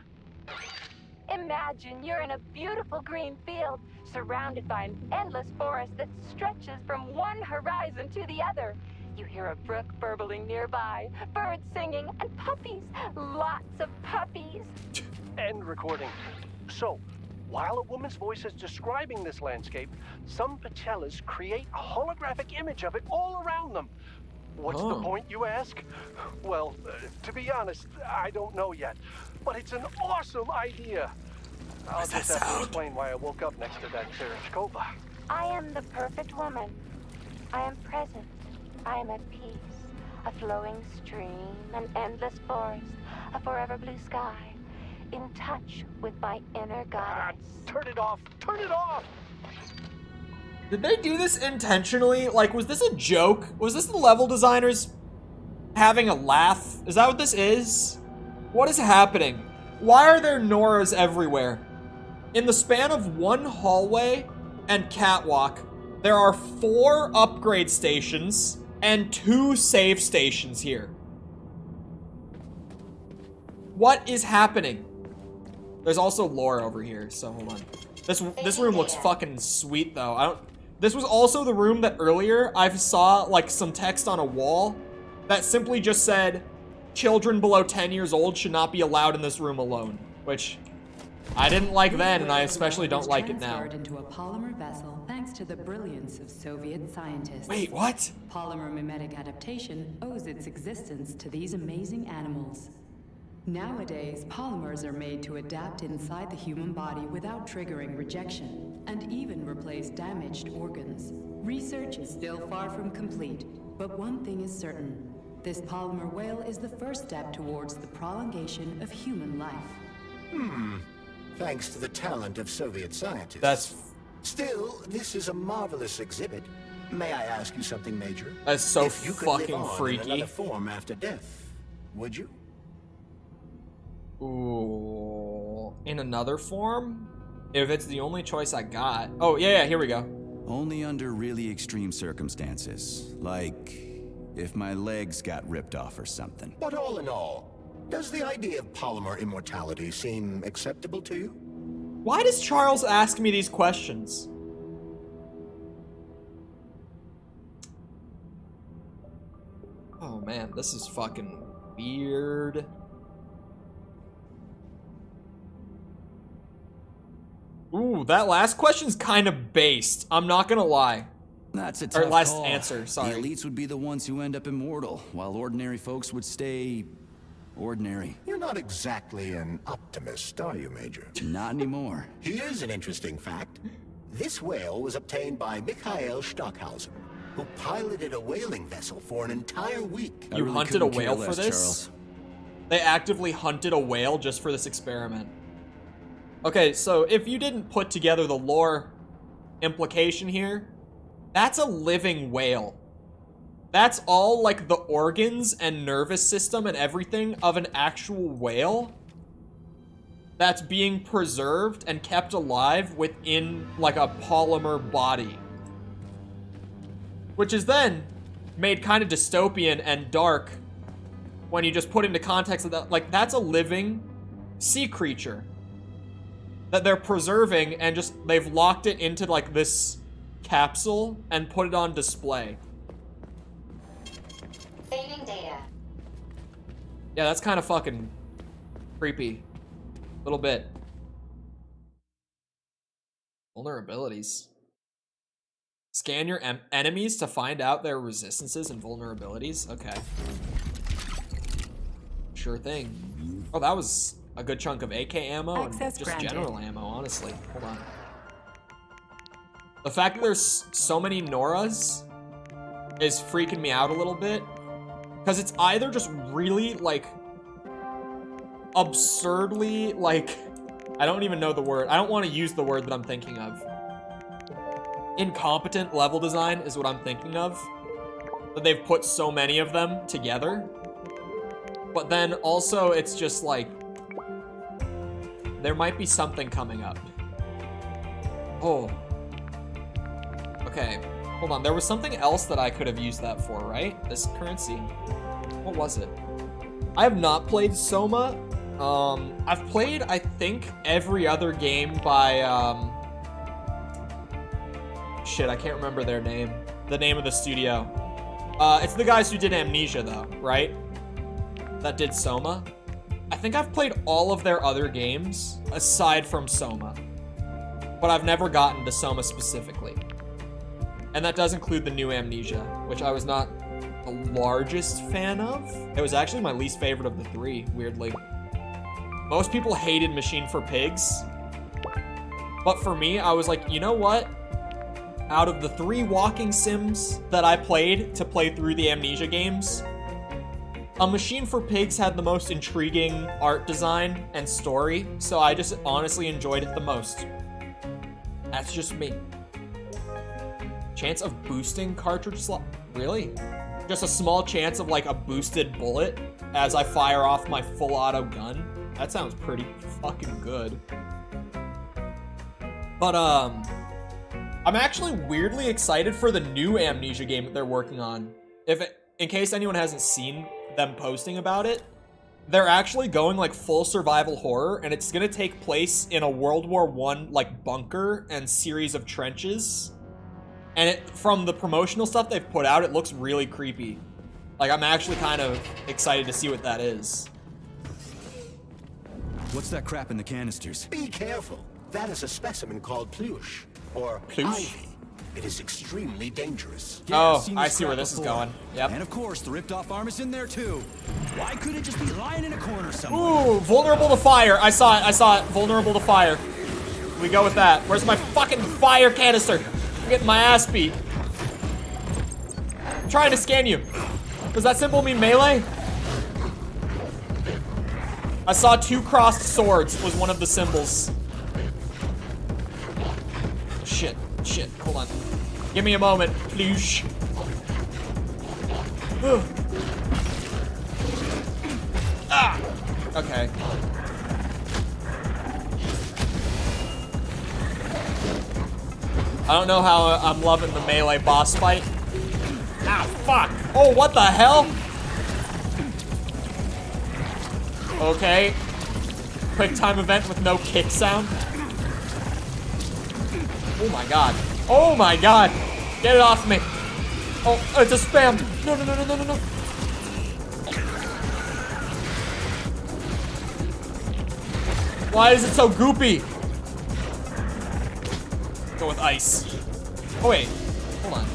Imagine you're in a beautiful green field, surrounded by an endless forest that stretches from one horizon to the other. You hear a brook burbling nearby, birds singing, and puppies. Lots of puppies. End recording. So, while a woman's voice is describing this landscape, some Pacellas create a holographic image of it all around them. What's the point, you ask? Well, to be honest, I don't know yet. But it's an awesome idea. I'll just have to explain why I woke up next to that Tereshkova. I am the perfect woman. I am present. I am at peace. A flowing stream, an endless forest, a forever blue sky. In touch with my inner goddess. Turn it off! Turn it off! Did they do this intentionally? Like, was this a joke? Was this the level designers having a laugh? Is that what this is? What is happening? Why are there Noras everywhere? In the span of one hallway and catwalk, there are 4 upgrade stations and 2 save stations here. What is happening? There's also lore over here, so hold on. This room looks fucking sweet though. This was also the room that earlier I saw like some text on a wall that simply just said, children below 10 years old should not be allowed in this room alone, which I didn't like then, and I especially don't like it now. Into a polymer vessel thanks to the brilliance of Soviet scientists. Wait, what? Polymer mimetic adaptation owes its existence to these amazing animals. Nowadays, polymers are made to adapt inside the human body without triggering rejection, and even replace damaged organs. Research is still far from complete, but one thing is certain. This polymer whale is the first step towards the prolongation of human life. Thanks to the talent of Soviet scientists. That's... Still, this is a marvelous exhibit. May I ask you something, Major? That's so if you could fucking live on freaky. in another form after death, would you? Ooh. In another form? If it's the only choice I got. Oh, yeah, here we go. Only under really extreme circumstances. Like, if my legs got ripped off or something. But all in all, does the idea of polymer immortality seem acceptable to you? Why does Charles ask me these questions? Oh man, this is fucking weird. Ooh, that last question's kind of based. I'm not gonna lie. That's a tough last call. answer, sorry. The elites would be the ones who end up immortal, while ordinary folks would stay... ordinary. You're not exactly an optimist, are you, Major? Not anymore. Here's an interesting fact. This whale was obtained by Mikhail Stockhausen, who piloted a whaling vessel for an entire week. I You really hunted a couldn't care whale for less, this? Charles. They actively hunted a whale just for this experiment. Okay, so if you didn't put together the lore implication here, that's a living whale. That's all like the organs and nervous system and everything of an actual whale. that's being preserved and kept alive within like a polymer body. Which is then made kind of dystopian and dark when you just put into context of that, like, that's a living sea creature that they're preserving, and just they've locked it into like this capsule and put it on display. Saving data. Yeah, that's kind of fucking creepy. A little bit. Vulnerabilities. Scan your enemies to find out their resistances and vulnerabilities. Okay. Sure thing. Oh, that was a good chunk of AK ammo and just general ammo, honestly. Hold on. The fact that there's so many Noras is freaking me out a little bit. Because it's either just really, like, absurdly, like, I don't even know the word. I don't want to use the word that I'm thinking of. Incompetent level design is what I'm thinking of. That they've put so many of them together. But then also it's just like, there might be something coming up. Oh. Okay. Hold on. There was something else that I could have used that for, right? This currency. What was it? I have not played Soma. I've played, I think, every other game by, shit, I can't remember their name. The name of the studio. It's the guys who did Amnesia, though, right? That did Soma. I think I've played all of their other games, aside from Soma. But I've never gotten to Soma specifically. And that does include the new Amnesia, which I was not the largest fan of. It was actually my least favorite of the three, weirdly. Most people hated Machine for Pigs. But for me, I was like, you know what? Out of the 3 walking sims that I played to play through the Amnesia games, A Machine for Pigs had the most intriguing art design and story, so I just honestly enjoyed it the most. That's just me. Chance of boosting cartridge slot? Really? Just a small chance of like a boosted bullet as I fire off my full auto gun? That sounds pretty fucking good. But I'm actually weirdly excited for the new Amnesia game that they're working on. In case anyone hasn't seen them posting about it, they're actually going like full survival horror, and it's gonna take place in a World War I like bunker and series of trenches. And from the promotional stuff they've put out, it looks really creepy. Like, I'm actually kind of excited to see what that is. What's that crap in the canisters? Be careful. That is a specimen called Plush, or Ivy. It is extremely dangerous. Yeah, I see where this is going. Yep. And of course, the ripped-off arm is in there too. Why couldn't it just be lying in a corner somewhere? Ooh, vulnerable to fire. I saw it. Vulnerable to fire. We go with that. Where's my fucking fire canister? I'm getting my ass beat. I'm trying to scan you. Does that symbol mean melee? I saw 2 crossed swords was one of the symbols. Shit, hold on. Give me a moment, please. Ah! Okay. I don't know how I'm loving the melee boss fight. Ah, fuck! Oh, what the hell? Okay. Quick time event with no kick sound. Oh my god. Oh my god! Get it off me! Oh, it's a spam! No. Why is it so goopy? Go with ice. Oh wait, hold on.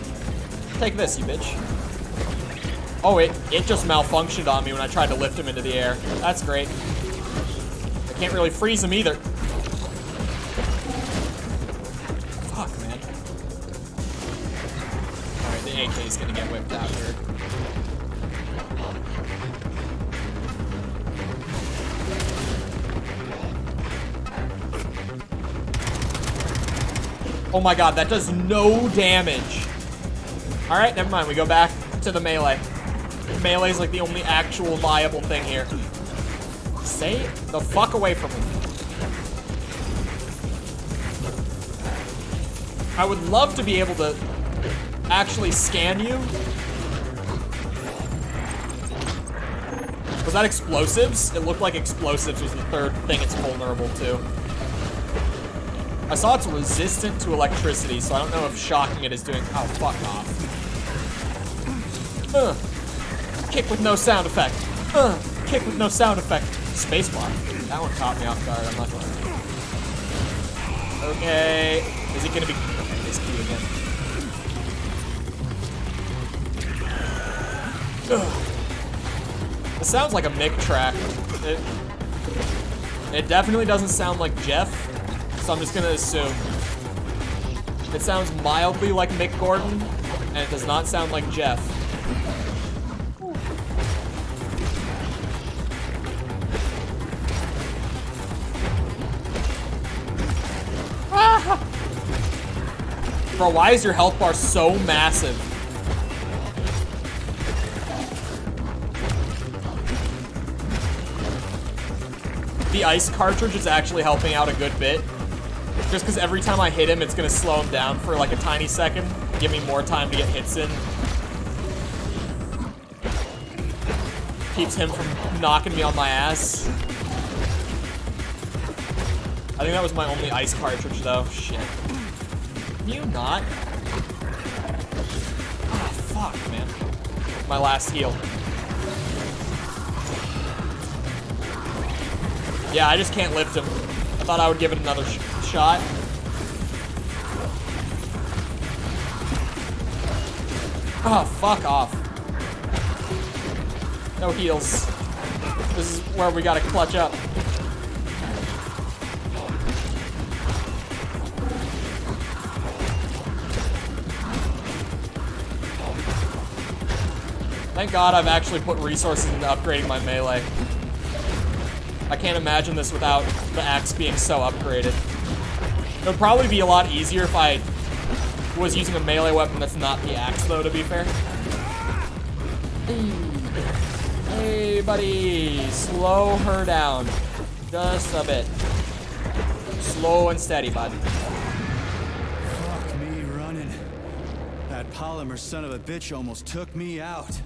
Take this, you bitch. Oh, it just malfunctioned on me when I tried to lift him into the air. That's great. I can't really freeze him either. Fuck, man. Alright, the AK is gonna get whipped out here. Oh my god, that does no damage. Alright, never mind. We go back to the melee. Melee is like the only actual viable thing here. Stay the fuck away from me. I would love to be able to actually scan you. Was that explosives? It looked like explosives was the third thing it's vulnerable to. I saw it's resistant to electricity, so I don't know if shocking it is doing... Oh, fuck off. Kick with no sound effect. Kick with no sound effect. Spacebar. That one caught me off guard. I'm not gonna... Okay. Is it gonna be... Okay, this key again. It sounds like a Mick track. It definitely doesn't sound like Jeff, so I'm just gonna assume. It sounds mildly like Mick Gordon, and it does not sound like Jeff. Ah! Bro, why is your health bar so massive? The ice cartridge is actually helping out a good bit. Just because every time I hit him, it's going to slow him down for like a tiny second. Give me more time to get hits in. Keeps him from knocking me on my ass. I think that was my only ice cartridge though. Shit. Can you not? Ah, fuck, man. My last heal. Yeah, I just can't lift him. I thought I would give it another shot. Oh, fuck off. No heals. This is where we gotta clutch up. Thank God I've actually put resources into upgrading my melee. I can't imagine this without the axe being so upgraded. It would probably be a lot easier if I was using a melee weapon that's not the axe, though, to be fair. Hey, buddy. Slow her down. Just a bit. Slow and steady, bud. Fuck me running. That polymer son of a bitch almost took me out.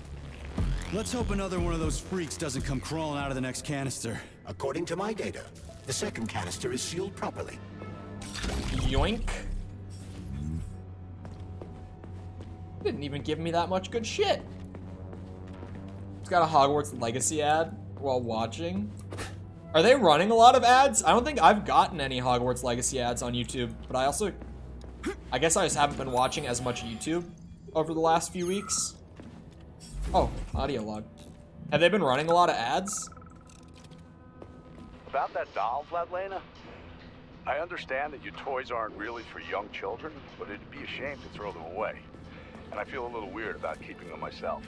Let's hope another one of those freaks doesn't come crawling out of the next canister. According to my data, the second canister is sealed properly. Yoink. Didn't even give me that much good shit. It's got a Hogwarts Legacy ad while watching. Are they running a lot of ads? I don't think I've gotten any Hogwarts Legacy ads on YouTube, but I guess I just haven't been watching as much YouTube over the last few weeks. Oh, audio log. Have they been running a lot of ads? About that doll, Vladlena? I understand that your toys aren't really for young children, but it'd be a shame to throw them away. And I feel a little weird about keeping them myself.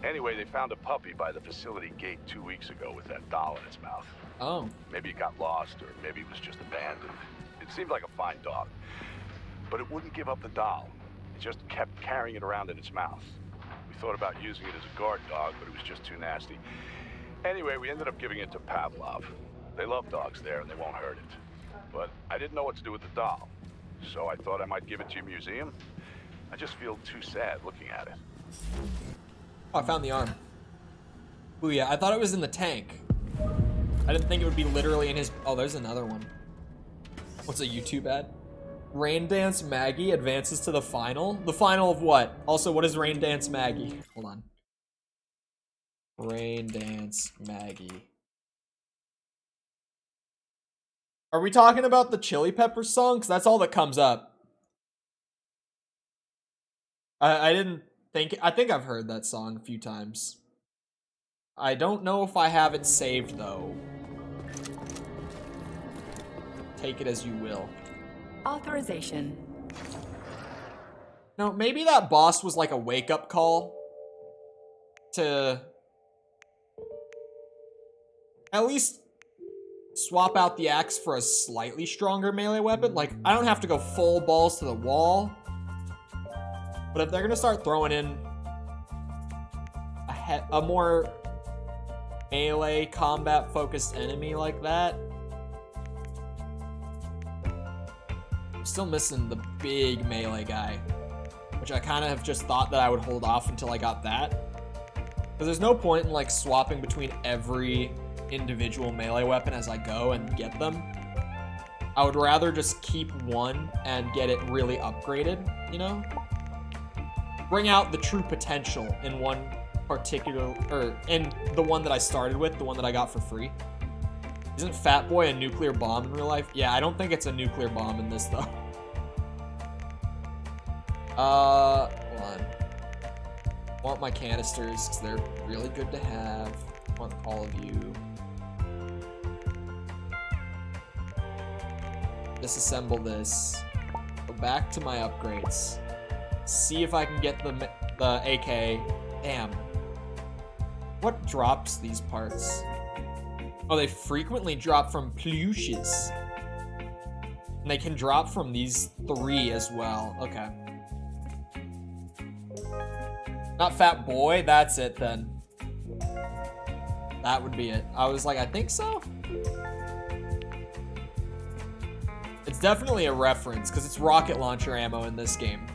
Anyway, they found a puppy by the facility gate 2 weeks ago with that doll in its mouth. Oh. Maybe it got lost, or maybe it was just abandoned. It seemed like a fine dog. But it wouldn't give up the doll. It just kept carrying it around in its mouth. We thought about using it as a guard dog, but it was just too nasty. Anyway, we ended up giving it to Pavlov. They love dogs there, and they won't hurt it. But I didn't know what to do with the doll, so I thought I might give it to your museum. I just feel too sad looking at it. Oh, I found the arm. Ooh, yeah, I thought it was in the tank. I didn't think it would be literally in his... Oh, there's another one. What's a YouTube ad? Rain Dance Maggie advances to the final? The final of what? Also, what is Rain Dance Maggie? Hold on. Rain Dance Maggie. Are we talking about the Chili Peppers song? Because that's all that comes up. I didn't think... I think I've heard that song a few times. I don't know if I have it saved, though. Take it as you will. Authorization. No, maybe that boss was like a wake-up call to at least swap out the axe for a slightly stronger melee weapon. Like, I don't have to go full balls to the wall, but if they're gonna start throwing in a more melee combat-focused enemy like that, still missing the big melee guy, which I kind of have just thought that I would hold off until I got that. Because there's no point in like swapping between every individual melee weapon as I go and get them. I would rather just keep one and get it really upgraded, you know? Bring out the true potential in one particular, or in the one that I started with, the one that I got for free. Isn't Fat Boy a nuclear bomb in real life? Yeah, I don't think it's a nuclear bomb in this though. Hold on. I want my canisters because they're really good to have. I want all of you. Disassemble this. Go back to my upgrades. See if I can get the AK. Damn. What drops these parts? Oh, they frequently drop from plushes. And they can drop from these 3 as well. Okay. Not Fat Boy? That's it then. That would be it. I was like, I think so? It's definitely a reference, because it's rocket launcher ammo in this game.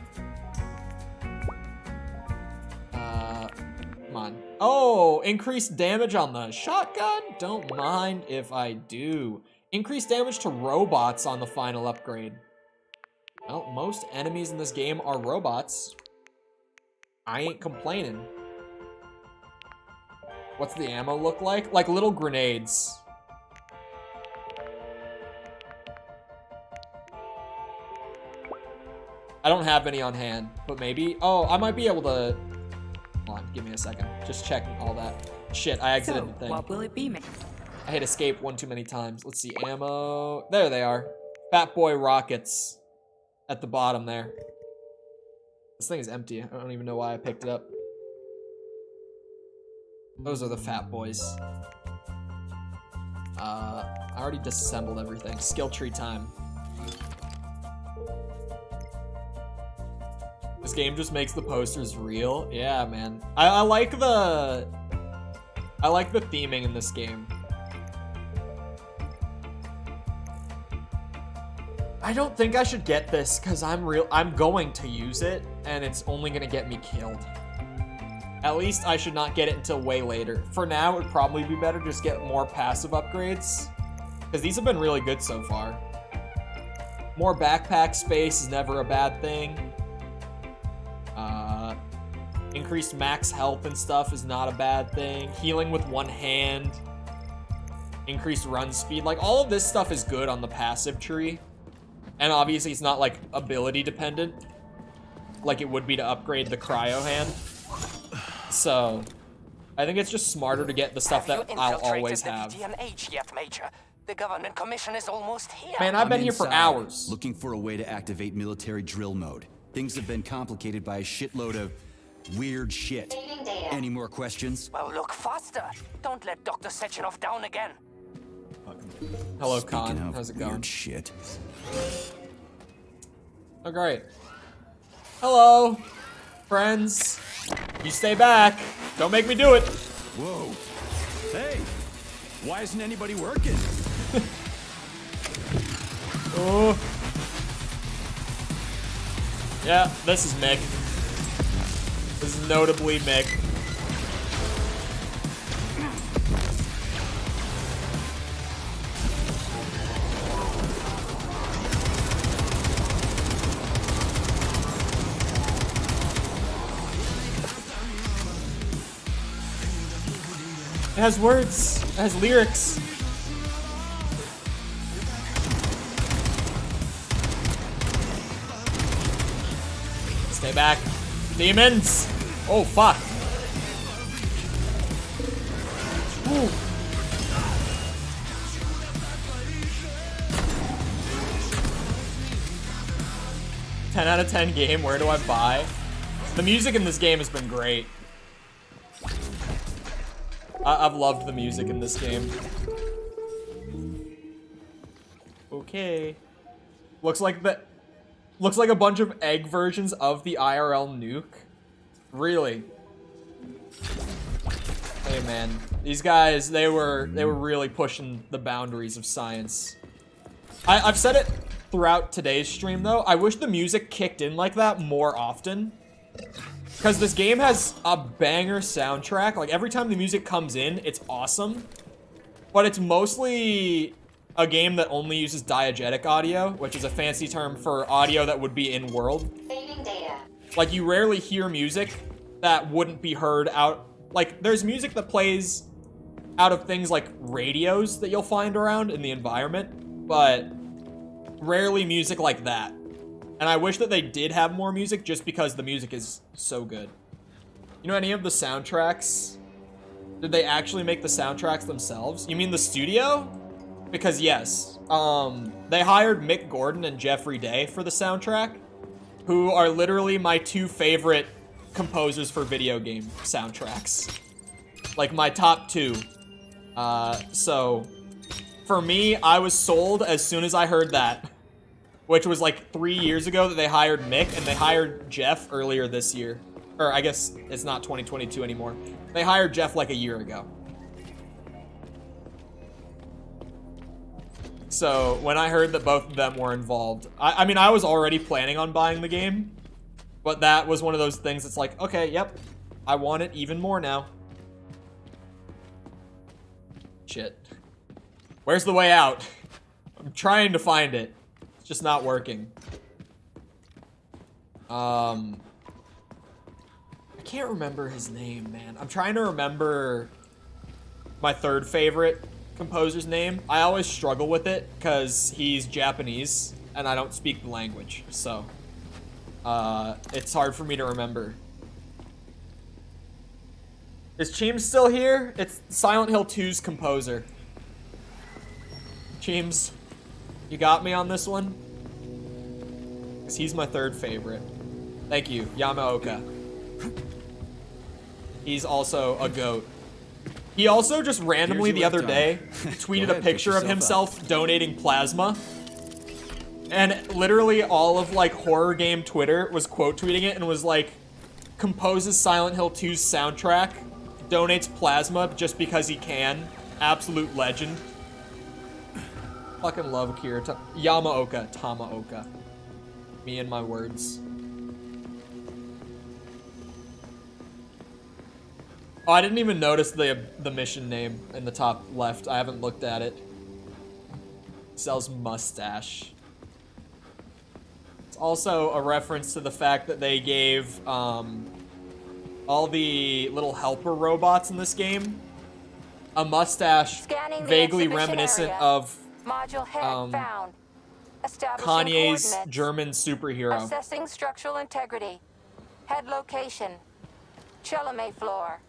Come on. Oh, increased damage on the shotgun? Don't mind if I do. Increased damage to robots on the final upgrade. Well, most enemies in this game are robots. I ain't complaining. What's the ammo look like? Like little grenades. I don't have any on hand, but maybe. Oh, I might be able to. Hold on, give me a second. Just checking all that. Shit, I exited the thing. What will it be, man? I hit escape one too many times. Let's see, ammo. There they are. Fat Boy rockets at the bottom there. This thing is empty. I don't even know why I picked it up. Those are the Fat Boys. I already disassembled everything. Skill tree time. This game just makes the posters real. Yeah, man. I like the theming in this game. I don't think I should get this because I'm going to use it and it's only gonna get me killed. At least I should not get it until way later. For now, it would probably be better just get more passive upgrades because these have been really good so far. More backpack space is never a bad thing. Increased max health and stuff is not a bad thing. Healing with one hand. Increased run speed. Like, all of this stuff is good on the passive tree. And obviously it's not, like, ability dependent. Like it would be to upgrade the cryo hand. So, I think it's just smarter to get the stuff that I'll always have. The government commission is almost here. Man, I've been here for hours. Looking for a way to activate military drill mode. Things have been complicated by a shitload of weird shit. Any more questions? Well, look faster. Don't let Dr. Sechenov down again. Hello, Khan. How's it going? Weird shit. Oh, great. Hello, friends. You stay back. Don't make me do it. Whoa. Hey, why isn't anybody working? Oh. Yeah, this is Mick. This is notably Mick. It has words. It has lyrics. Stay back. Demons! Oh, fuck. Ooh. 10 out of 10 game. Where do I buy? The music in this game has been great. I've loved the music in this game. Okay. Looks like a bunch of egg versions of the IRL nuke. Really? Hey man, these guys, they were really pushing the boundaries of science. I've said it throughout today's stream, though, I wish the music kicked in like that more often. Because this game has a banger soundtrack. Like, every time the music comes in, it's awesome. But it's mostly a game that only uses diegetic audio, which is a fancy term for audio that would be in-world. Like, you rarely hear music that wouldn't be heard out. Like, there's music that plays out of things like radios that you'll find around in the environment, but rarely music like that. And I wish that they did have more music just because the music is so good. You know, any of the soundtracks? Did they actually make the soundtracks themselves? You mean the studio? Because yes, they hired Mick Gordon and Jeffrey Day for the soundtrack, who are literally my two favorite composers for video game soundtracks. Like, my top two. So, for me, I was sold as soon as I heard that. Which was like 3 years ago that they hired Mick, and they hired Jeff earlier this year. Or I guess it's not 2022 anymore. They hired Jeff like a year ago. So when I heard that both of them were involved, I mean, I was already planning on buying the game, but that was one of those things that's like, okay, yep, I want it even more now. Shit. Where's the way out? I'm trying to find it. It's just not working. I can't remember his name, man. I'm trying to remember my third favorite composer's name. I always struggle with it because he's Japanese and I don't speak the language, so it's hard for me to remember. Is Cheems still here? It's Silent Hill 2's composer. Cheems, you got me on this one? Because he's my third favorite. Thank you, Yamaoka. He's also a goat. He also just randomly the other day tweeted a picture of himself donating plasma. And literally all of like horror game Twitter was quote tweeting it and was like, composes Silent Hill 2's soundtrack, donates plasma just because he can. Absolute legend. Fucking love Akira Yamaoka, Tamaoka. Me and my words. Oh, I didn't even notice the mission name in the top left. I haven't looked at it. Sells mustache. It's also a reference to the fact that they gave all the little helper robots in this game a mustache vaguely reminiscent of Module head found. Kanye's German superhero. Assessing structural integrity. Head location. Chelome floor.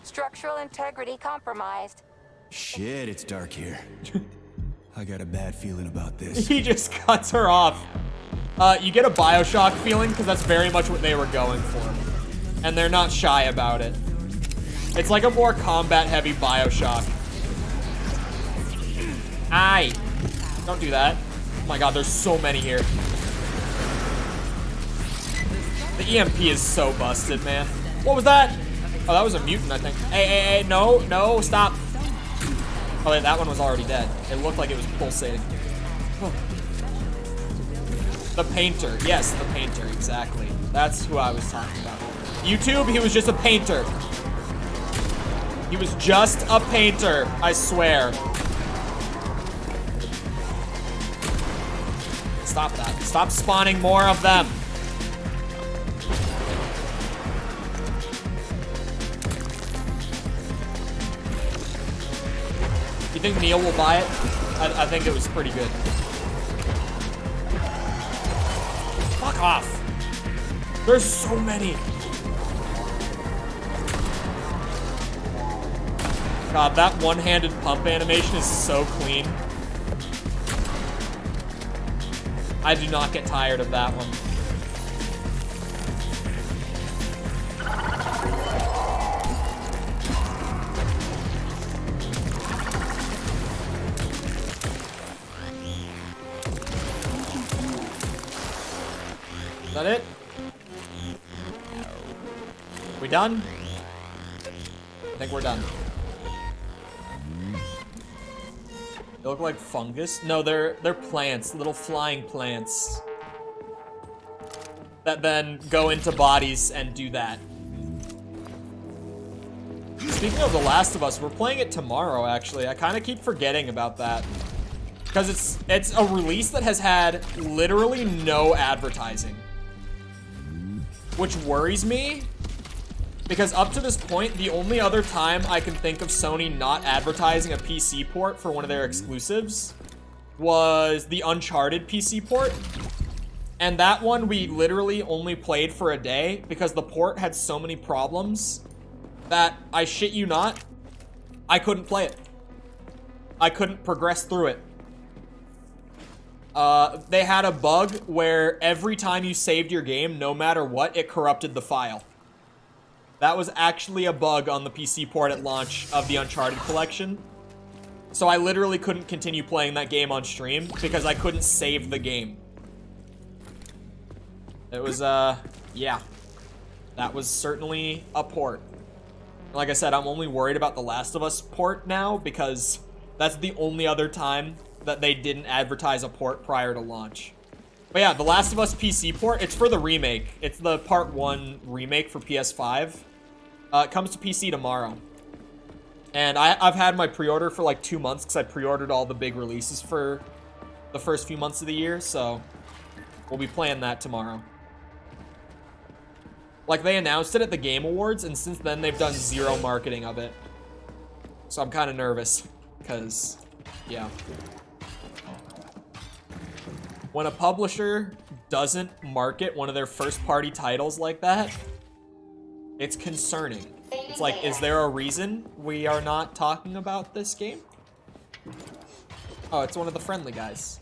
Structural integrity compromised. Shit, it's dark here. I got a bad feeling about this. He just cuts her off. You get a Bioshock feeling because that's very much what they were going for. And they're not shy about it. It's like a more combat-heavy Bioshock. Aye. Don't do that. Oh my god, there's so many here. The EMP is so busted, man. What was that? Oh, that was a mutant, I think. Hey, no, stop. Oh, wait, that one was already dead. It looked like it was pulsating. Oh. The painter. Yes, the painter, exactly. That's who I was talking about. YouTube, he was just a painter. He was just a painter, I swear. Stop that. Stop spawning more of them. You think Neil will buy it? I think it was pretty good. Fuck off. There's so many. God, that one-handed pump animation is so clean. I do not get tired of that one. Is that it? We done? I think we're done. They look like fungus. No, they're plants, little flying plants that then go into bodies and do that. Speaking of The Last of Us, we're playing it tomorrow, actually. I kind of keep forgetting about that. Because it's a release that has had literally no advertising. Which worries me. Because up to this point, the only other time I can think of Sony not advertising a PC port for one of their exclusives was the Uncharted PC port. And that one we literally only played for a day because the port had so many problems that, I shit you not, I couldn't play it. I couldn't progress through it. They had a bug where every time you saved your game, no matter what, it corrupted the file. That was actually a bug on the PC port at launch of the Uncharted collection. So I literally couldn't continue playing that game on stream because I couldn't save the game. It was, yeah. That was certainly a port. Like I said, I'm only worried about The Last of Us port now because that's the only other time that they didn't advertise a port prior to launch. But yeah, The Last of Us PC port, it's for the remake. It's the Part 1 remake for PS5. It comes to PC tomorrow. And I've had my pre-order for like 2 months because I pre-ordered all the big releases for the first few months of the year, so we'll be playing that tomorrow. Like, they announced it at the Game Awards, and since then they've done zero marketing of it. So I'm kind of nervous, because, yeah. When a publisher doesn't market one of their first-party titles like that, it's concerning. It's like, is there a reason we are not talking about this game? Oh, it's one of the friendly guys.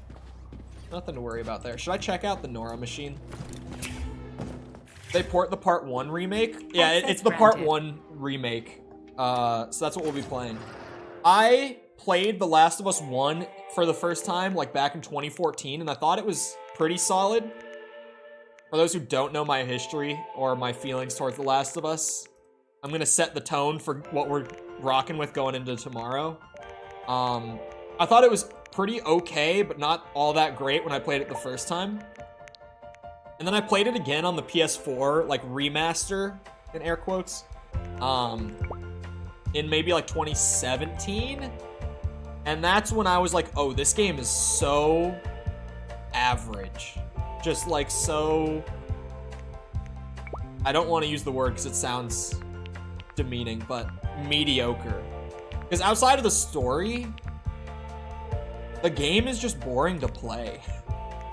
Nothing to worry about there. Should I check out the Nora machine? They port the Part 1 remake? Yeah, it's the Part 1 remake. So that's what we'll be playing. I played The Last of Us 1 for the first time, like, back in 2014, and I thought it was pretty solid. For those who don't know my history or my feelings towards The Last of Us, I'm gonna set the tone for what we're rocking with going into tomorrow. I thought it was pretty okay, but not all that great when I played it the first time. And then I played it again on the PS4, like, remaster, in air quotes, in maybe, like, 2017. And that's when I was like, oh, this game is so average. Just, like, so... I don't want to use the word because it sounds demeaning, but mediocre. Because outside of the story, the game is just boring to play.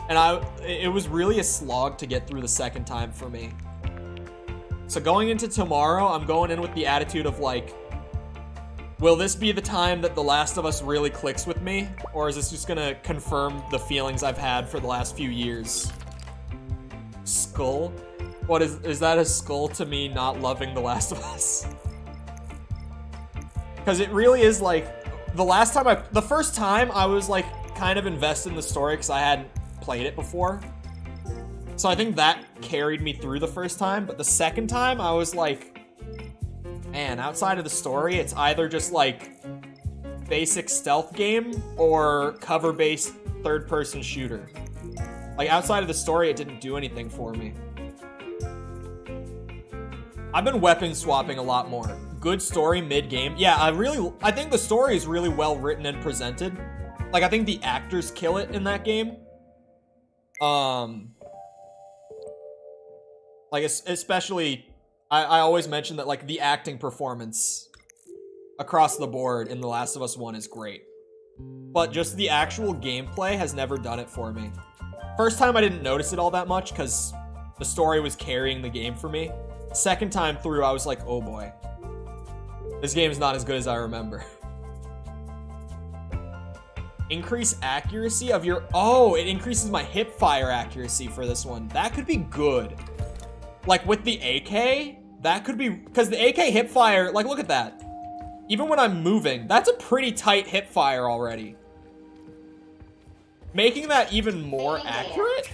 And it was really a slog to get through the second time for me. So going into tomorrow, I'm going in with the attitude of like, will this be the time that The Last of Us really clicks with me? Or is this just gonna confirm the feelings I've had for the last few years? Skull? What is that a skull to me not loving The Last of Us? Because it really is like, the first time I was like kind of invested in the story because I hadn't played it before. So I think that carried me through the first time, but the second time I was like, man, outside of the story, it's either just like basic stealth game or cover-based third-person shooter. Like outside of the story, it didn't do anything for me. I've been weapon swapping a lot more. Good story mid-game. Yeah, I think the story is really well written and presented. Like, I think the actors kill it in that game. Like, especially, I always mention that, like, the acting performance across the board in The Last of Us 1 is great. But just the actual gameplay has never done it for me. First time I didn't notice it all that much because the story was carrying the game for me. Second time through, I was like, oh boy. This game is not as good as I remember. Increase accuracy of your... Oh, it increases my hip fire accuracy for this one. That could be good. Like, with the AK, that could be... Because the AK hip fire... Like, look at that. Even when I'm moving, that's a pretty tight hip fire already. Making that even more accurate?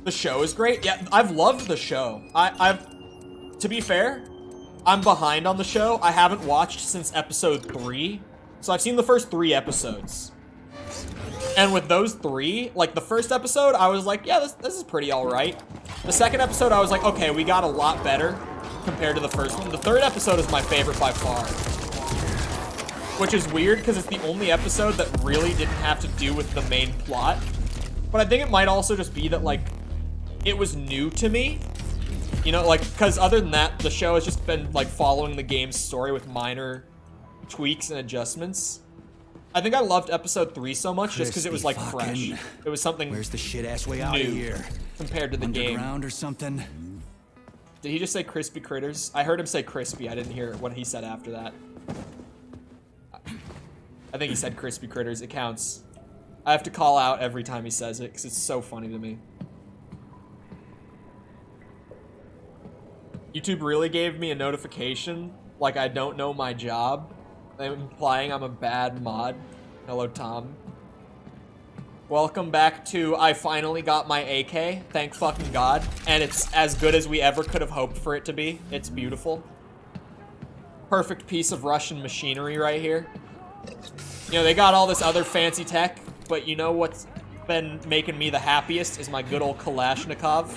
The show is great. Yeah, I've loved the show. To be fair, I'm behind on the show. I haven't watched since episode 3. So I've seen the first 3 episodes. And with those 3, like the first episode, I was like, yeah, this is pretty alright. The second episode, I was like, okay, we got a lot better compared to the first one. The third episode is my favorite by far. Which is weird, because it's the only episode that really didn't have to do with the main plot. But I think it might also just be that, like, it was new to me. You know, like, because other than that, the show has just been, like, following the game's story with minor tweaks and adjustments. I think I loved episode 3 so much just because it was, like, fresh. It was something Where's the shit-ass way out of here? Compared to the game. Underground or something? Did he just say crispy critters? I heard him say crispy. I didn't hear what he said after that. I think he said crispy critters. It counts. I have to call out every time he says it because it's so funny to me. YouTube really gave me a notification like I don't know my job, implying I'm a bad mod. Hello, Tom. Welcome back to I finally got my AK. Thank fucking God. And it's as good as we ever could have hoped for it to be. It's beautiful. Perfect piece of Russian machinery right here. You know, they got all this other fancy tech, but you know what's been making me the happiest is my good old Kalashnikov.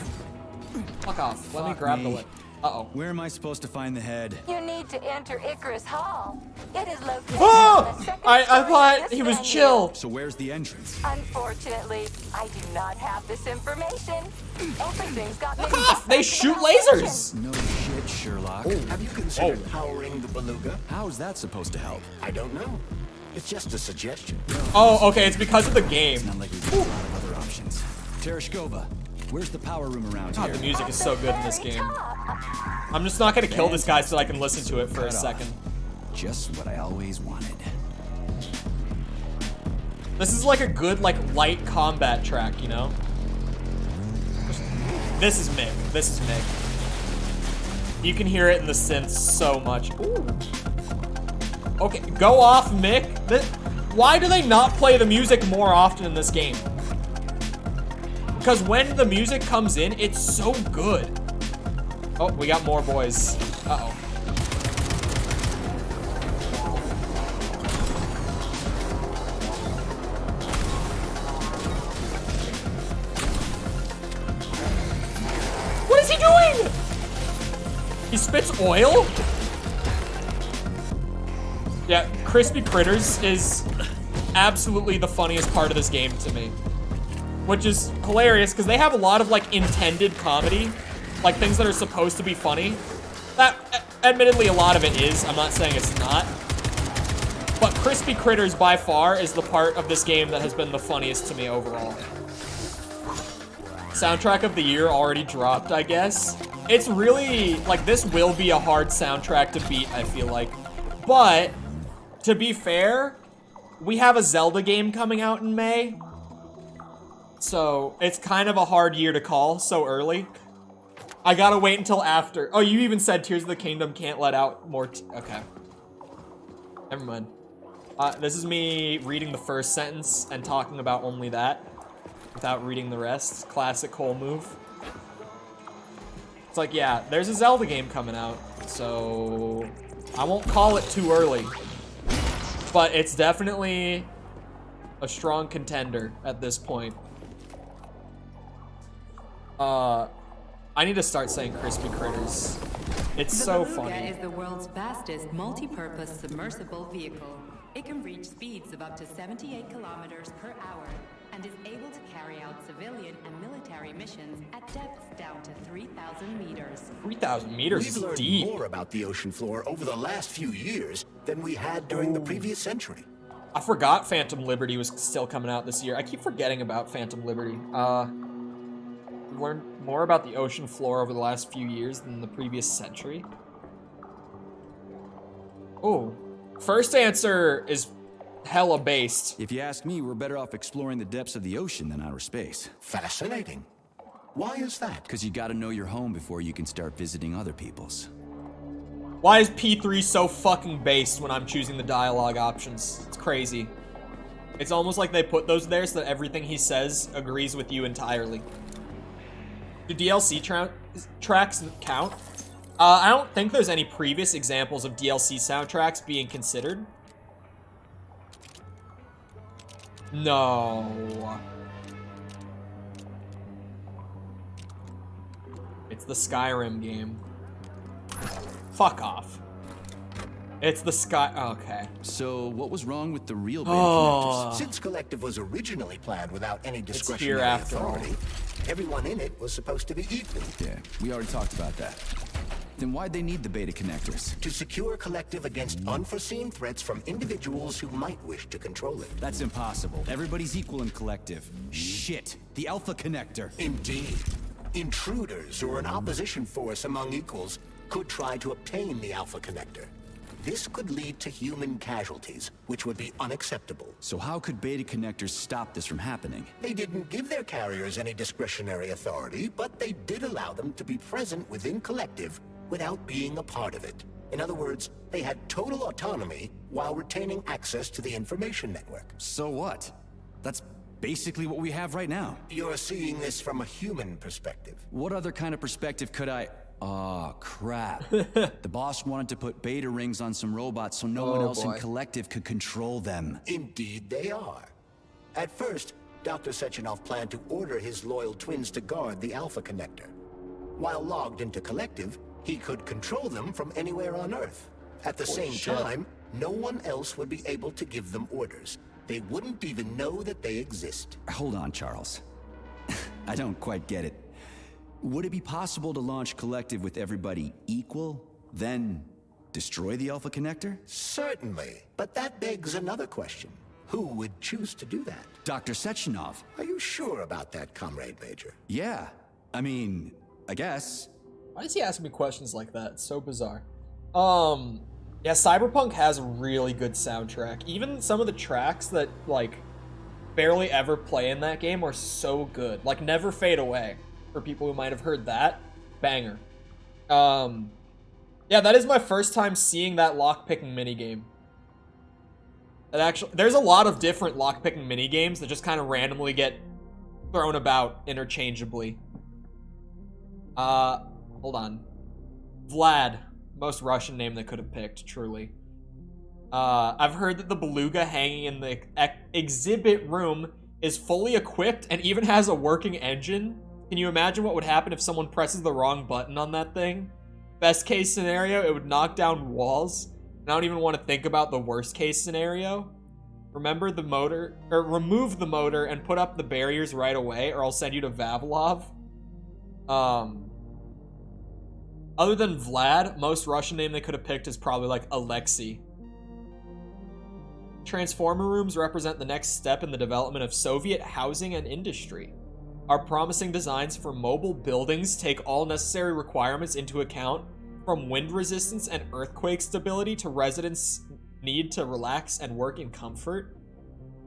Fuck off. Let me grab the lip. Uh-oh. Where am I supposed to find the head? You need to enter Icarus Hall. It is located Oh! on the second I story of thought this he was venue. chill. So where's the entrance? Unfortunately, I do not have this information. Everything's got me. They shoot lasers. No shit, Sherlock. Have you considered powering the beluga? How's that supposed to help? I don't know. It's just a suggestion. Oh, okay, it's because of the game. It's not like we've got a lot of other options. Tereshkova, where's the power room around God, here? the music is so good in this game. I'm just not gonna kill this guy so I can listen to it for a second. Just what I always wanted. This is like a good, like, light combat track, you know? This is Mick. This is Mick. You can hear it in the synths so much. Ooh. Okay, go off, Mick. Why do they not play the music more often in this game? Because when the music comes in, it's so good. Oh, we got more boys. Uh-oh. What is he doing? He spits oil? Yeah, Crispy Critters is absolutely the funniest part of this game to me. Which is hilarious, because they have a lot of, like, intended comedy. Like, things that are supposed to be funny. That, admittedly, a lot of it is. I'm not saying it's not. But Crispy Critters, by far, is the part of this game that has been the funniest to me overall. Soundtrack of the year already dropped, I guess. It's really, like, this will be a hard soundtrack to beat, I feel like. But, to be fair, we have a Zelda game coming out in May. So, it's kind of a hard year to call so early. I gotta wait until after. Oh, you even said Tears of the Kingdom can't let out more. Okay. Never mind. This is me reading the first sentence and talking about only that without reading the rest. Classic Cole move. It's like, yeah, there's a Zelda game coming out, so I won't call it too early. But it's definitely a strong contender at this point. I need to start saying Crispy Critters. It's so funny. The Beluga is the world's fastest multi-purpose submersible vehicle. It can reach speeds of up to 78 kilometers per hour and is able to carry out civilian and military missions at depths down to 3,000 meters. 3,000 meters is We've learned deep. more about the ocean floor over the last few years than we had during the previous century. I forgot Phantom Liberty was still coming out this year. I keep forgetting about Phantom Liberty. We've learned more about the ocean floor over the last few years than the previous century. Oh, first answer is hella based. If you ask me, we're better off exploring the depths of the ocean than outer space. Fascinating. Why is that? Because you gotta know your home before you can start visiting other people's. Why is P3 so fucking based when I'm choosing the dialogue options? It's crazy. It's almost like they put those there so that everything he says agrees with you entirely. Do DLC tracks count? I don't think there's any previous examples of DLC soundtracks being considered. No. It's the Skyrim game. Fuck off. It's the okay. So what was wrong with the real beta connectors? Since Collective was originally planned without any discretionary authority, everyone in it was supposed to be equal. Yeah, we already talked about that. Then why'd they need the beta connectors? To secure Collective against unforeseen threats from individuals who might wish to control it. That's impossible. Everybody's equal in Collective. Shit, the Alpha Connector. Indeed. Intruders or an opposition force among equals could try to obtain the Alpha Connector. This could lead to human casualties, which would be unacceptable. So how could beta connectors stop this from happening? They didn't give their carriers any discretionary authority, but they did allow them to be present within Collective without being a part of it. In other words, they had total autonomy while retaining access to the information network. So what? That's basically what we have right now. You're seeing this from a human perspective. What other kind of perspective could I... Oh, crap. The boss wanted to put beta rings on some robots so no one else in Collective could control them. Indeed they are. At first, Dr. Sechenov planned to order his loyal twins to guard the Alpha Connector. While logged into Collective, he could control them from anywhere on Earth. At the same time, no one else would be able to give them orders. They wouldn't even know that they exist. Hold on, Charles. I don't quite get it. Would it be possible to launch Collective with everybody equal, then destroy the Alpha Connector? Certainly, but that begs another question. Who would choose to do that? Dr. Sechenov. Are you sure about that, Comrade Major? Yeah. I mean, I guess. Why does he ask me questions like that? It's so bizarre. Yeah, Cyberpunk has a really good soundtrack. Even some of the tracks that, like, barely ever play in that game are so good. Like, Never Fade Away. For people who might have heard that, banger. Yeah, that is my first time seeing that lockpicking minigame. That actually, there's a lot of different lockpicking minigames that just kind of randomly get thrown about interchangeably. Hold on. Vlad, most Russian name they could have picked, truly. I've heard that the beluga hanging in the exhibit room is fully equipped and even has a working engine. Can you imagine what would happen if someone presses the wrong button on that thing? Best case scenario, it would knock down walls. And I don't even want to think about the worst case scenario. Remove the motor and put up the barriers right away, or I'll send you to Vavilov. Other than Vlad, most Russian name they could have picked is probably like Alexei. Transformer rooms represent the next step in the development of Soviet housing and industry. Our promising designs for mobile buildings take all necessary requirements into account, from wind resistance and earthquake stability to residents' need to relax and work in comfort.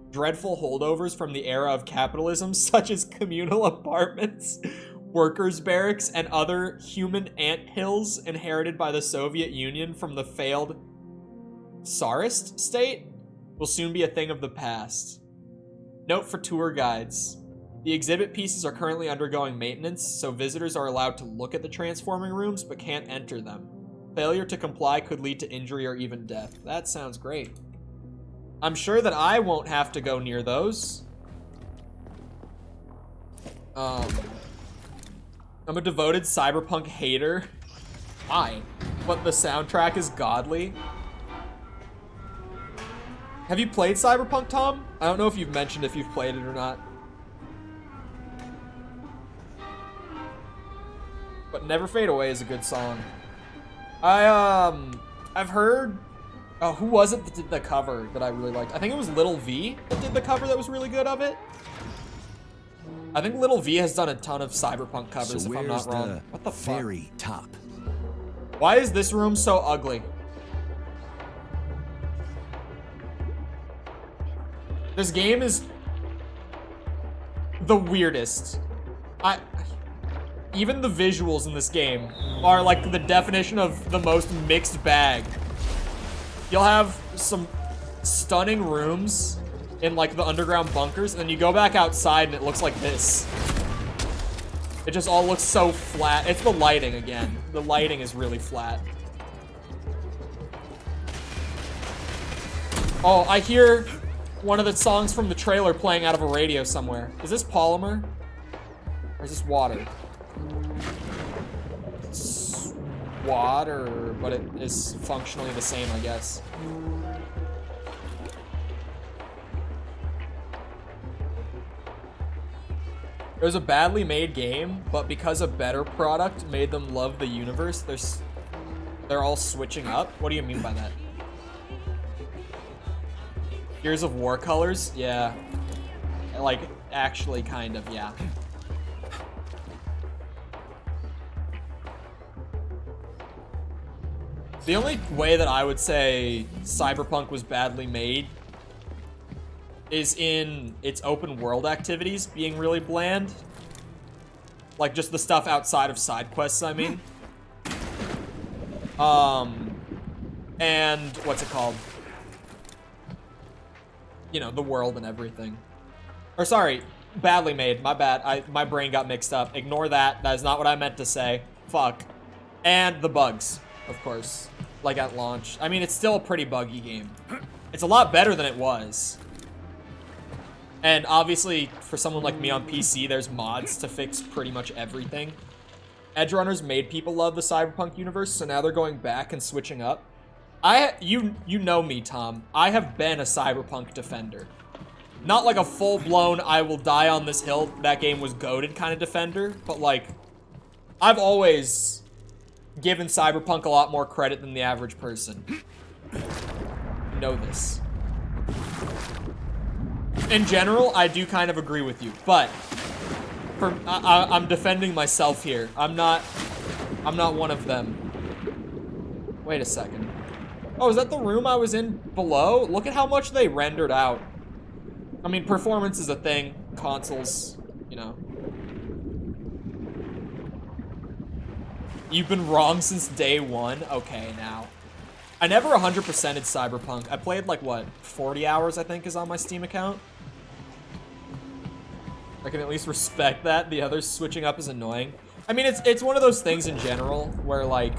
Dreadful holdovers from the era of capitalism, such as communal apartments, workers' barracks, and other human anthills inherited by the Soviet Union from the failed Tsarist state, will soon be a thing of the past. Note for tour guides. The exhibit pieces are currently undergoing maintenance, so visitors are allowed to look at the transforming rooms but can't enter them. Failure to comply could lead to injury or even death. That sounds great. I'm sure that I won't have to go near those. I'm a devoted Cyberpunk hater. Why? But the soundtrack is godly. Have you played Cyberpunk, Tom? I don't know if you've mentioned if you've played it or not. But Never Fade Away is a good song. I've heard... Oh, who was it that did the cover that I really liked? I think it was Little V that did the cover that was really good of it. I think Little V has done a ton of Cyberpunk covers, so if I'm not wrong. What the fuck? Very top. Why is this room so ugly? This game is the weirdest. Even the visuals in this game are like the definition of the most mixed bag. You'll have some stunning rooms in like the underground bunkers, and then you go back outside and it looks like this. It just all looks so flat. It's the lighting again. The lighting is really flat. Oh, I hear one of the songs from the trailer playing out of a radio somewhere. Is this polymer? Or is this water? It's water, but it is functionally the same, I guess. It was a badly made game, but because a better product made them love the universe, they're all switching up. What do you mean by that? Gears of War colors? Yeah. Like, actually, kind of, yeah. The only way that I would say Cyberpunk was badly made is in its open world activities being really bland. Like, just the stuff outside of side quests, I mean. And what's it called? You know, the world and everything. Or sorry, badly made, my bad. My brain got mixed up. Ignore that. That is not what I meant to say. Fuck. And the bugs, of course. Like at launch. I mean, it's still a pretty buggy game. It's a lot better than it was. And obviously, for someone like me on PC, there's mods to fix pretty much everything. Edgerunners made people love the Cyberpunk universe, so now they're going back and switching up. You know me, Tom. I have been a Cyberpunk defender. Not like a full-blown, I will die on this hill, that game was goated kind of defender, but like, I've always given Cyberpunk a lot more credit than the average person. You know this. In general, I do kind of agree with you, but I'm defending myself here. I'm not one of them. Wait a second. Oh, is that the room I was in below? Look at how much they rendered out. I mean, performance is a thing. Consoles, you know. You've been wrong since day one? Okay, now. I never 100%'ed Cyberpunk. I played like, what, 40 hours I think is on my Steam account? I can at least respect that. The others switching up is annoying. I mean, it's one of those things in general where like,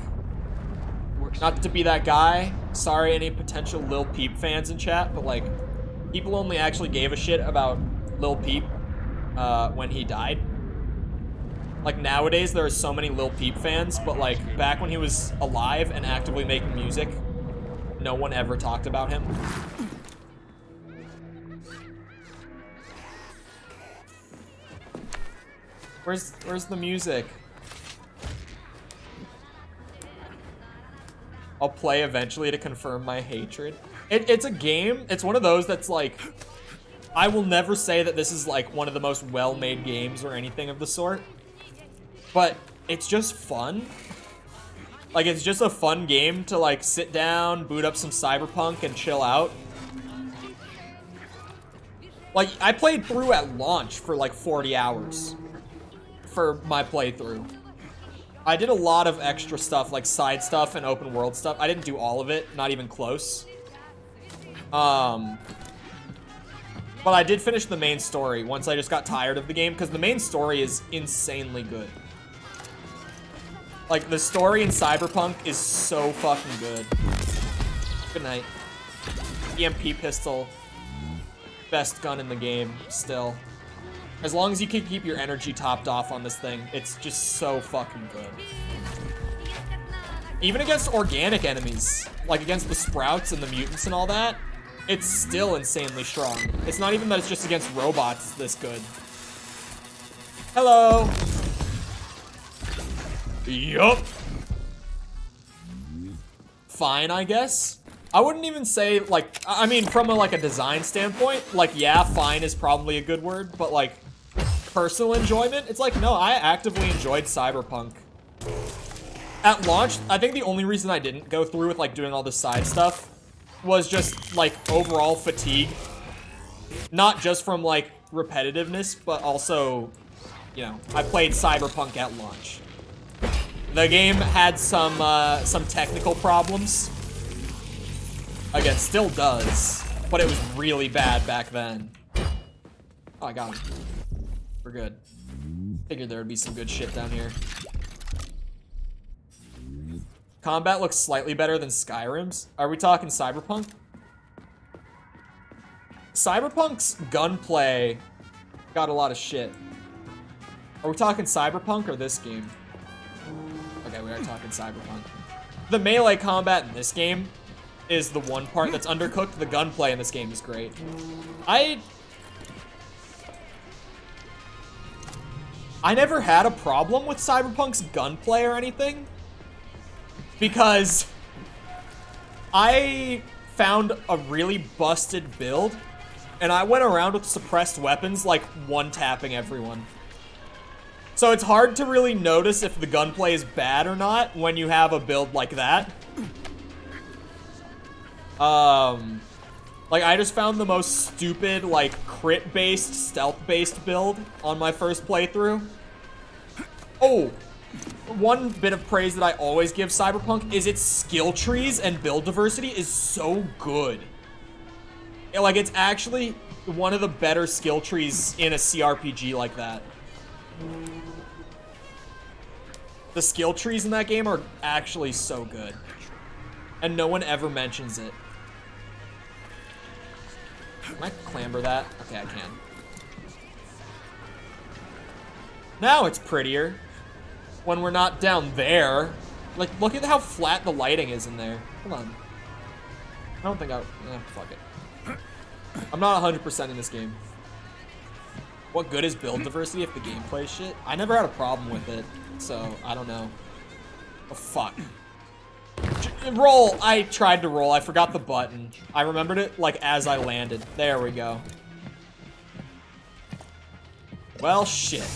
not to be that guy, sorry any potential Lil Peep fans in chat, but like, people only actually gave a shit about Lil Peep when he died. Like nowadays there are so many Lil Peep fans, but like back when he was alive and actively making music, no one ever talked about him. Where's the music? I'll play eventually to confirm my hatred. It's a game. It's one of those that's like, I will never say that this is like one of the most well-made games or anything of the sort, but it's just fun. Like, it's just a fun game to like sit down, boot up some Cyberpunk and chill out. Like, I played through at launch for like 40 hours for my playthrough. I did a lot of extra stuff, like side stuff and open world stuff. I didn't do all of it, not even close. But I did finish the main story once I just got tired of the game, because the main story is insanely good. Like, the story in Cyberpunk is so fucking good. Good night. EMP pistol. Best gun in the game, still. As long as you can keep your energy topped off on this thing, it's just so fucking good. Even against organic enemies, like against the sprouts and the mutants and all that, it's still insanely strong. It's not even that it's just against robots this good. Hello! Yup! Fine, I guess. I wouldn't even say, like, I mean, from a design standpoint, like, yeah, fine is probably a good word, but, like, personal enjoyment, it's like, no, I actively enjoyed Cyberpunk. At launch, I think the only reason I didn't go through with, like, doing all the side stuff was just, like, overall fatigue. Not just from, like, repetitiveness, but also, you know, I played Cyberpunk at launch. The game had some technical problems. Again, still does, but it was really bad back then. Oh, I got him. We're good. Figured there would be some good shit down here. Combat looks slightly better than Skyrim's. Are we talking Cyberpunk? Cyberpunk's gunplay got a lot of shit. Are we talking Cyberpunk or this game? Okay, we are talking Cyberpunk. The melee combat in this game is the one part that's undercooked. The gunplay in this game is great. I never had a problem with Cyberpunk's gunplay or anything, because I found a really busted build, and I went around with suppressed weapons, like one-tapping everyone. So it's hard to really notice if the gunplay is bad or not when you have a build like that. Like, I just found the most stupid, like, crit-based, stealth-based build on my first playthrough. Oh, one bit of praise that I always give Cyberpunk is its skill trees and build diversity is so good. Like, it's actually one of the better skill trees in a CRPG like that. The skill trees in that game are actually so good. And no one ever mentions it. Can I clamber that? Okay, I can. Now it's prettier. When we're not down there. Like, look at how flat the lighting is in there. Hold on. I don't think fuck it. I'm not 100% in this game. What good is build diversity if the gameplay is shit? I never had a problem with it, so I don't know. Oh, fuck. Roll! I tried to roll. I forgot the button. I remembered it, like, as I landed. There we go. Well, shit.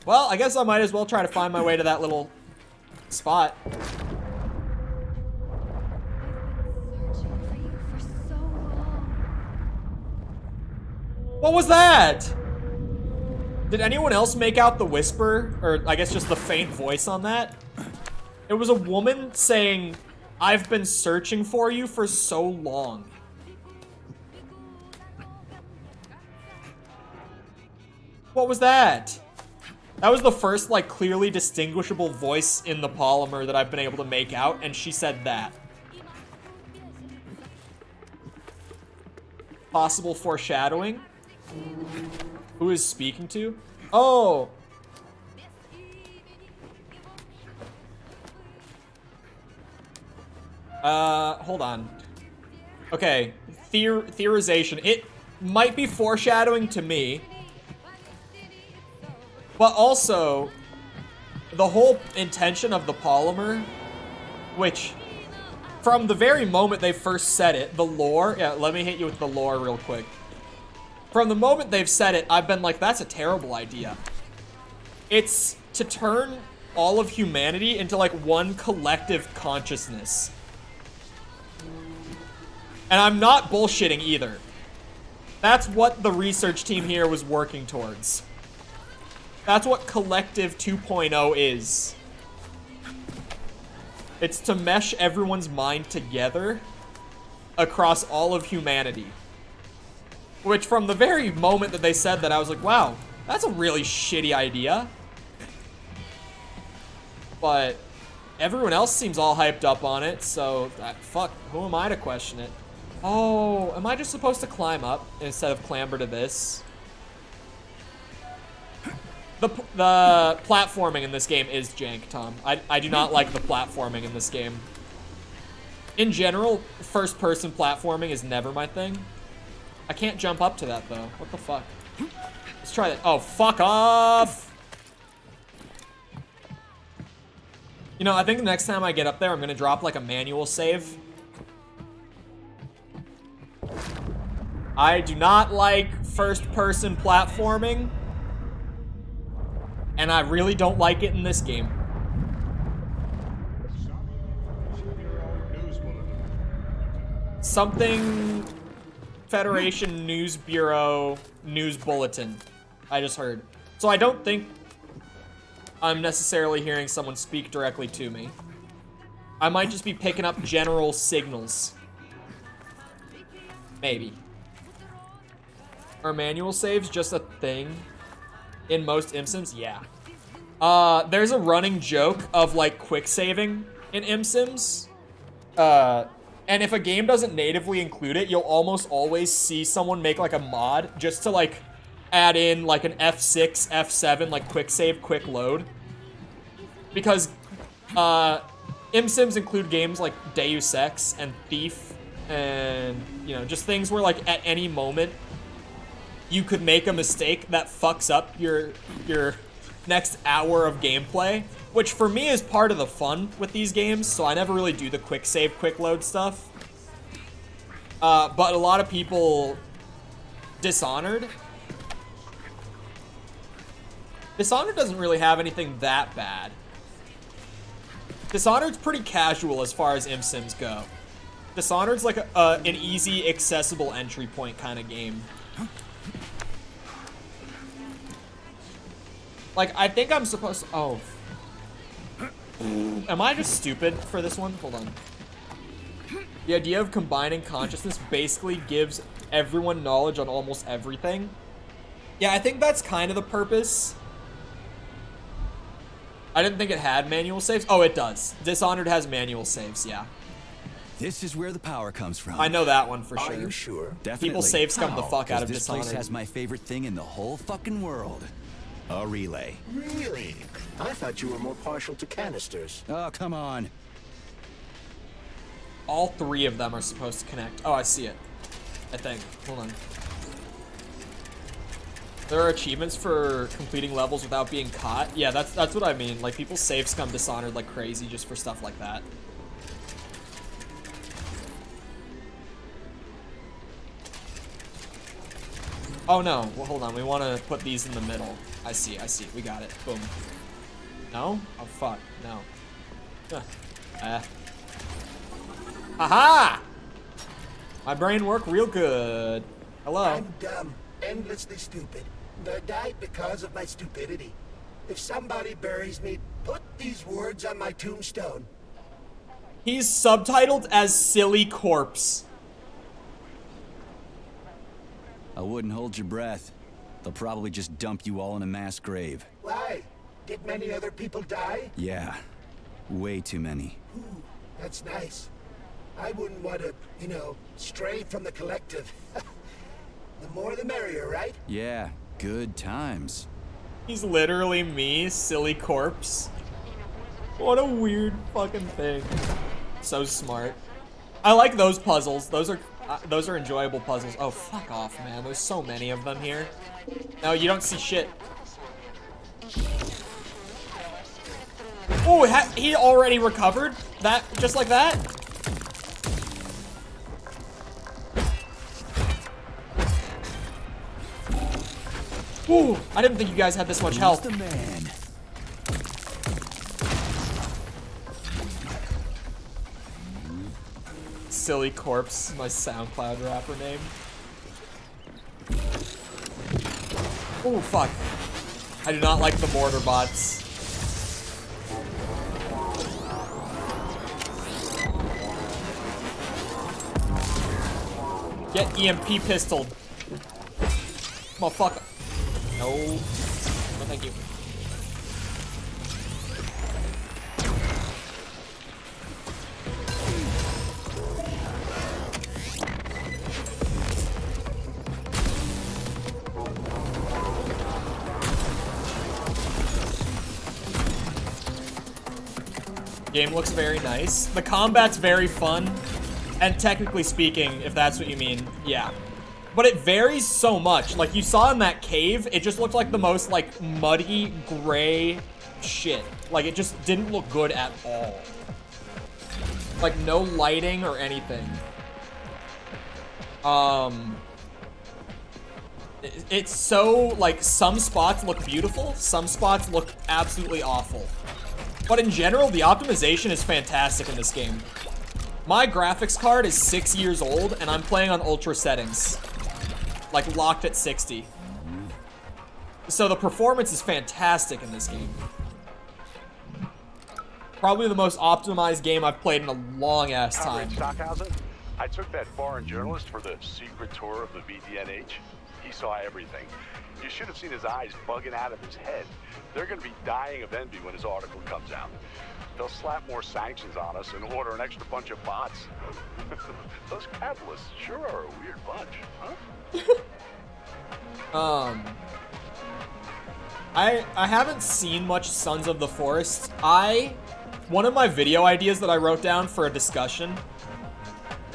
Well, I guess I might as well try to find my way to that little spot. What was that? Did anyone else make out the whisper? Or I guess just the faint voice on that? It was a woman saying, "I've been searching for you for so long." What was that? That was the first, like, clearly distinguishable voice in the polymer that I've been able to make out, and she said that. Possible foreshadowing? Who is speaking to? Oh! Hold on. Okay, theorization. It might be foreshadowing to me. But also, the whole intention of the polymer, which, from the very moment they first said it, the lore, yeah, let me hit you with the lore real quick. From the moment they've said it, I've been like, that's a terrible idea. It's to turn all of humanity into, like, one collective consciousness. And I'm not bullshitting either. That's what the research team here was working towards. That's what Collective 2.0 is. It's to mesh everyone's mind together across all of humanity. Which, from the very moment that they said that, I was like, wow, that's a really shitty idea. But everyone else seems all hyped up on it, so fuck, who am I to question it? Oh, am I just supposed to climb up instead of clamber to this? The platforming in this game is jank, Tom. I do not like the platforming in this game. In general, first-person platforming is never my thing. I can't jump up to that, though. What the fuck? Let's try that. Oh, fuck off! You know, I think the next time I get up there, I'm gonna drop, like, a manual save. I do not like first-person platforming. And I really don't like it in this game. Something Federation News Bureau News Bulletin. I just heard. So I don't think I'm necessarily hearing someone speak directly to me. I might just be picking up general signals. Maybe. Are manual saves just a thing? In most ImSims, yeah. There's a running joke of like quick saving in ImSims. And if a game doesn't natively include it, you'll almost always see someone make like a mod just to like add in like an F6, F7, like quick save, quick load. Because ImSims include games like Deus Ex and Thief and, you know, just things where like at any moment you could make a mistake that fucks up your next hour of gameplay, which for me is part of the fun with these games, so I never really do the quick save, quick load stuff. But a lot of people... Dishonored doesn't really have anything that bad. Dishonored's pretty casual as far as ImSims go. Dishonored's like an easy, accessible entry point kind of game. Like, I think I'm supposed to... Oh. Am I just stupid for this one? Hold on. The idea of combining consciousness basically gives everyone knowledge on almost everything. Yeah, I think that's kind of the purpose. I didn't think it had manual saves. Oh, it does. Dishonored has manual saves, yeah. This is where the power comes from. I know that one for sure. Are you sure? Definitely. People save scum the fuck out of this Dishonored. place has my favorite thing in the whole fucking world. A relay. Really? I thought you were more partial to canisters. Oh, come on. All three of them are supposed to connect. Oh, I see it. I think. Hold on. There are achievements for completing levels without being caught. Yeah, that's what I mean. Like, people save scum Dishonored like crazy just for stuff like that. Oh no, well hold on, we want to put these in the middle. I see, we got it. Boom. No? Oh fuck, no. Aha! My brain worked real good. Hello. I'm dumb, endlessly stupid. I died because of my stupidity. If somebody buries me, put these words on my tombstone. He's subtitled as Silly Corpse. I wouldn't hold your breath. They'll probably just dump you all in a mass grave. Why? Did many other people die? Yeah. Way too many. Ooh, that's nice. I wouldn't want to, you know, stray from the collective. The more the merrier, right? Yeah, good times. He's literally me, Silly Corpse. What a weird fucking thing. So smart. I like those puzzles. Those are enjoyable puzzles. Oh, fuck off, man. There's so many of them here. No, you don't see shit. Oh, he already recovered? That, just like that? Ooh, I didn't think you guys had this much health. The man. Silly Corpse, my SoundCloud rapper name. Oh, fuck. I do not like the mortar bots. Get EMP pistoled. Motherfucker. No. No, thank you. Game looks very nice. The combat's very fun. And technically speaking, if that's what you mean, yeah. But it varies so much. Like, you saw in that cave, it just looked like the most, like, muddy, gray shit. Like, it just didn't look good at all. Like, no lighting or anything. It's so, like, some spots look beautiful, some spots look absolutely awful. But in general, the optimization is fantastic in this game. My graphics card is 6 years old, and I'm playing on ultra settings. Like, locked at 60. So the performance is fantastic in this game. Probably the most optimized game I've played in a long-ass time. I took that foreign journalist for the secret tour of the VDNH. He saw everything. You should have seen his eyes bugging out of his head. They're going to be dying of envy when his article comes out. They'll slap more sanctions on us and order an extra bunch of bots. Those capitalists sure are a weird bunch, huh? I haven't seen much Sons of the Forest. One of my video ideas that I wrote down for a discussion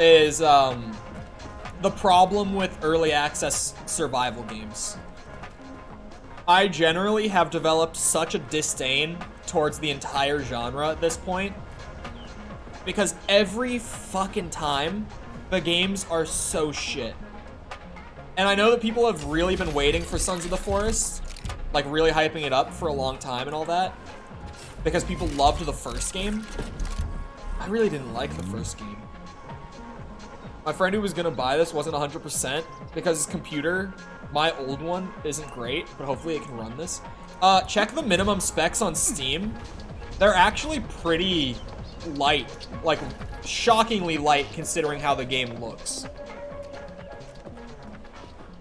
is the problem with early access survival games. I generally have developed such a disdain towards the entire genre at this point because every fucking time the games are so shit. And I know that people have really been waiting for Sons of the Forest, like really hyping it up for a long time and all that, because people loved the first game. I really didn't like the first game. My friend who was gonna buy this wasn't 100% because his computer, my old one, isn't great, but hopefully it can run this. Check the minimum specs on Steam. They're actually pretty light, like shockingly light considering how the game looks.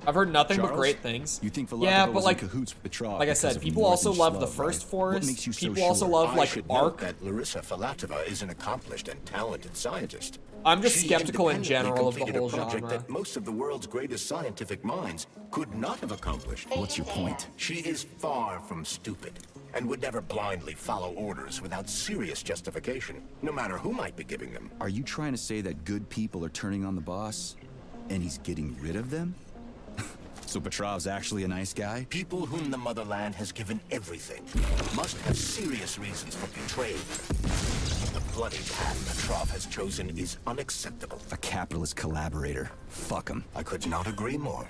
I've heard nothing Charles, but great things. You think yeah, but was like, in cahoots with Petrov like I said, people also love the first Forest. People also love like Ark. That Larissa Filatova is an accomplished and talented scientist. I'm just She skeptical in independently general of the completed whole a project genre. that most of the world's greatest scientific minds could not have accomplished. What's your point? She is far from stupid and would never blindly follow orders without serious justification, no matter who might be giving them. Are you trying to say that good people are turning on the boss, and he's getting rid of them? So Petrov's actually a nice guy? People whom the motherland has given everything must have serious reasons for betraying them. The bloody path Petrov has chosen is unacceptable. A capitalist collaborator. Fuck him. I could not agree more.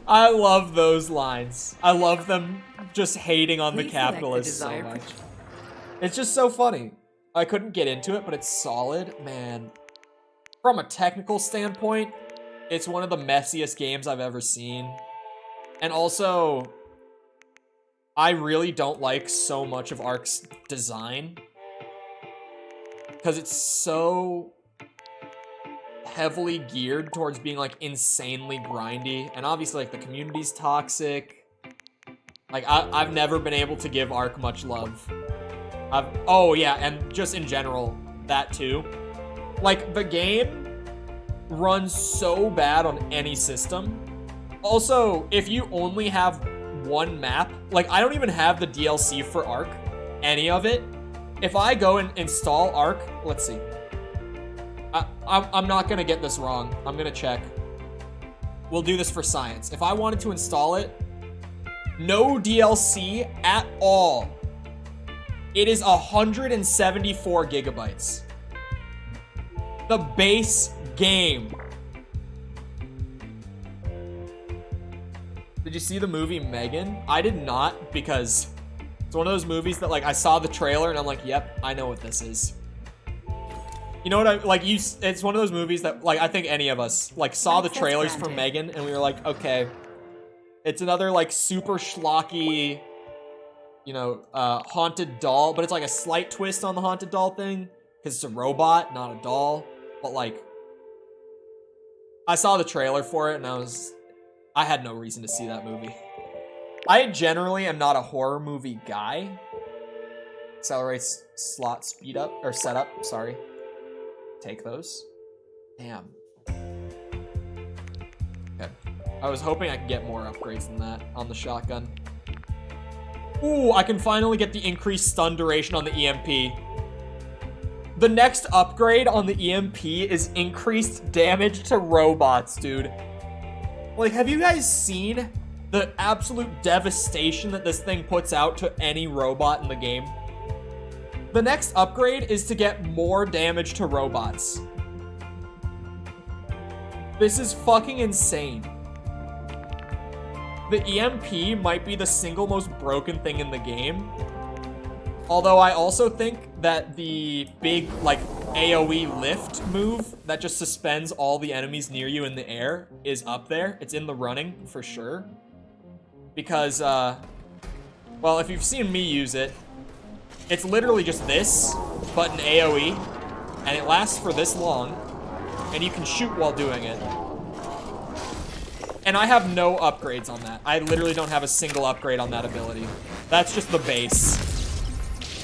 I love those lines. I love them just hating on the Please select the capitalists so desired much. It's just so funny. I couldn't get into it, but it's solid. Man, from a technical standpoint, it's one of the messiest games I've ever seen. And also, I really don't like so much of Ark's design, because it's so heavily geared towards being like insanely grindy, and obviously like the community's toxic. Like I've never been able to give Ark much love. Oh yeah, and just in general, that too. Like the game runs so bad on any system. Also, if you only have one map, like I don't even have the DLC for Ark, any of it. If I go and install Ark, let's see. I'm not gonna get this wrong. I'm gonna check. We'll do this for science. If I wanted to install it, no DLC at all. It is 174 gigabytes. The base game. Did you see the movie Megan? I did not, because it's one of those movies that like I saw the trailer and I'm like, yep, I know what this is. You know what I like? It's one of those movies that like I think any of us like saw the trailers for Megan and we were like, okay, it's another like super schlocky, you know, haunted doll, but it's like a slight twist on the haunted doll thing because it's a robot, not a doll. But like, I saw the trailer for it and I had no reason to see that movie. I generally am not a horror movie guy. Accelerates slot speed up, or setup, sorry. Take those. Damn. Okay. I was hoping I could get more upgrades than that on the shotgun. Ooh, I can finally get the increased stun duration on the EMP. The next upgrade on the EMP is increased damage to robots, dude. Like, have you guys seen the absolute devastation that this thing puts out to any robot in the game? The next upgrade is to get more damage to robots. This is fucking insane. The EMP might be the single most broken thing in the game. Although I also think that the big, like, AoE lift move that just suspends all the enemies near you in the air is up there. It's in the running, for sure. Because, well, if you've seen me use it, it's literally just this, but an AoE, and it lasts for this long. and you can shoot while doing it. And I have no upgrades on that. I literally don't have a single upgrade on that ability. That's just the base.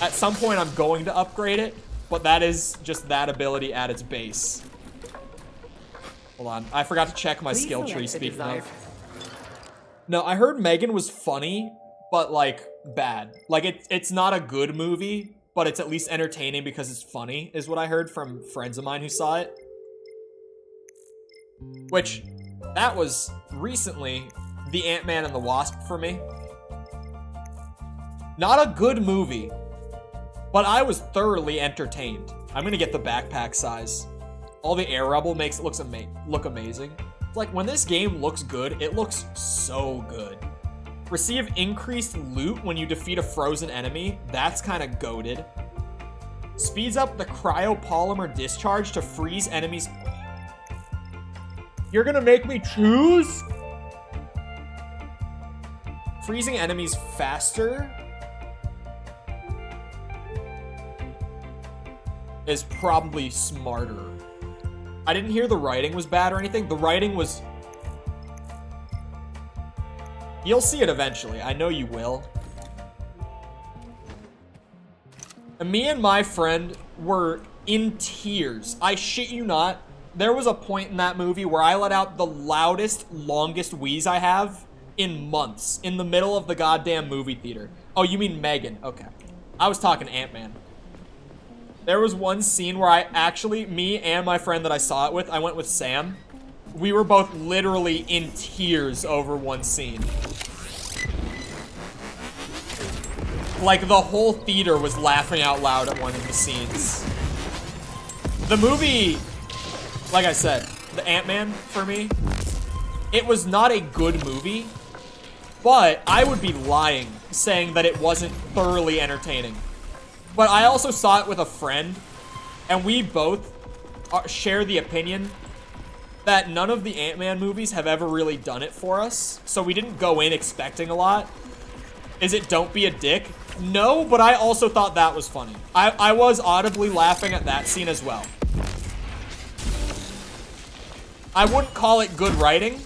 At some point, I'm going to upgrade it, but that is just that ability at its base. Hold on. I forgot to check my skill tree, speaking of. No, I heard Megan was funny, but, like, bad. Like, it's not a good movie, but it's at least entertaining because it's funny, is what I heard from friends of mine who saw it. Which, that was recently the Ant-Man and the Wasp for me. Not a good movie, but I was thoroughly entertained. I'm gonna get the backpack size. All the air rubble makes it look amazing. Like, when this game looks good, it looks so good. Receive increased loot when you defeat a frozen enemy. That's kind of goated. Speeds up the cryopolymer discharge to freeze enemies. You're gonna make me choose? Freezing enemies faster is probably smarter. I didn't hear the writing was bad or anything. The writing was... You'll see it eventually. I know you will. And me and my friend were in tears. I shit you not. There was a point in that movie where I let out the loudest, longest wheeze I have in months in the middle of the goddamn movie theater. Oh, you mean Megan? Okay. I was talking Ant-Man. There was one scene where I actually, me and my friend that I saw it with, I went with Sam. We were both literally in tears over one scene. Like, the whole theater was laughing out loud at one of the scenes. The movie, like I said, the Ant-Man, for me, it was not a good movie, but I would be lying saying that it wasn't thoroughly entertaining. But I also saw it with a friend, and we both share the opinion that none of the Ant-Man movies have ever really done it for us, so we didn't go in expecting a lot. Is it Don't Be a Dick? No, but I also thought that was funny. I was audibly laughing at that scene as well. I wouldn't call it good writing.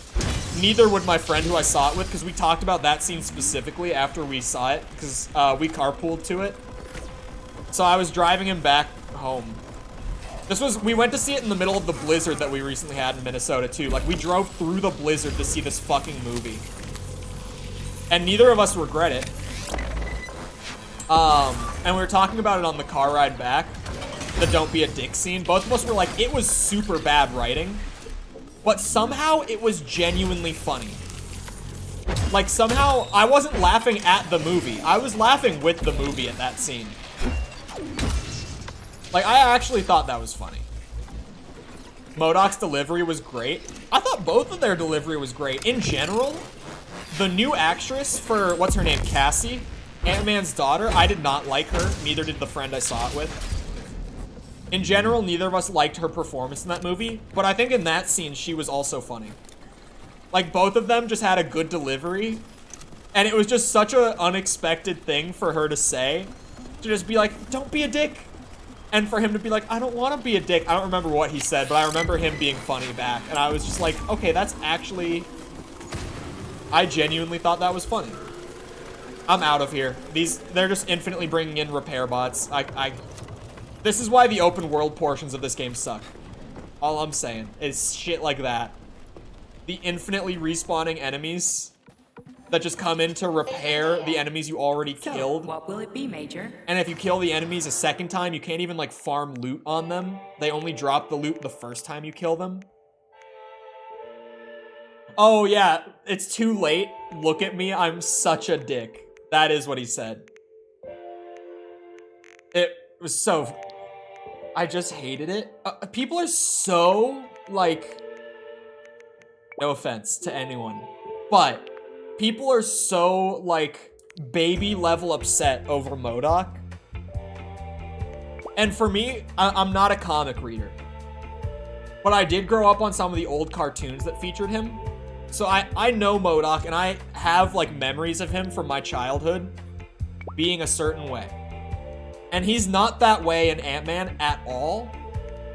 Neither would my friend who I saw it with, because we talked about that scene specifically after we saw it, because we carpooled to it. So I was driving him back home. We went to see it in the middle of the blizzard that we recently had in Minnesota too. Like, we drove through the blizzard to see this fucking movie. And neither of us regret it. And we were talking about it on the car ride back. The Don't Be a Dick scene. Both of us were like, it was super bad writing. But somehow it was genuinely funny. Like, somehow I wasn't laughing at the movie. I was laughing with the movie at that scene. Like, I actually thought that was funny. MODOK's delivery was great. I thought both of their delivery was great. In general, the new actress for, what's her name, Cassie, Ant-Man's daughter, I did not like her. Neither did the friend I saw it with. In general, neither of us liked her performance in that movie, but I think in that scene, she was also funny. Like, both of them just had a good delivery, and it was just such an unexpected thing for her to say. To just be like, don't be a dick. And for him to be like, I don't want to be a dick. I don't remember what he said, but I remember him being funny back. And I was just like, okay, that's actually... I genuinely thought that was funny. I'm out of here. They're just infinitely bringing in repair bots. This is why the open world portions of this game suck. All I'm saying is shit like that. The infinitely respawning enemies that just come in to repair the enemies you already killed. What will it be, Major? And if you kill the enemies a second time, you can't even, like, farm loot on them. They only drop the loot the first time you kill them. Oh, yeah, it's too late. Look at me, I'm such a dick. That is what he said. It was so... I just hated it. People are so, like... No offense to anyone, but... People are so, like, baby-level upset over MODOK. And for me, I'm not a comic reader. But I did grow up on some of the old cartoons that featured him. So I know MODOK, and I have, like, memories of him from my childhood being a certain way. And he's not that way in Ant-Man at all.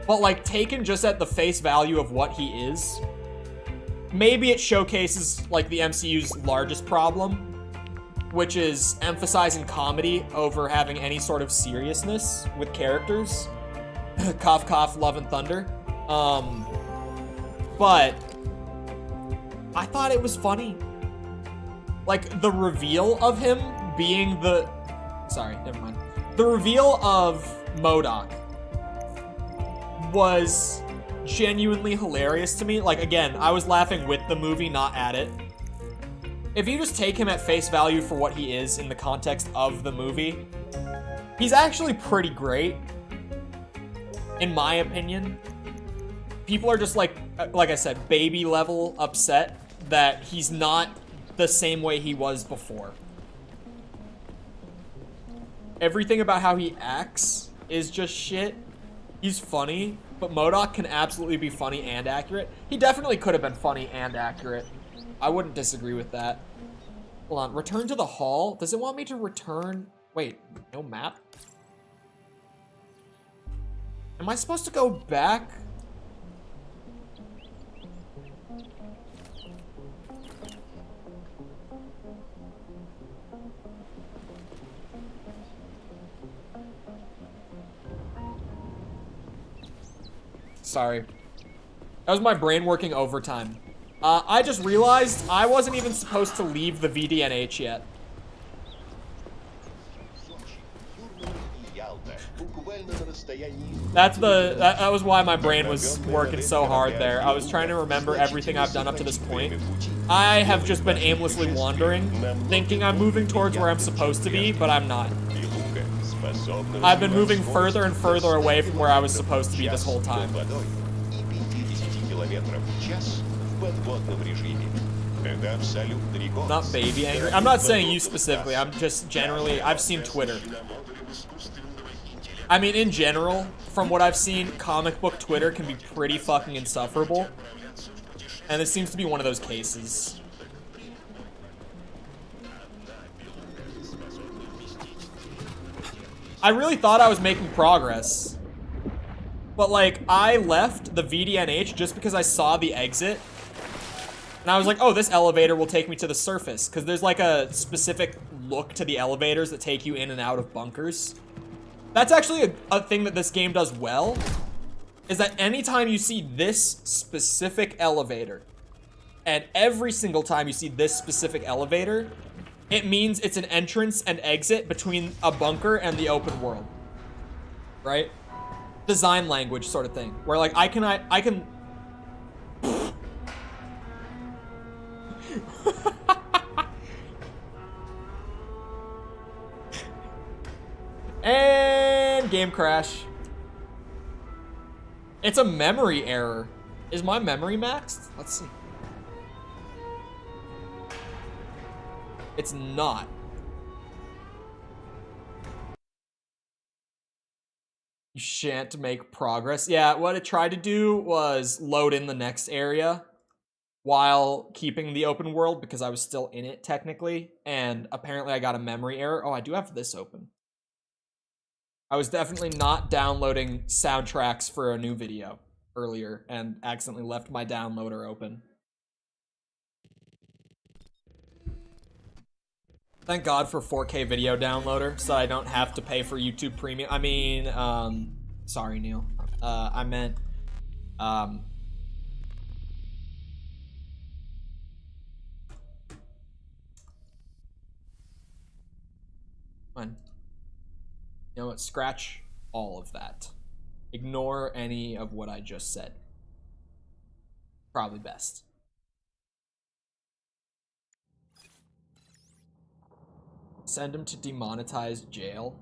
But, like, taken just at the face value of what he is, maybe it showcases, like, the MCU's largest problem, which is emphasizing comedy over having any sort of seriousness with characters. Cough, cough, Love and Thunder. But I thought it was funny. Like, the reveal of him being the... Sorry, never mind. The reveal of MODOK was genuinely hilarious to me. Like, again, I was laughing with the movie, not at it. If you just take him at face value for what he is in the context of the movie, he's actually pretty great, in my opinion. People are just like I said, baby level upset that he's not the same way he was before. Everything about how he acts is just shit. He's funny, but MODOK can absolutely be funny and accurate. He definitely could have been funny and accurate. I wouldn't disagree with that. Hold on, return to the hall? Does it want me to return? Wait, no map? Am I supposed to go back? Sorry. That was my brain working overtime. I just realized I wasn't even supposed to leave the VDNH yet. That was why my brain was working so hard there. I was trying to remember everything I've done up to this point. I have just been aimlessly wandering, thinking I'm moving towards where I'm supposed to be, but I'm not. I've been moving further and further away from where I was supposed to be this whole time. Not baby angry. I'm not saying you specifically. I'm just generally, I've seen Twitter. I mean, in general, from what I've seen, comic book Twitter can be pretty fucking insufferable. And this seems to be one of those cases. I really thought I was making progress. But, like, I left the VDNH just because I saw the exit. And I was like, oh, this elevator will take me to the surface. Because there's, like, a specific look to the elevators that take you in and out of bunkers. That's actually a thing that this game does well. Is that anytime you see this specific elevator, and every single time you see this specific elevator, it means it's an entrance and exit between a bunker and the open world. Right? Design language sort of thing. Where, like, I can... And game crash. It's a memory error. Is my memory maxed? Let's see. It's not. You shan't make progress. Yeah, what it tried to do was load in the next area while keeping the open world because I was still in it technically. And apparently I got a memory error. Oh, I do have this open. I was definitely not downloading soundtracks for a new video earlier and accidentally left my downloader open. Thank God for 4K video downloader so I don't have to pay for YouTube Premium. I mean, sorry, Neil. I meant, fine. You know what? Scratch all of that. Ignore any of what I just said. Probably best. Send him to demonetized jail.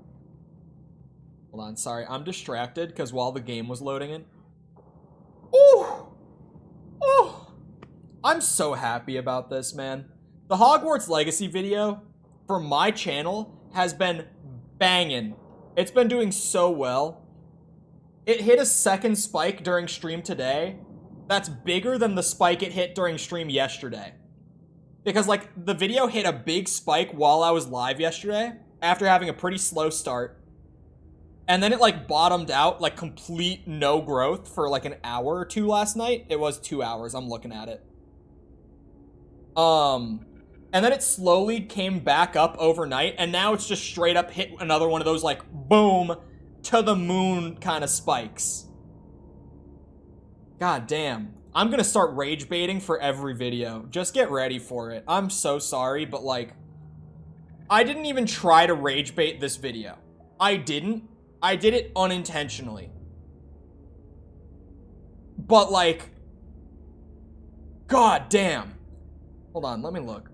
Hold on, sorry. I'm distracted because while the game was loading in. Ooh! Ooh! I'm so happy about this, man. The Hogwarts Legacy video for my channel has been banging. It's been doing so well. It hit a second spike during stream today. That's bigger than the spike it hit during stream yesterday. Because, like, the video hit a big spike while I was live yesterday, after having a pretty slow start. And then it like bottomed out, like complete no growth for like an hour or two last night. It was 2 hours, I'm looking at it. And then it slowly came back up overnight, and now it's just straight up hit another one of those like boom to the moon kind of spikes. God damn. I'm gonna start rage baiting for every video. Just get ready for it. I'm so sorry, but like, I didn't even try to rage bait this video. I didn't. I did it unintentionally. But like, god damn. Hold on, let me look.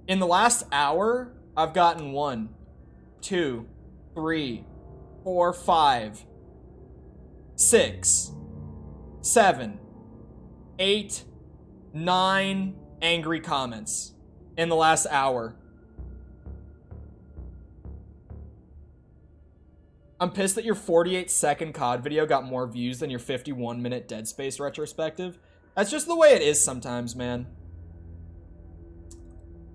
In the last hour, I've gotten 1, 2, 3, 4, 5, 6, 7, 8, 9 angry comments in the last hour. I'm pissed that your 48-second COD video got more views than your 51-minute Dead Space retrospective. That's just the way it is sometimes, man.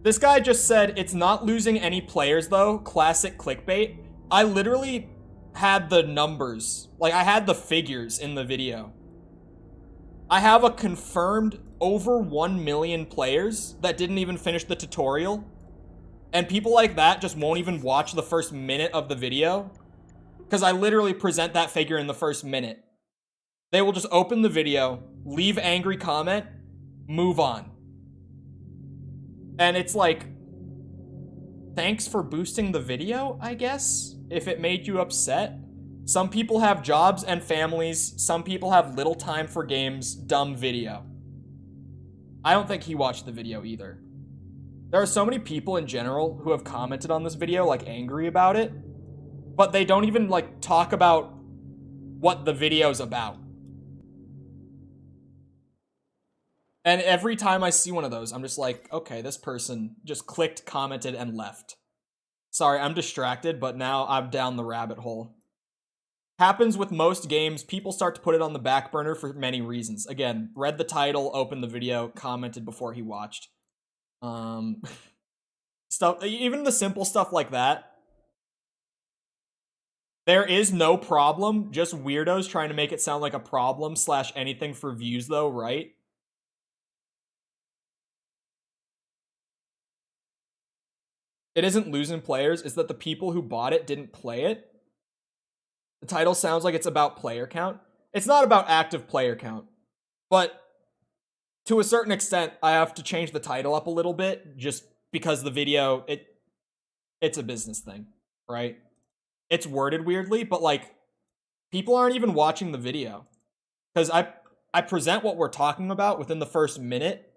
This guy just said, it's not losing any players though, classic clickbait. I literally had the numbers, like I had the figures in the video. I have a confirmed over 1 million players that didn't even finish the tutorial. And people like that just won't even watch the first minute of the video. Because I literally present that figure in the first minute. They will just open the video, leave angry comment, move on. And it's like, thanks for boosting the video, I guess, if it made you upset. Some people have jobs and families. Some people have little time for games. Dumb video. I don't think he watched the video either. There are so many people in general who have commented on this video, like, angry about it. But they don't even, like, talk about what the video's about. And every time I see one of those, I'm just like, okay, this person just clicked, commented, and left. Sorry, I'm distracted, but now I'm down the rabbit hole. Happens with most games, people start to put it on the back burner for many reasons. Again, read the title, opened the video, commented before he watched. Stuff, even the simple stuff like that. There is no problem, just weirdos trying to make it sound like a problem / anything for views though, right? It isn't losing players, it's that the people who bought it didn't play it. The title sounds like it's about player count. It's not about active player count. But to a certain extent, I have to change the title up a little bit just because the video, it's a business thing, right? It's worded weirdly, but like, people aren't even watching the video. Because I present what we're talking about within the first minute,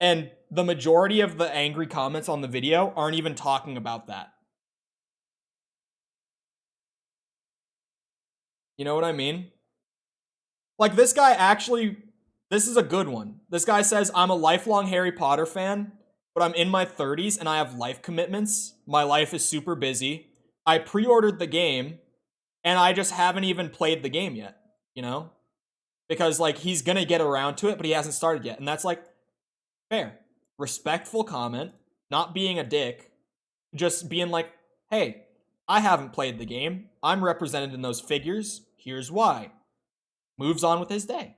and the majority of the angry comments on the video aren't even talking about that. You know what I mean? Like, this guy actually, this is a good one. This guy says, I'm a lifelong Harry Potter fan, but I'm in my 30s and I have life commitments. My life is super busy. I pre-ordered the game, and I just haven't even played the game yet, you know? Because, like, he's gonna get around to it, but he hasn't started yet. And that's, like, fair. Respectful comment. Not being a dick. Just being like, hey, I haven't played the game. I'm represented in those figures. Here's why. Moves on with his day.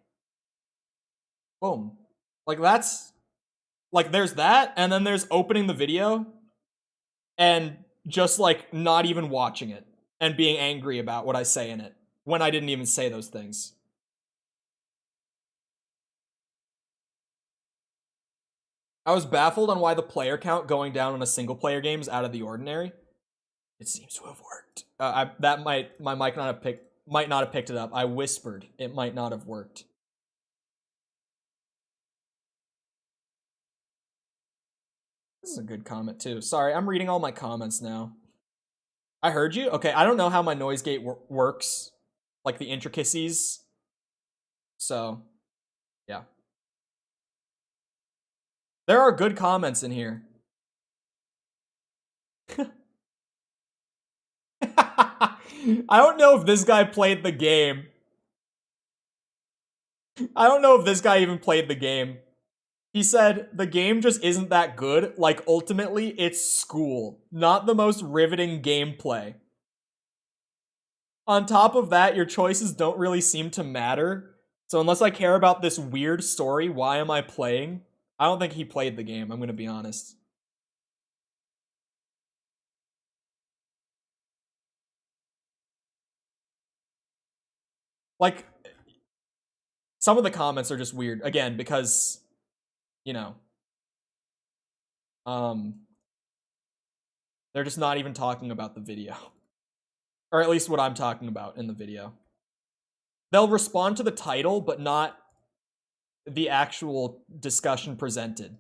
Boom. Like, that's... Like, there's that, and then there's opening the video, and just, like, not even watching it, and being angry about what I say in it, when I didn't even say those things. I was baffled on why the player count going down on a single-player game is out of the ordinary. It seems to have worked. My mic might not have picked it up. I whispered. It might not have worked. This is a good comment, too. Sorry, I'm reading all my comments now. I heard you? Okay, I don't know how my noise gate works. Like, the intricacies. So, yeah. There are good comments in here. I don't know if this guy played the game. I don't know if this guy even played the game. He said, the game just isn't that good. Like, ultimately, it's school. Not the most riveting gameplay. On top of that, your choices don't really seem to matter. So unless I care about this weird story, why am I playing? I don't think he played the game, I'm gonna be honest. Like, some of the comments are just weird. Again, because, you know, they're just not even talking about the video. Or at least what I'm talking about in the video. They'll respond to the title, but not the actual discussion presented.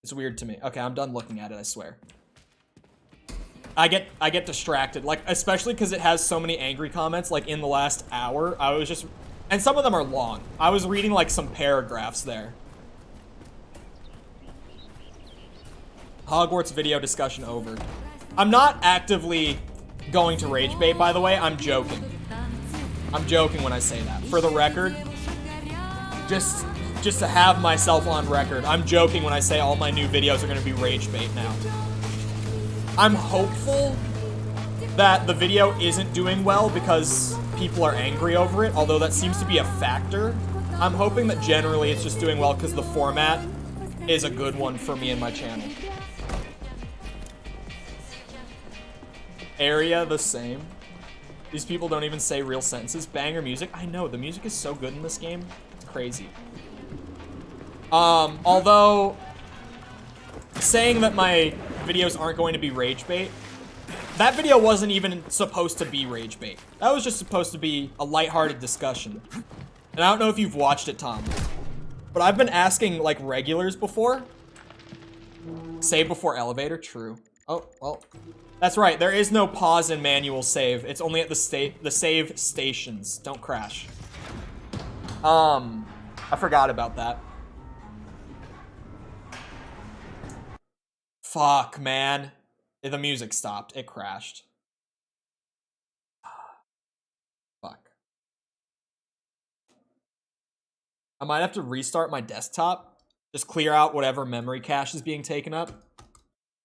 It's weird to me. Okay, I'm done looking at it, I swear. I get distracted, like, especially because it has so many angry comments, like, in the last hour. I was just... And some of them are long. I was reading, like, some paragraphs there. Hogwarts video discussion over. I'm not actively going to rage bait, by the way. I'm joking. I'm joking when I say that. For the record, just to have myself on record, I'm joking when I say all my new videos are going to be rage bait now. I'm hopeful that the video isn't doing well because people are angry over it, although that seems to be a factor. I'm hoping that generally it's just doing well because the format is a good one for me and my channel. Area, the same. These people don't even say real sentences. Banger music. I know, the music is so good in this game. It's crazy. Although, saying that my videos aren't going to be rage bait, that video wasn't even supposed to be rage bait. That was just supposed to be a lighthearted discussion. And I don't know if you've watched it, Tom, but I've been asking, like, regulars before. Save before elevator, true. Oh, well, that's right. There is no pause in manual save. It's only at the save stations. Don't crash. I forgot about that. Fuck, man. The music stopped. It crashed. Fuck. I might have to restart my desktop. Just clear out whatever memory cache is being taken up.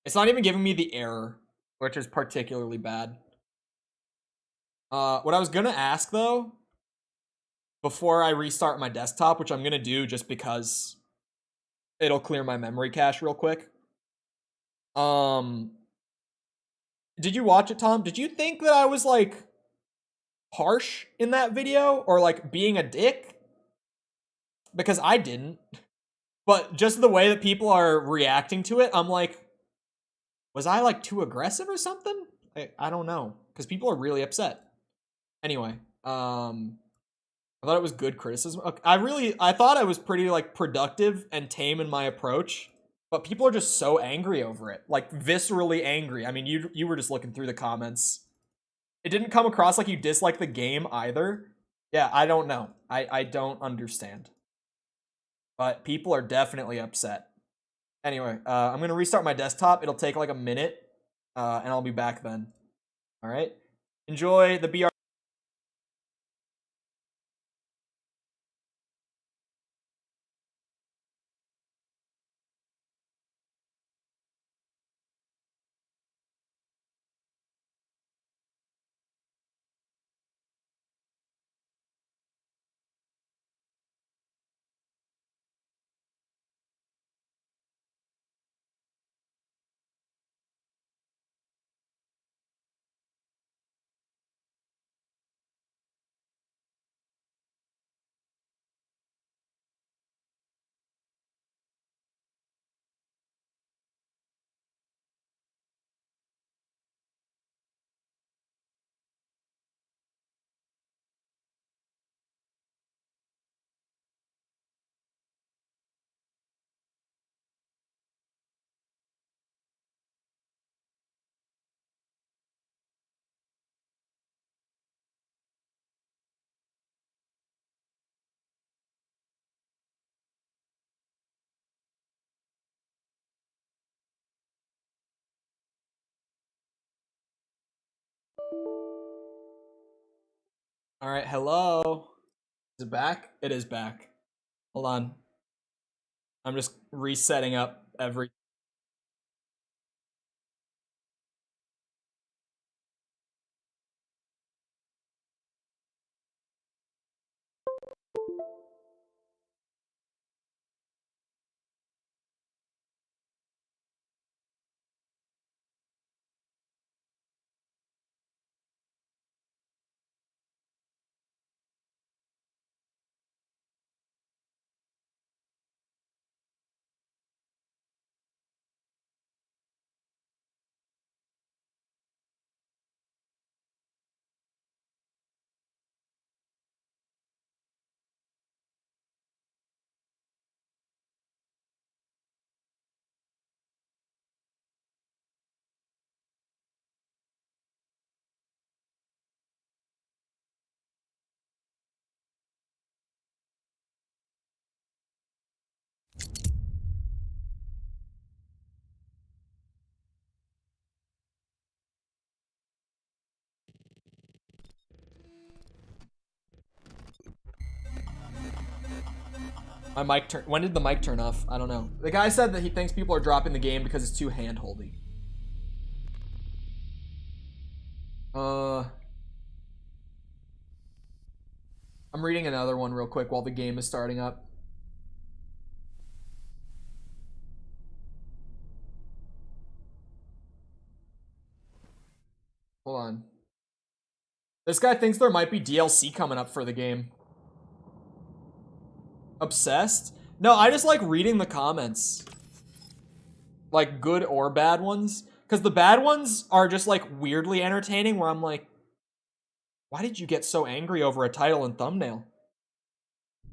It's not even giving me the error, which is particularly bad. What I was gonna ask, though, before I restart my desktop, which I'm gonna do just because it'll clear my memory cache real quick. Did you watch it, Tom? Did you think that I was, like, harsh in that video? Or, like, being a dick? Because I didn't. But just the way that people are reacting to it, I'm like, was I, like, too aggressive or something? I don't know. Because people are really upset. Anyway, I thought it was good criticism. I thought I was pretty, like, productive and tame in my approach. But people are just so angry over it. Like, viscerally angry. I mean, you were just looking through the comments. It didn't come across like you dislike the game either. Yeah, I don't know. I don't understand. But people are definitely upset. Anyway, I'm going to restart my desktop. It'll take like a minute. And I'll be back then. Alright? Enjoy the BR. Alright, hello. Is it back? It is back. Hold on. I'm just resetting up every... My mic turn. When did the mic turn off? I don't know. The guy said that he thinks people are dropping the game because it's too hand-holdy. I'm reading another one real quick while the game is starting up. Hold on. This guy thinks there might be DLC coming up for the game. Obsessed? No, I just like reading the comments. Like, good or bad ones. Because the bad ones are just, like, weirdly entertaining, where I'm like, why did you get so angry over a title and thumbnail?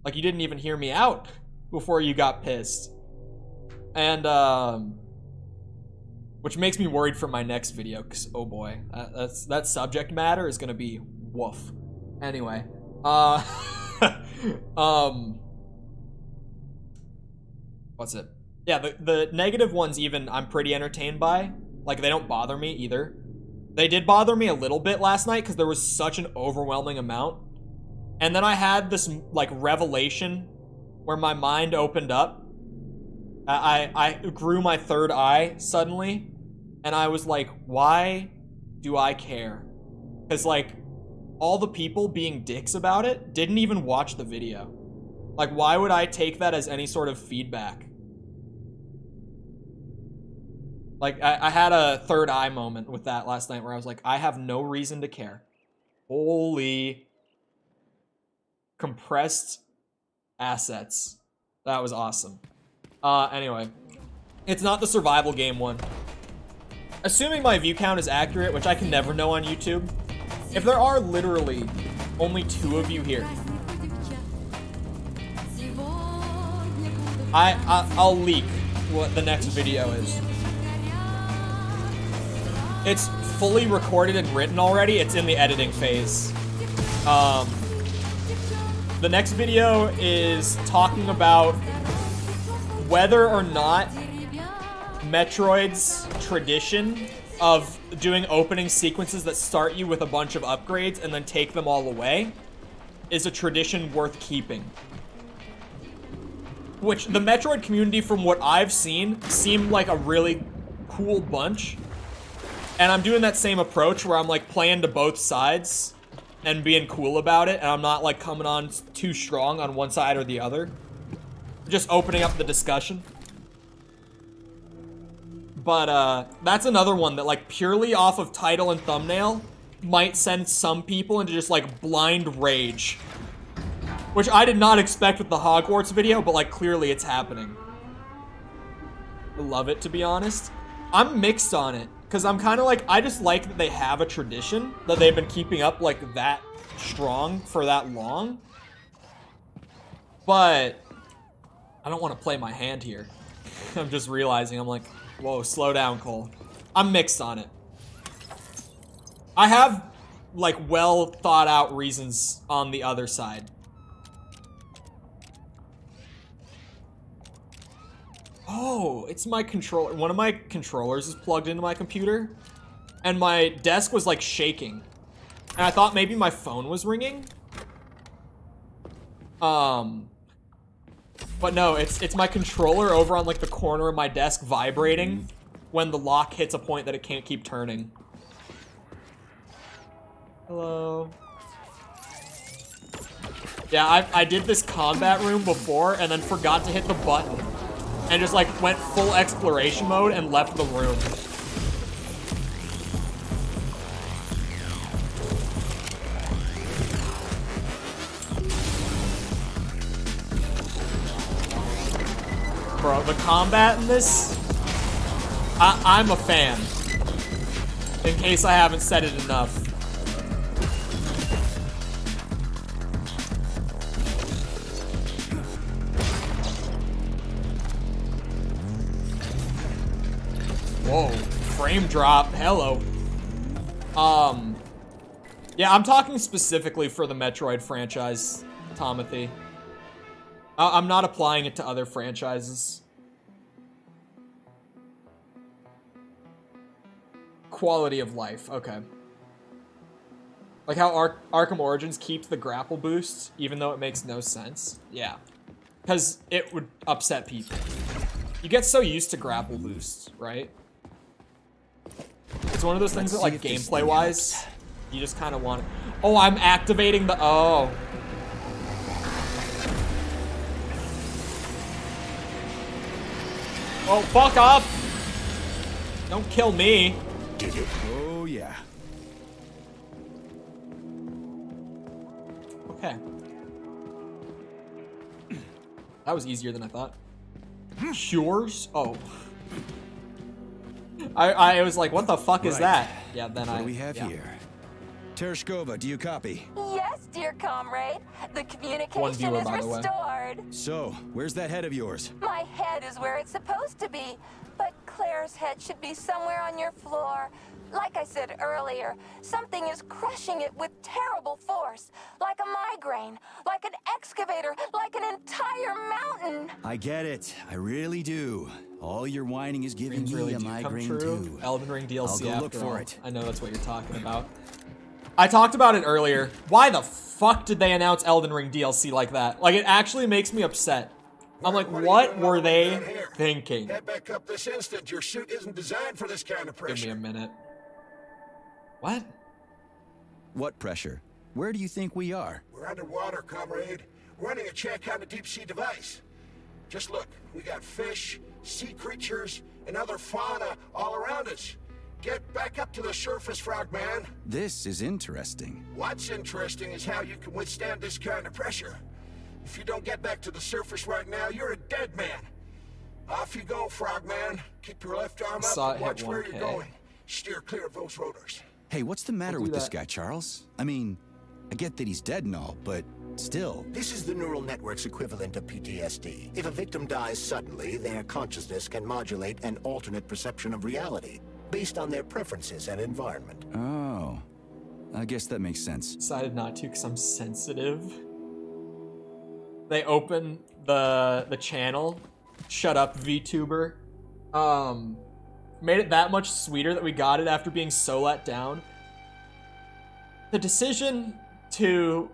Like, you didn't even hear me out before you got pissed. And, which makes me worried for my next video, because, oh boy, that subject matter is gonna be woof. Anyway, what's it? Yeah, the negative ones even I'm pretty entertained by. Like, they don't bother me either. They did bother me a little bit last night because there was such an overwhelming amount. And then I had this, like, revelation where my mind opened up. I grew my third eye suddenly. And I was like, why do I care? Because, like, all the people being dicks about it didn't even watch the video. Like, why would I take that as any sort of feedback? Like, I had a third eye moment with that last night where I was like, I have no reason to care. Holy compressed assets. That was awesome. Anyway. It's not the survival game one. Assuming my view count is accurate, which I can never know on YouTube, if there are literally only 2 of you here, I'll leak what the next video is. It's fully recorded and written already. It's in the editing phase. The next video is talking about whether or not Metroid's tradition of doing opening sequences that start you with a bunch of upgrades and then take them all away is a tradition worth keeping. Which the Metroid community, from what I've seen, seemed like a really cool bunch. And I'm doing that same approach where I'm like playing to both sides and being cool about it, and I'm not like coming on too strong on one side or the other. Just opening up the discussion. But that's another one that, like, purely off of title and thumbnail might send some people into just like blind rage. Which I did not expect with the Hogwarts video, but like clearly it's happening. I love it, to be honest. I'm mixed on it. Because I'm kind of like, I just like that they have a tradition that they've been keeping up like that strong for that long. But I don't want to play my hand here. I'm just realizing, I'm like, whoa, slow down, Cole. I'm mixed on it. I have like well thought out reasons on the other side. Oh, it's my controller. One of my controllers is plugged into my computer, and my desk was like shaking. And I thought maybe my phone was ringing. But no, it's my controller over on like the corner of my desk vibrating when the lock hits a point that it can't keep turning. Hello. Yeah, I did this combat room before and then forgot to hit the button. And just like went full exploration mode and left the room. Bro, the combat in this, I'm a fan. In case I haven't said it enough. Whoa, frame drop, hello. Yeah, I'm talking specifically for the Metroid franchise, Tomothy. I'm not applying it to other franchises. Quality of life, okay. Like how Arkham Origins keeps the grapple boost, even though it makes no sense. Yeah. Because it would upset people. You get so used to grapple boosts, right? It's one of those things that, like, gameplay-wise, you just kind of want it. Oh, I'm activating the... Oh. Oh, fuck off! Don't kill me. Did it? Oh, yeah. Okay. That was easier than I thought. Cures? Oh. I was like, what the fuck is that? Yeah, then What do we have here? Tereshkova, do you copy? Yes, dear comrade. The communication viewer, is by the way. restored. So, where's that head of yours? My head is where it's supposed to be, but Claire's head should be somewhere on your floor. Like I said earlier, something is crushing it with terrible force. Like a migraine, like an excavator, like an entire mountain. I get it. I really do. All your whining is giving Dreams me really a do come migraine true. too. Elden Ring DLC I'll go after look for all. it. I know that's what you're talking about. I talked about it earlier. Why the fuck did they announce Elden Ring DLC like that? Like, it actually makes me upset. I'm like, what were they thinking? Head back up this instant. Your suit isn't designed for this kind of pressure. Give me a minute. What? What pressure? Where do you think we are? We're underwater, comrade. Running a check on a deep-sea device. Just look, we got fish, sea creatures, and other fauna all around us. Get back up to the surface, Frogman. This is interesting. What's interesting is how you can withstand this kind of pressure. If you don't get back to the surface right now, you're a dead man. Off you go, Frogman. Keep your left arm Saw up it and watch hit where 1K. you're going. Steer clear of those rotors. Hey, what's the matter do with this that. guy, Charles? I mean, I get that he's dead and all, but still. This is the neural network's equivalent of PTSD. If a victim dies suddenly, their consciousness can modulate an alternate perception of reality based on their preferences and environment. Oh, I guess that makes sense. Decided not to because I'm sensitive. They open the channel. Shut up, VTuber. Made it that much sweeter that we got it after being so let down. The decision to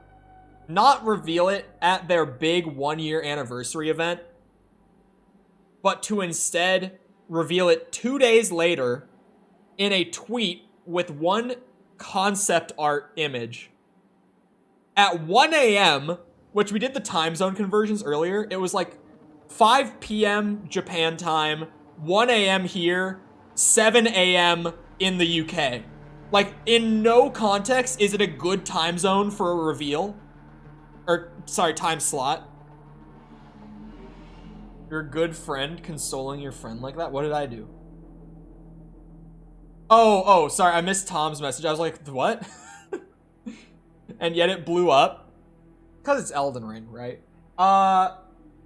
not reveal it at their big 1-year anniversary event, but to instead reveal it 2 days later in a tweet with one concept art image at 1 a.m., which we did the time zone conversions earlier. It was like 5 p.m. Japan time, 1 a.m. here, 7 a.m. in the UK. Like, in no context is it a good time zone for a reveal. Or, sorry, time slot. You're a good friend consoling your friend like that? What did I do? Oh, sorry, I missed Tom's message. I was like, what? And yet it blew up. Because it's Elden Ring, right?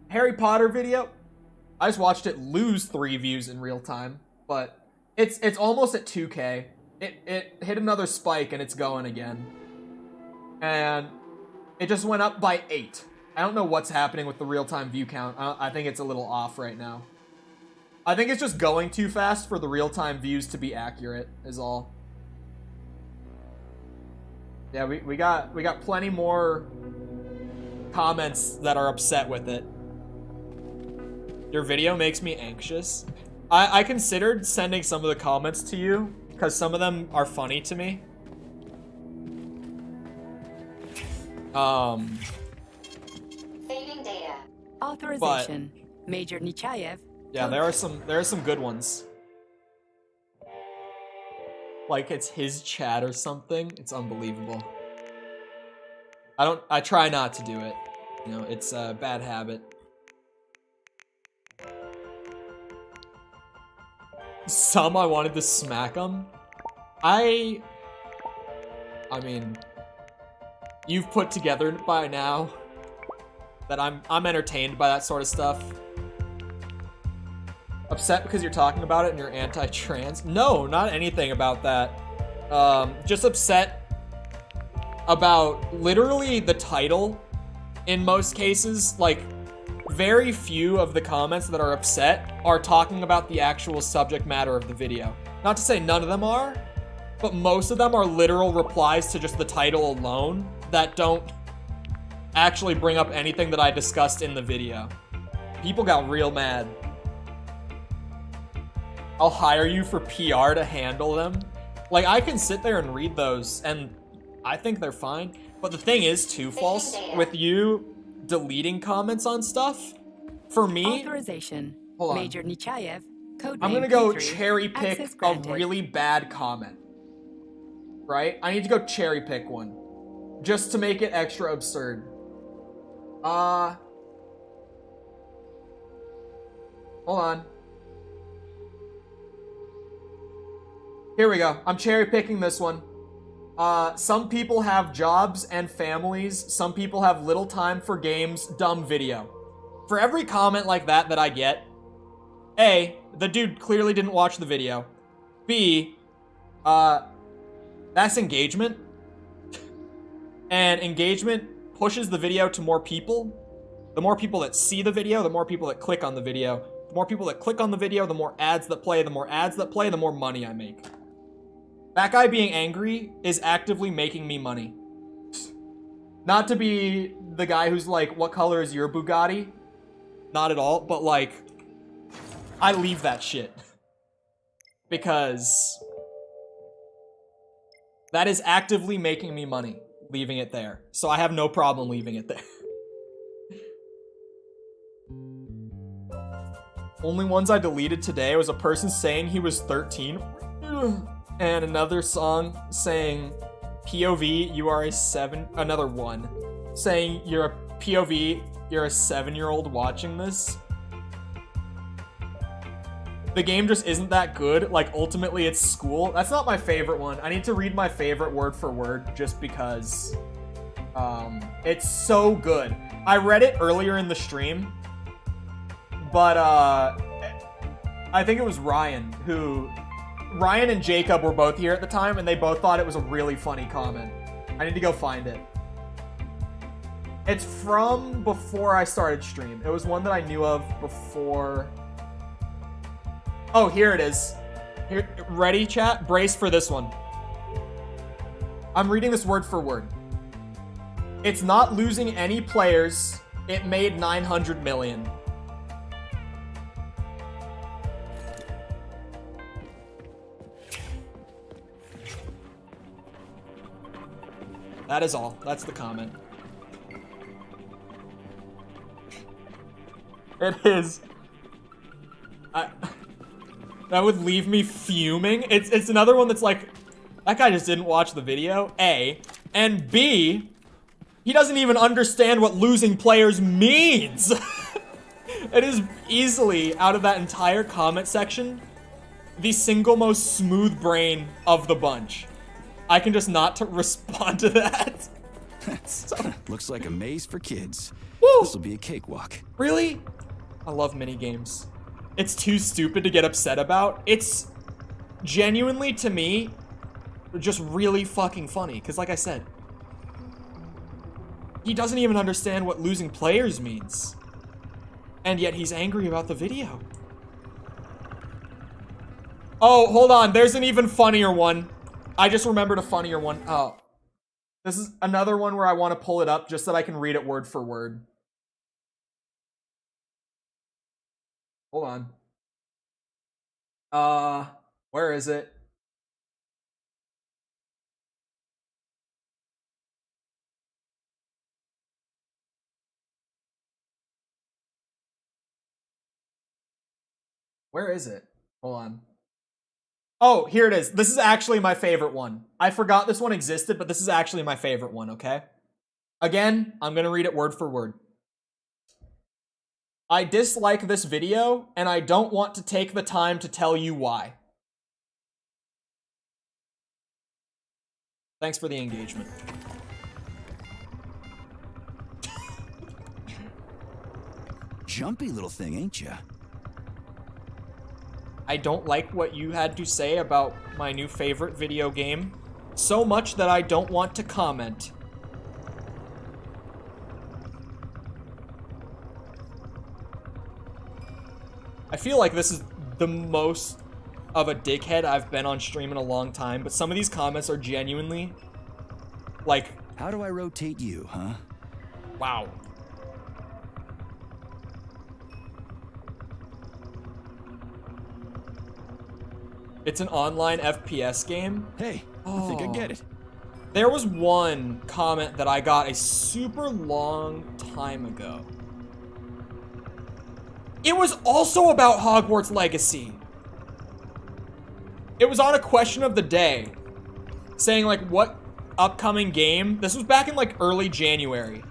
Harry Potter video. I just watched it lose 3 views in real time. But it's almost at 2K. It hit another spike and it's going again. And it just went up by 8. I don't know what's happening with the real-time view count. I think it's a little off right now. I think it's just going too fast for the real-time views to be accurate, is all. Yeah, we got plenty more comments that are upset with it. Your video makes me anxious. I considered sending some of the comments to you, because some of them are funny to me. Saving data. Authorization. Major Nichayev. Yeah, there are some good ones. Like it's his chat or something. It's unbelievable. I try not to do it. You know, it's a bad habit. Some I wanted to smack them. I mean, you've put together by now that I'm entertained by that sort of stuff. Upset because you're talking about it and you're anti-trans? No, not anything about that. Just upset about literally the title in most cases. Like, very few of the comments that are upset are talking about the actual subject matter of the video. Not to say none of them are, but most of them are literal replies to just the title alone that don't actually bring up anything that I discussed in the video. People got real mad. I'll hire you for PR to handle them. Like, I can sit there and read those, and I think they're fine. But the thing is, too, False, with you deleting comments on stuff, for me... Authorization. Hold on. Major Nechayev, codename I'm gonna go P3, cherry pick access a granted. really bad comment. Right? I need to go cherry pick one. Just to make it extra absurd. Hold on. Here we go. I'm cherry picking this one. Some people have jobs and families. Some people have little time for games. Dumb video. For every comment like that that I get, A, the dude clearly didn't watch the video. B, that's engagement. And engagement pushes the video to more people. The more people that see the video, the more people that click on the video. The more people that click on the video, the more ads that play. The more ads that play, the more money I make. That guy being angry is actively making me money. Not to be the guy who's like, what color is your Bugatti? Not at all, but like, I leave that shit. Because that is actively making me money, leaving it there. So I have no problem leaving it there. Only ones I deleted today was a person saying he was 13. And another song saying, POV, you are a 7, another one, saying you're a POV, you're a 7-year-old watching this. The game just isn't that good, like ultimately it's school. That's not my favorite one. I need to read my favorite word for word just because it's so good. I read it earlier in the stream, but I think it was Ryan and Jacob were both here at the time, and they both thought it was a really funny comment. I need to go find it. It's from before I started stream. It was one that I knew of before. Oh, here it is. Here, ready, chat? Brace for this one. I'm reading this word for word. It's not losing any players. It made 900 million. That is all. That's the comment. It is. That would leave me fuming. It's another one that's like, that guy just didn't watch the video, A. And B, he doesn't even understand what losing players means. It is easily, out of that entire comment section, the single most smooth brain of the bunch. I can just not respond to that. Looks like a maze for kids. Woo! This'll be a cakewalk. Really? I love minigames. It's too stupid to get upset about. It's genuinely, to me, just really fucking funny. Because like I said, he doesn't even understand what losing players means. And yet he's angry about the video. Oh, hold on. There's an even funnier one. I just remembered a funnier one. Oh. This is another one where I want to pull it up just so that I can read it word for word. Hold on. Where is it? Where is it? Hold on. Oh, here it is. This is actually my favorite one. I forgot this one existed, but this is actually my favorite one, okay? Again, I'm gonna read it word for word. I dislike this video, and I don't want to take the time to tell you why. Thanks for the engagement. Jumpy little thing, ain't ya? I don't like what you had to say about my new favorite video game. So much that I don't want to comment. I feel like this is the most of a dickhead I've been on stream in a long time, but some of these comments are genuinely, like... How do I rotate you, huh? Wow. It's an online FPS game? Hey, I think I get it. There was one comment that I got a super long time ago. It was also about Hogwarts Legacy. It was on a question of the day, saying like what upcoming game, this was back in like early January.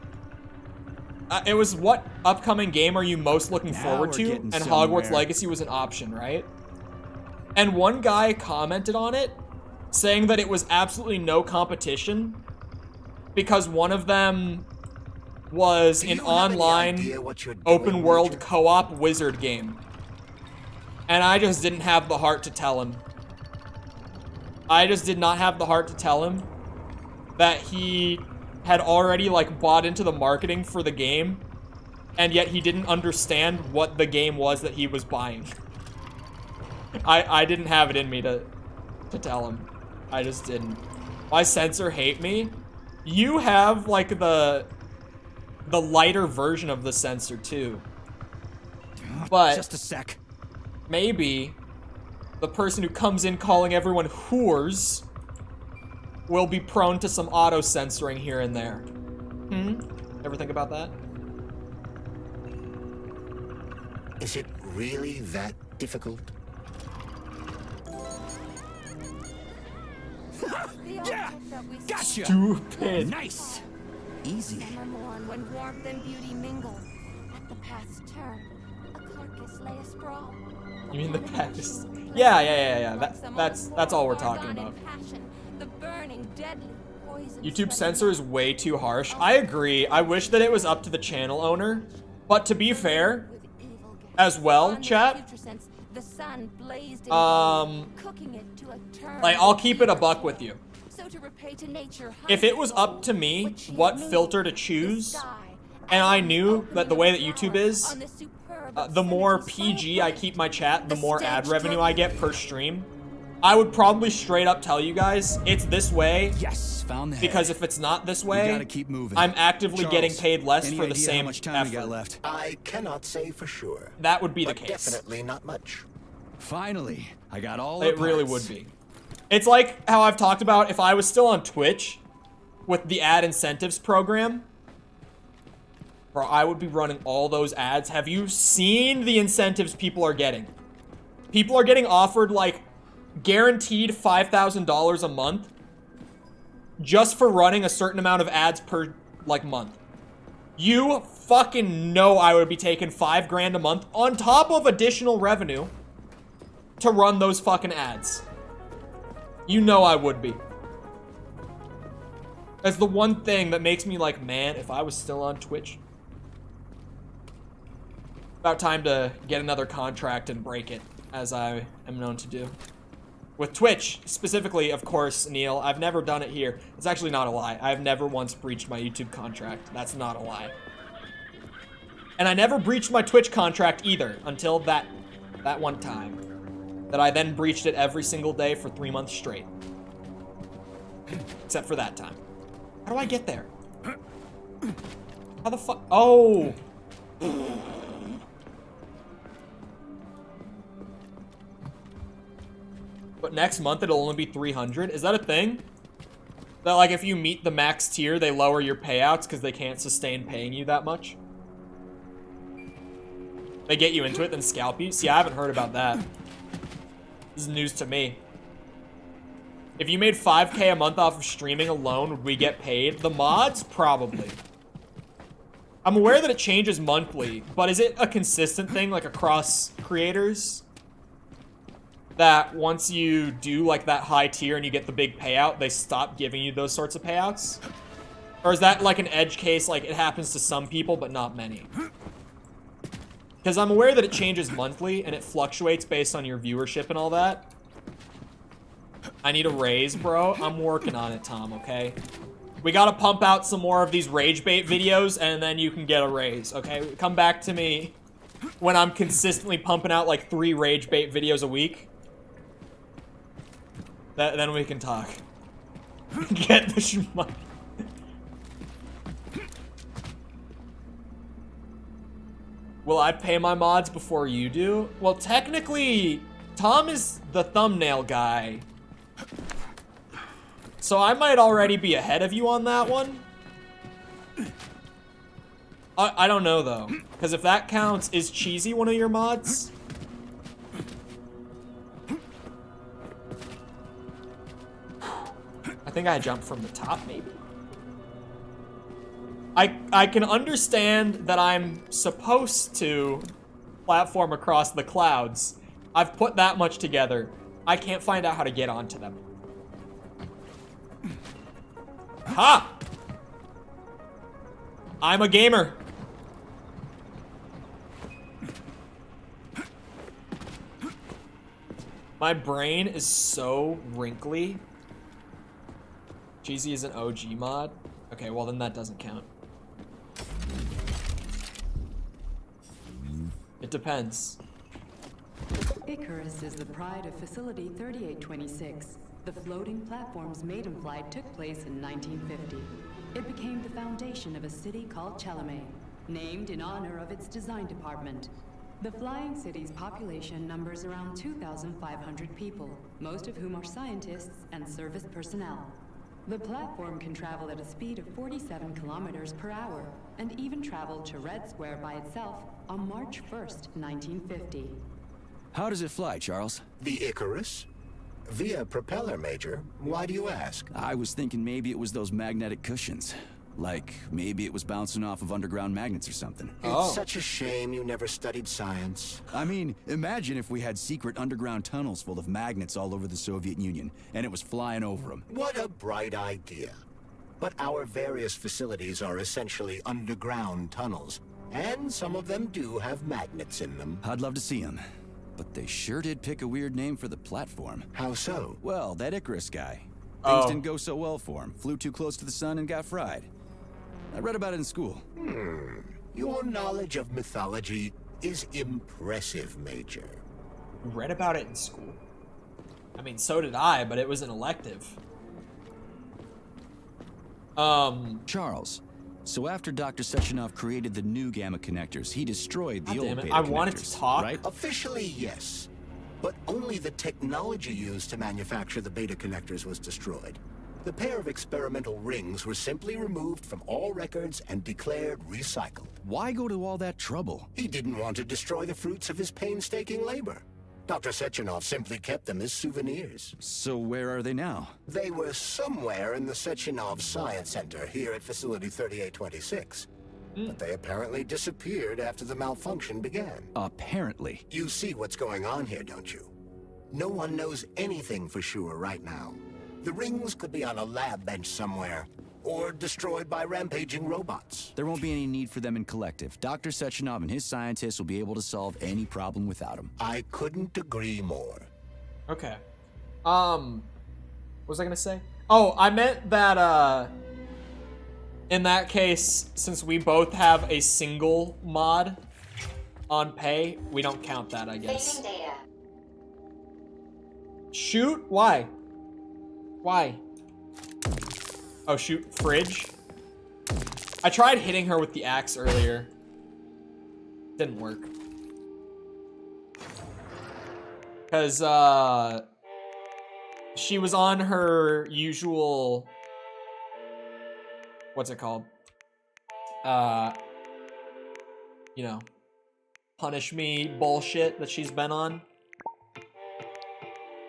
It was what upcoming game are you most looking forward to? And Hogwarts Legacy was an option, right? And one guy commented on it, saying that it was absolutely no competition because one of them was an online open world co-op wizard game. And I just didn't have the heart to tell him. I just did not have the heart to tell him that he had already like bought into the marketing for the game, and yet he didn't understand what the game was that he was buying. I didn't have it in me to tell him. I just didn't. Why censor hate me? You have like the lighter version of the censor too. But just a sec. Maybe the person who comes in calling everyone whores will be prone to some auto censoring here and there. Ever think about that? Is it really that difficult? Yeah! Gotcha! Stupid. Nice! Easy. Summer morn when warmth and beauty mingle. At the path's turn, a carcass lay asprawl. You mean the past? Yeah. That's all we're talking about. The burning, deadly poison. YouTube censor is way too harsh. I agree. I wish that it was up to the channel owner. But to be fair, as well, chat, the sun blazed cooking it to a turn. like, I'll keep it a buck with you. So to repay to nature, If it was up to me what filter to choose, and I knew that the way that YouTube is, the more PG I keep my chat, the more ad revenue I get per stream, I would probably straight up tell you guys it's this way. Yes, found the head. Because if it's not this way, gotta keep moving. I'm actively Charles, getting paid less any for the idea same how much time effort. we got left? I cannot say for sure. That would be the But case. definitely not much. Finally, I got all the It really parts. would be. It's like how I've talked about if I was still on Twitch with the ad incentives program, bro, I would be running all those ads. Have you seen the incentives people are getting? People are getting offered like guaranteed $5,000 a month just for running a certain amount of ads per like month. You fucking know I would be taking $5 grand a month on top of additional revenue to run those fucking ads. You know I would be. That's the one thing that makes me like, man, if I was still on Twitch, about time to get another contract and break it, as I am known to do. With Twitch, specifically, of course, Neil, I've never done it here. It's actually not a lie. I've never once breached my YouTube contract. That's not a lie. And I never breached my Twitch contract either until that one time. That I then breached it every single day for 3 months straight. Except for that time. How do I get there? How the fuck? Oh! But next month it'll only be 300? Is that a thing? That like if you meet the max tier, they lower your payouts because they can't sustain paying you that much? They get you into it, then scalp you? See, I haven't heard about that. This is news to me. If you made 5K a month off of streaming alone, would we get paid? The mods? Probably. I'm aware that it changes monthly, but is it a consistent thing, like across creators? That once you do like that high tier and you get the big payout, they stop giving you those sorts of payouts? Or is that like an edge case, like it happens to some people, but not many? Because I'm aware that it changes monthly and it fluctuates based on your viewership and all that. I need a raise, bro. I'm working on it, Tom, okay? We gotta pump out some more of these rage bait videos and then you can get a raise, okay? Come back to me when I'm consistently pumping out like 3 rage bait videos a week. Then we can talk. Get the money. Will I pay my mods before you do? Well, technically, Tom is the thumbnail guy. So I might already be ahead of you on that one. I don't know, though. Because if that counts, is Cheesy one of your mods? I think I jumped from the top, maybe? I can understand that I'm supposed to platform across the clouds. I've put that much together. I can't find out how to get onto them. Ha! I'm a gamer. My brain is so wrinkly. Cheesy is an OG mod. Okay, well then that doesn't count. It depends. Icarus is the pride of Facility 3826. The floating platform's maiden flight took place in 1950. It became the foundation of a city called Chelame, named in honor of its design department. The flying city's population numbers around 2,500 people, most of whom are scientists and service personnel. The platform can travel at a speed of 47 kilometers per hour, and even traveled to Red Square by itself on March 1st, 1950. How does it fly, Charles? The Icarus? Via propeller, Major. Why do you ask? I was thinking maybe it was those magnetic cushions. Like, maybe it was bouncing off of underground magnets or something. It's such a shame you never studied science. I mean, imagine if we had secret underground tunnels full of magnets all over the Soviet Union, and it was flying over them. What a bright idea. But our various facilities are essentially underground tunnels, and some of them do have magnets in them. I'd love to see them. But they sure did pick a weird name for the platform. How so? Well, that Icarus guy. Things didn't go so well for him. Flew too close to the sun and got fried. I read about it in school. Your knowledge of mythology is impressive, Major. You read about it in school. I mean, so did I, but it was an elective. Charles, so after Dr. Sechenov created the new gamma connectors, he destroyed the old beta I connectors, wanted to talk. right? Officially, yes. But only the technology used to manufacture the beta connectors was destroyed. The pair of experimental rings were simply removed from all records and declared recycled. Why go to all that trouble? He didn't want to destroy the fruits of his painstaking labor. Dr. Sechenov simply kept them as souvenirs. So where are they now? They were somewhere in the Sechenov Science Center here at Facility 3826. But they apparently disappeared after the malfunction began. Apparently. You see what's going on here, don't you? No one knows anything for sure right now. The rings could be on a lab bench somewhere, or destroyed by rampaging robots. There won't be any need for them in collective. Dr. Sechenov and his scientists will be able to solve any problem without them. I couldn't agree more. Okay. What was I gonna say? Oh, I meant that, in that case, since we both have a single mod on pay, we don't count that, I guess. Shoot? Why? Why? Oh, shoot. Fridge? I tried hitting her with the axe earlier. Didn't work. Because, she was on her usual... What's it called? You know, punish me bullshit that she's been on.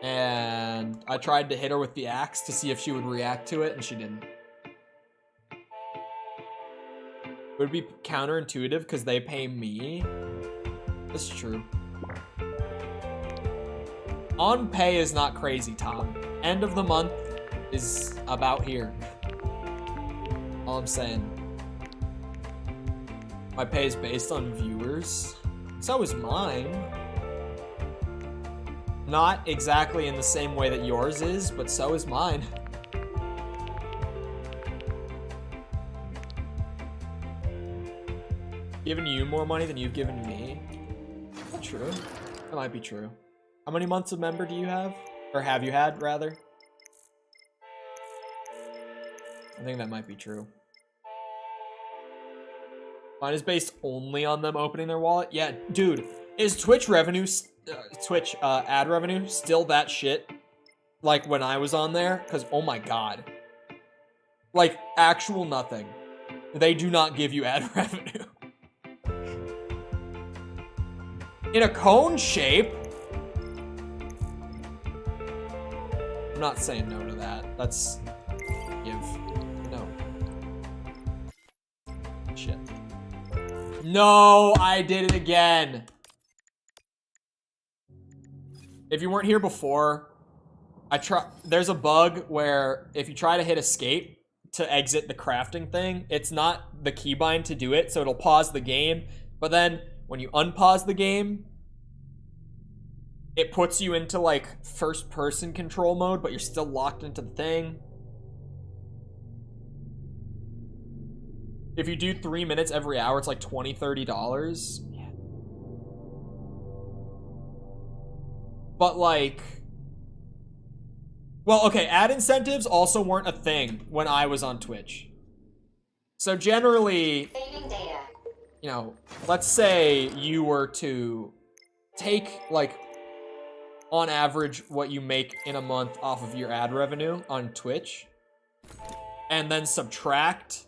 And I tried to hit her with the axe to see if she would react to it, and she didn't. It would be counterintuitive because they pay me. That's true. On pay is not crazy, Tom. End of the month is about here. All I'm saying. My pay is based on viewers. So is mine. Not exactly in the same way that yours is, but so is mine. Giving you more money than you've given me? True. That might be true. How many months of member do you have? Or have you had, rather? I think that might be true. Mine is based only on them opening their wallet. Yeah, dude, is Twitch revenue, Twitch ad revenue still that shit? Like when I was on there? Because, oh my god. Like, actual nothing. They do not give you ad revenue. In a cone shape? I'm not saying no to that. That's... give. No. Shit. No, I did it again. If you weren't here before, there's a bug where if you try to hit escape to exit the crafting thing, it's not the keybind to do it, so it'll pause the game. But then when you unpause the game, it puts you into like first person control mode, but you're still locked into the thing. If you do 3 minutes every hour, it's like $20, $30. Yeah. But like, well, okay, ad incentives also weren't a thing when I was on Twitch. So generally, you know, let's say you were to take like, on average, what you make in a month off of your ad revenue on Twitch, and then subtract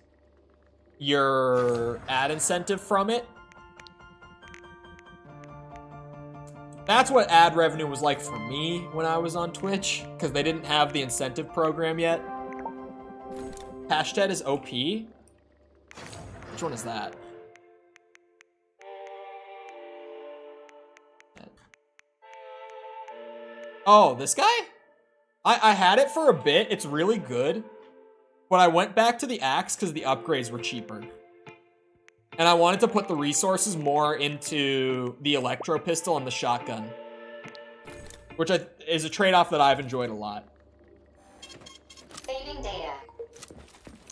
your ad incentive from it. That's what ad revenue was like for me when I was on Twitch, because they didn't have the incentive program yet. Hashtag is OP. Which one is that? Oh, this guy? I had it for a bit. It's really good. But I went back to the axe because the upgrades were cheaper. And I wanted to put the resources more into the electro pistol and the shotgun. Which is a trade-off that I've enjoyed a lot. Saving data.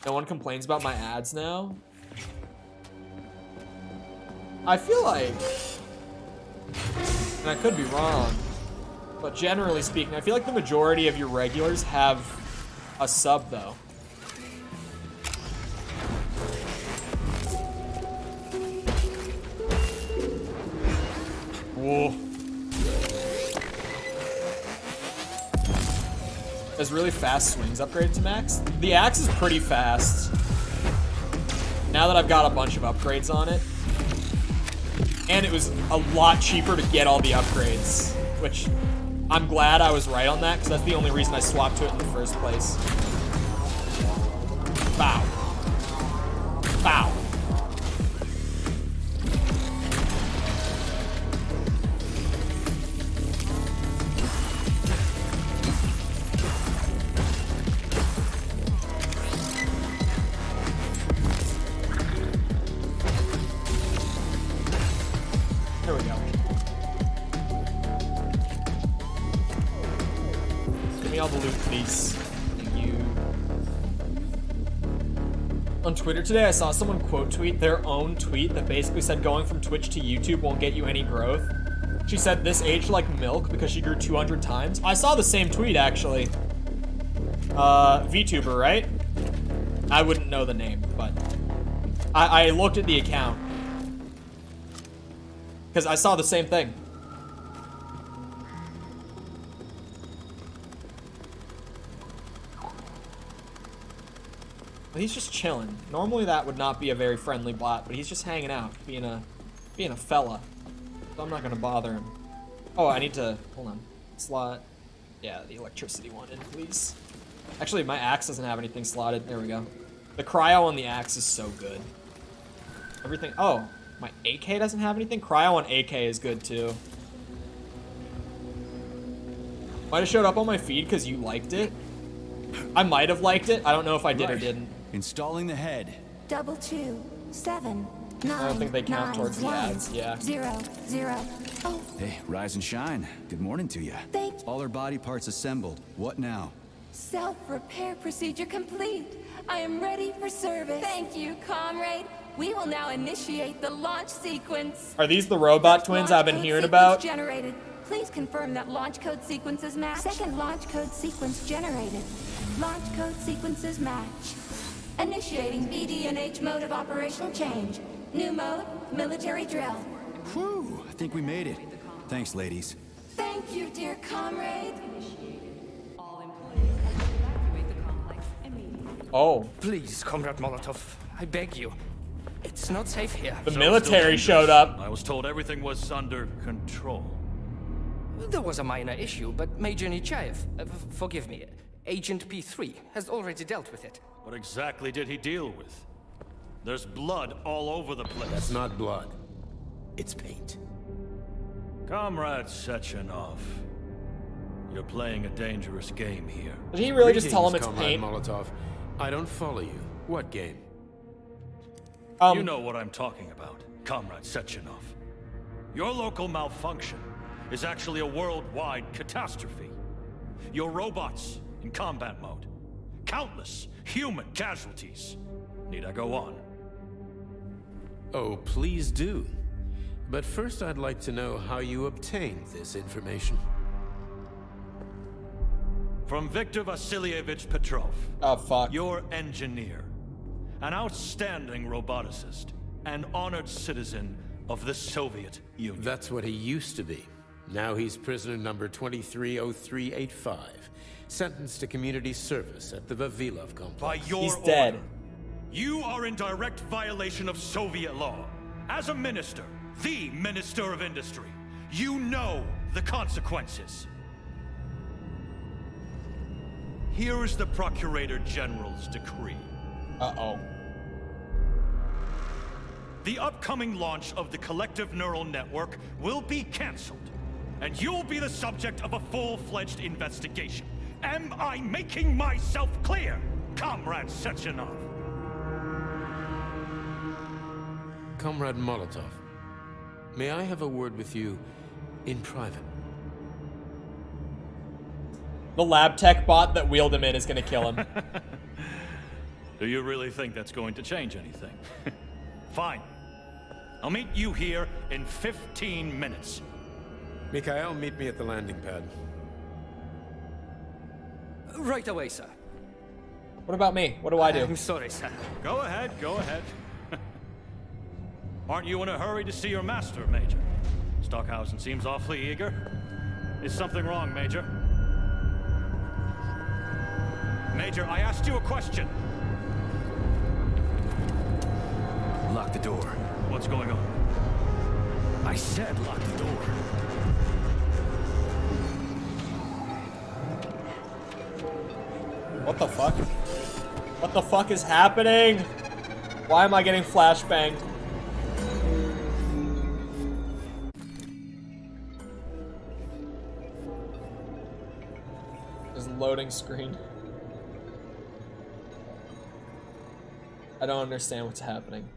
No one complains about my ads now. I feel like, and I could be wrong, but generally speaking, I feel like the majority of your regulars have a sub, though. Whoa. There's really fast swings upgraded to max. The axe is pretty fast. Now that I've got a bunch of upgrades on it. And it was a lot cheaper to get all the upgrades, which I'm glad I was right on that, because that's the only reason I swapped to it in the first place. Bow. Bow. There we go. Give me all the loot, please. Thank you. On Twitter today, I saw someone quote tweet their own tweet that basically said going from Twitch to YouTube won't get you any growth. She said this aged like milk because she grew 200 times. I saw the same tweet, actually. VTuber, right? I wouldn't know the name, but I looked at the account. Because I saw the same thing. But he's just chilling. Normally that would not be a very friendly bot, but he's just hanging out, being a fella. So I'm not gonna bother him. Oh, I need to, hold on. Slot, yeah, the electricity one in, please. Actually, my axe doesn't have anything slotted. There we go. The cryo on the axe is so good. Everything, oh. My AK doesn't have anything? Cryo on AK is good too. Might have showed up on my feed because you liked it. I might have liked it. I don't know if I did or didn't. Installing the head. 227 9. I don't think they count towards the ads. Yeah. 0 0. Oh. Hey, rise and shine. Good morning to you. Thank you. All our body parts assembled. What now? Self-repair procedure complete. I am ready for service. Thank you, comrade. We will now initiate the launch sequence. Are these the robot twins I've been hearing about? Generated. Please confirm that launch code sequences match. Second launch code sequence generated. Launch code sequences match. Initiating BD&H mode of operational change. New mode, military drill. Whew, I think we made it. Thanks, ladies. Thank you, dear comrade. All employees evacuate the complex immediately. Oh, Please, Comrade Molotov, I beg you. It's not safe here. the military showed up. I was told everything was under control. There was a minor issue, but Major Nechayev, forgive me, Agent P3 has already dealt with it. What exactly did he deal with? There's blood all over the place. That's not blood. It's paint. Comrade Sechenov, you're playing a dangerous game here. Did he really just tell him it's Comrade paint? Molotov. I don't follow you. What game? You know what I'm talking about, Comrade Sechenov. Your local malfunction is actually a worldwide catastrophe. Your robots in combat mode. Countless human casualties. Need I go on? Oh, please do. But first I'd like to know how you obtained this information. From Viktor Vasilievich Petrov. Oh, fuck. Your engineer. An outstanding roboticist. An honored citizen of the Soviet Union. That's what he used to be. Now he's prisoner number 230385. Sentenced to community service at the Vavilov complex. By your He's dead. order, you are in direct violation of Soviet law. As a minister, the Minister of Industry, you know the consequences. Here is the Procurator General's decree. Uh-oh. The upcoming launch of the Collective Neural Network will be cancelled, and you'll be the subject of a full-fledged investigation. Am I making myself clear, Comrade Sechenov? Comrade Molotov, may I have a word with you in private? The lab tech bot that wheeled him in is gonna kill him. Do you really think that's going to change anything? Fine. I'll meet you here in 15 minutes. Mikhail, meet me at the landing pad. Right away, sir. What about me? What do I do? I'm sorry, sir. Go ahead, go ahead. Aren't you in a hurry to see your master, Major? Stockhausen seems awfully eager. Is something wrong, Major? Major, I asked you a question. Lock the door. What's going on? I said lock the door. What the fuck? What the fuck is happening? Why am I getting flashbanged? This loading screen. I don't understand what's happening.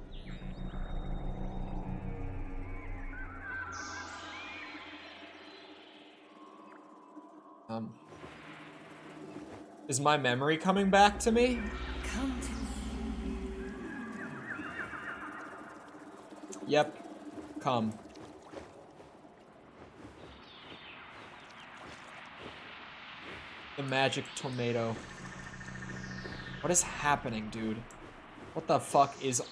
Is my memory coming back to me? Come to me. Yep. Come. The magic tomato. What is happening, dude? What the fuck is...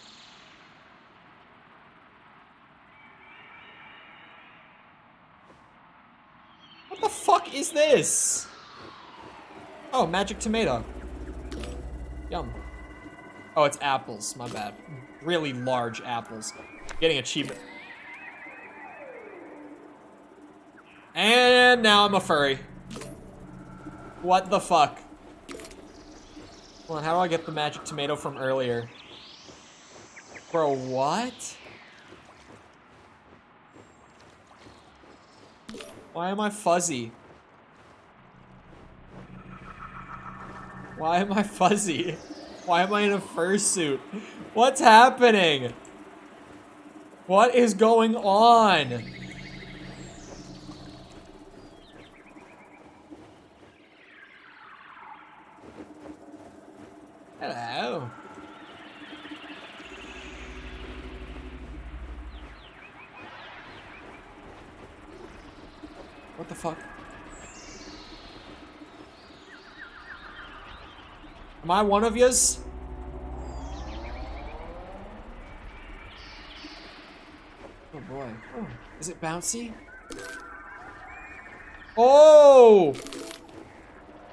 What the fuck is this? Oh, magic tomato. Yum. Oh, it's apples. My bad. Really large apples. Getting achievement. And now I'm a furry. What the fuck? Hold on, how do I get the magic tomato from earlier? Bro, what? Why am I fuzzy? Why am I fuzzy? Why am I in a fursuit? What's happening? What is going on? Hello. What the fuck? Am I one of yous? Oh boy. Oh, is it bouncy? Oh!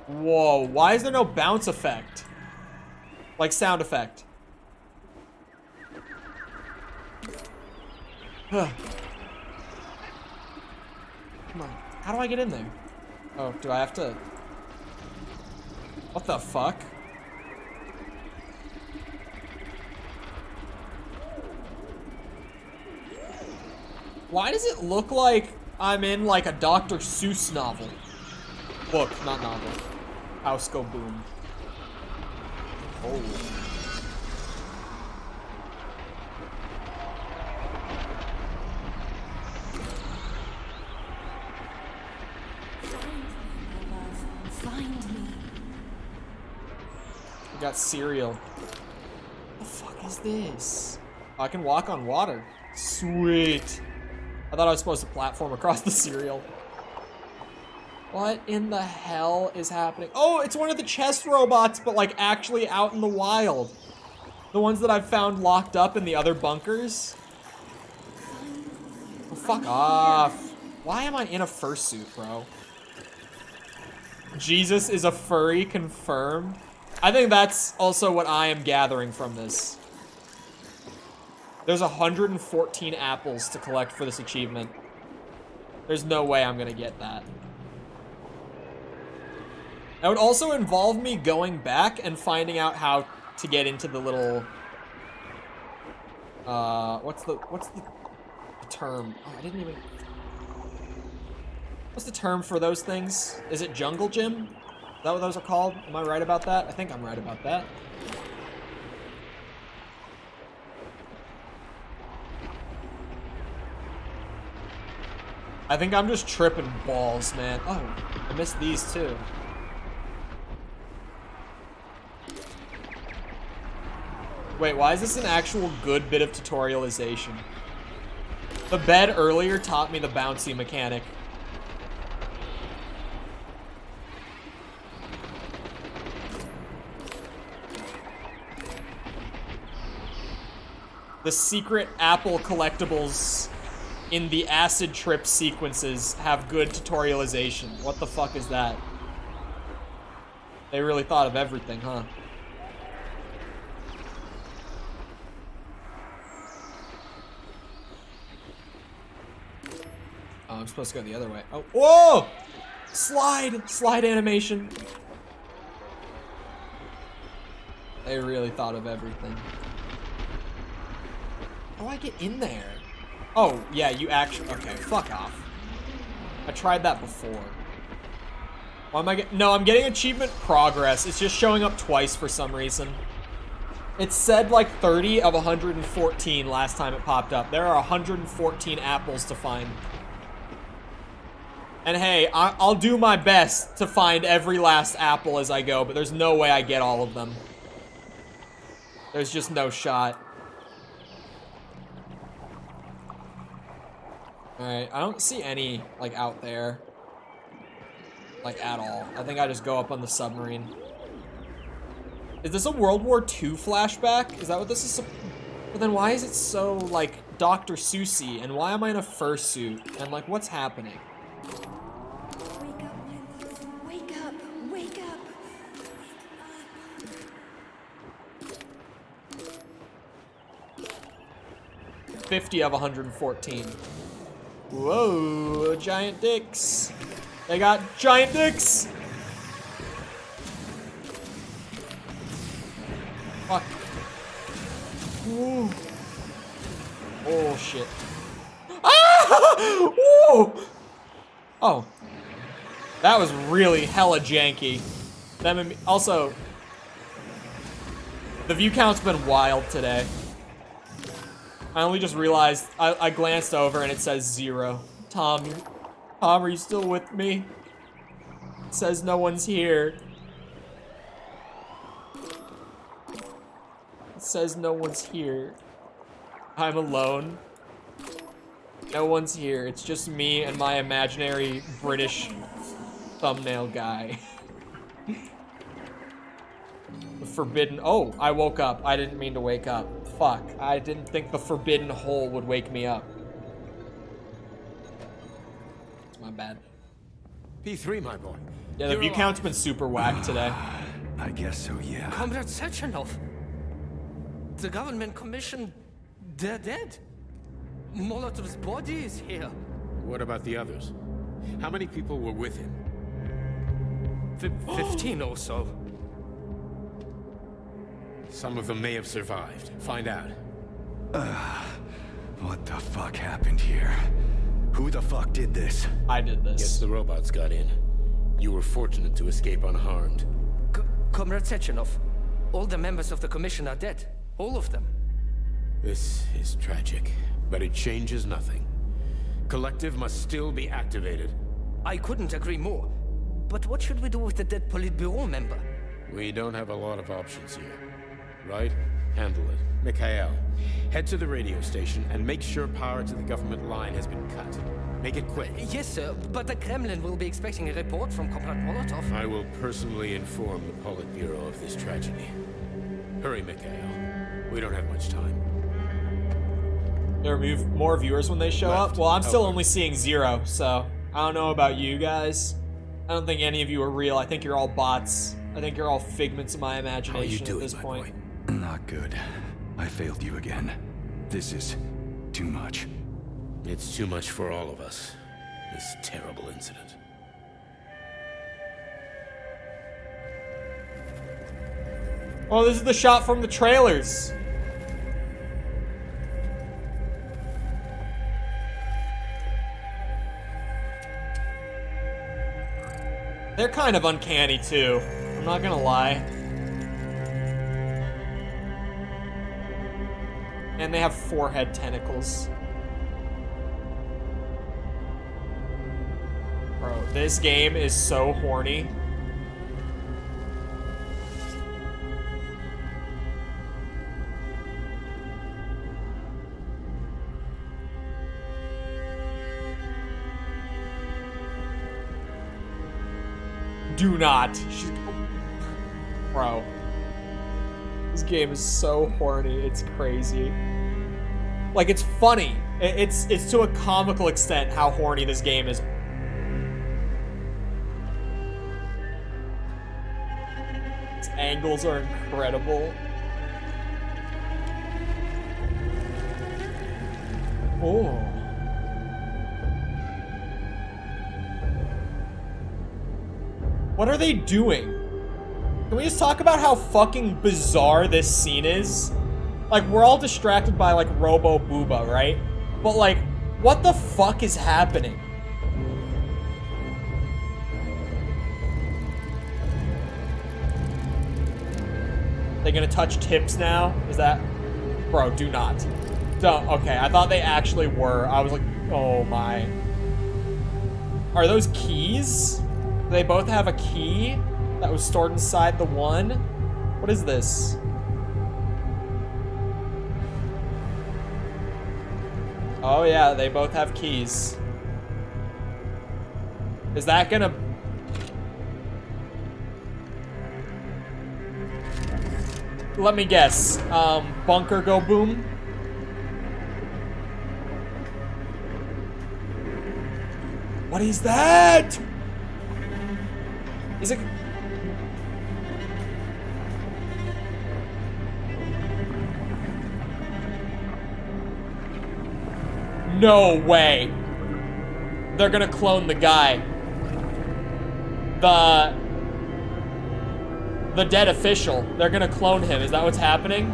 Whoa, why is there no bounce effect? Like sound effect. Come on. How do I get in there? Oh, do I have to? What the fuck? Why does it look like I'm in like a Dr. Seuss novel? Book, not novel. House go boom. Oh. Find me. We got cereal. What the fuck is this? Oh, I can walk on water. Sweet. I thought I was supposed to platform across the cereal. What in the hell is happening? Oh, it's one of the chest robots, but like actually out in the wild. The ones that I've found locked up in the other bunkers. Oh, fuck off. Why am I in a fursuit, bro? Jesus is a furry, confirmed. I think that's also what I am gathering from this. There's 114 apples to collect for this achievement. There's no way I'm gonna get that. That would also involve me going back and finding out how to get into the little... what's the term? Oh, I didn't even... What's the term for those things? Is it jungle gym? Is that what those are called? Am I right about that? I think I'm right about that. I think I'm just tripping balls, man. Oh, I missed these too. Wait, why is this an actual good bit of tutorialization? The bed earlier taught me the bouncy mechanic. The secret apple collectibles in the acid trip sequences have good tutorialization. What the fuck is that? They really thought of everything, huh? Oh, I'm supposed to go the other way. Oh, whoa! Slide animation. They really thought of everything. How do I get in there? Oh, yeah, you actually... Okay, fuck off. I tried that before. Why am I getting... No, I'm getting achievement progress. It's just showing up twice for some reason. It said like 30 of 114 last time it popped up. There are 114 apples to find. And hey, I'll do my best to find every last apple as I go, but there's no way I get all of them. There's just no shot. Alright, I don't see any, like, out there. Like, at all. I think I just go up on the submarine. Is this a World War II flashback? Is that what this is? But then why is it so, like, Dr. Seussy? And why am I in a fursuit? And, like, what's happening? Wake up, my love. Wake up. Wake up. 50 of 114. Whoa, giant dicks. They got giant dicks. Fuck. Ooh. Oh, shit. Ah! Woo! Oh. That was really hella janky. Also, the view count's been wild today. I only just realized, I glanced over and it says 0. Tom, are you still with me? It says no one's here. It says no one's here. I'm alone. No one's here. It's just me and my imaginary British thumbnail guy. The forbidden... Oh, I woke up. I didn't mean to wake up. Fuck. I didn't think the forbidden hole would wake me up. My bad. P3, my boy. Yeah, the view count's been super whack today. I guess so, yeah. Comrade Sechenov. The government commission, they're dead. Molotov's body is here. What about the others? How many people were with him? 15 or so. Some of them may have survived. Find out. What the fuck happened here? Who the fuck did this? I did this. Guess the robots got in. You were fortunate to escape unharmed. Comrade Sechenov, all the members of the commission are dead. All of them. This is tragic, but it changes nothing. Collective must still be activated. I couldn't agree more. But what should we do with the dead Politburo member? We don't have a lot of options here. Right? Handle it. Mikhail, head to the radio station and make sure power to the government line has been cut. Make it quick. Yes, sir, but the Kremlin will be expecting a report from Comrade Molotov. I will personally inform the Politburo of this tragedy. Hurry, Mikhail. We don't have much time. There are more viewers when they show up? Well, I'm still only seeing 0, so I don't know about you guys. I don't think any of you are real. I think you're all bots. I think you're all figments of my imagination at this point. Not good. I failed you again. This is too much. It's too much for all of us. This terrible incident. Oh, this is the shot from the trailers. They're kind of uncanny too. I'm not gonna lie. And they have forehead tentacles. Bro, this game is so horny. Do not. Bro. This game is so horny. It's crazy. Like, it's funny. It's to a comical extent how horny this game is. Its angles are incredible. Oh. What are they doing? Can we just talk about how fucking bizarre this scene is? Like, we're all distracted by, like, Robo Booba, right? But, like, what the fuck is happening? They gonna touch tips now? Is that... Bro, do not. Don't. Okay, I thought they actually were. I was like, oh my. Are those keys? Do they both have a key that was stored inside the one? What is this? Oh yeah, they both have keys. Is that gonna... Let me guess. Bunker go boom? What is that? Is it... No way. They're gonna clone the guy. The dead official. They're gonna clone him. Is that what's happening?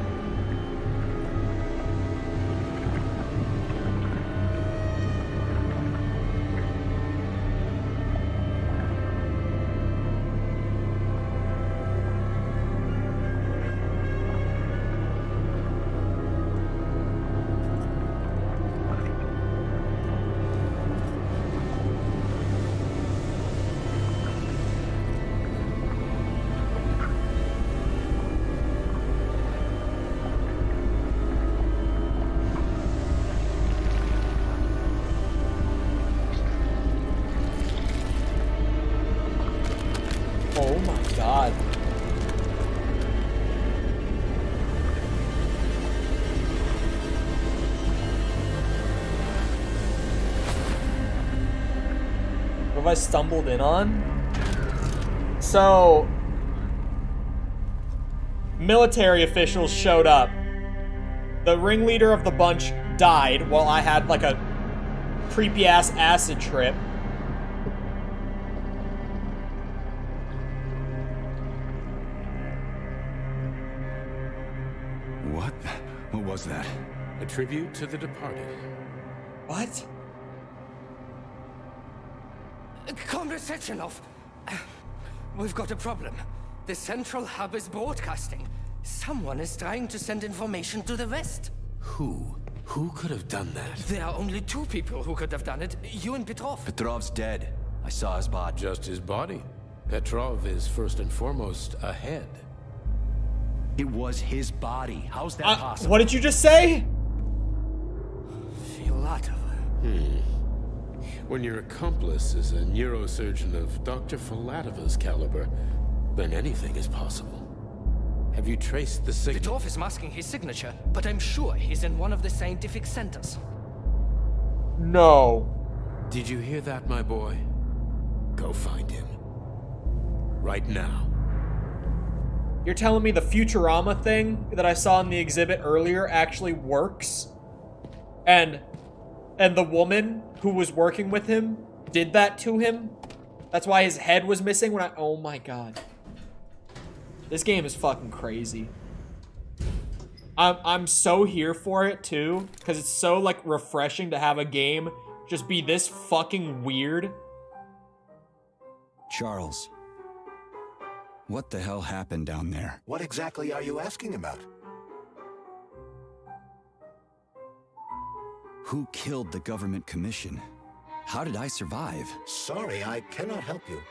What have I stumbled in on? So, military officials showed up. The ringleader of the bunch died while I had like a creepy ass acid trip. What? What was that? A tribute to the departed. What? Comrade Sechenov, we've got a problem. The central hub is broadcasting. Someone is trying to send information to the West. Who? Who could have done that? There are only two people who could have done it. You and Petrov. Petrov's dead. I saw his body. Just his body. Petrov is first and foremost a head. It was his body. How's that possible? What did you just say? Filatov. When your accomplice is a neurosurgeon of Dr. Filatova's caliber, then anything is possible. Have you traced the signal? Petrov is masking his signature, but I'm sure he's in one of the scientific centers. No. Did you hear that, my boy? Go find him. Right now. You're telling me the Futurama thing that I saw in the exhibit earlier actually works? And the woman who was working with him did that to him? That's why his head was missing when oh my god. This game is fucking crazy. I'm so here for it too, because it's so like refreshing to have a game just be this fucking weird. Charles, what the hell happened down there? What exactly are you asking about? Who killed the government commission? How did I survive? Sorry, I cannot help you.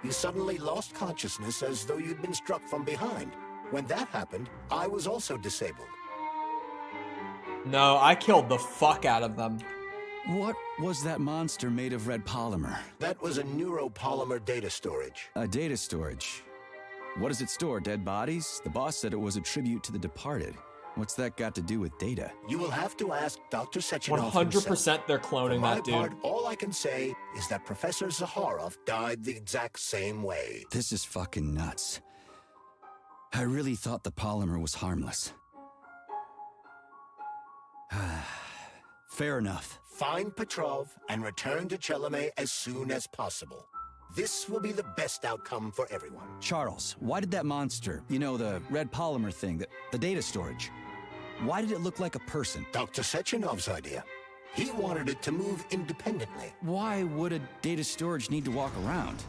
You suddenly lost consciousness as though you'd been struck from behind. When that happened, I was also disabled. No, I killed the fuck out of them. What was that monster made of red polymer? That was a neuropolymer data storage. A data storage? What does it store, dead bodies? The boss said it was a tribute to the departed. What's that got to do with data? You will have to ask Dr. Sechenov 100% they're cloning that dude. For my part, all I can say is that Professor Zaharov died the exact same way. This is fucking nuts. I really thought the polymer was harmless. Fair enough. Find Petrov and return to Chelome as soon as possible. This will be the best outcome for everyone. Charles, why did that monster, you know, the red polymer thing, the data storage, why did it look like a person? Dr. Sechenov's idea. He wanted it to move independently. Why would a data storage need to walk around?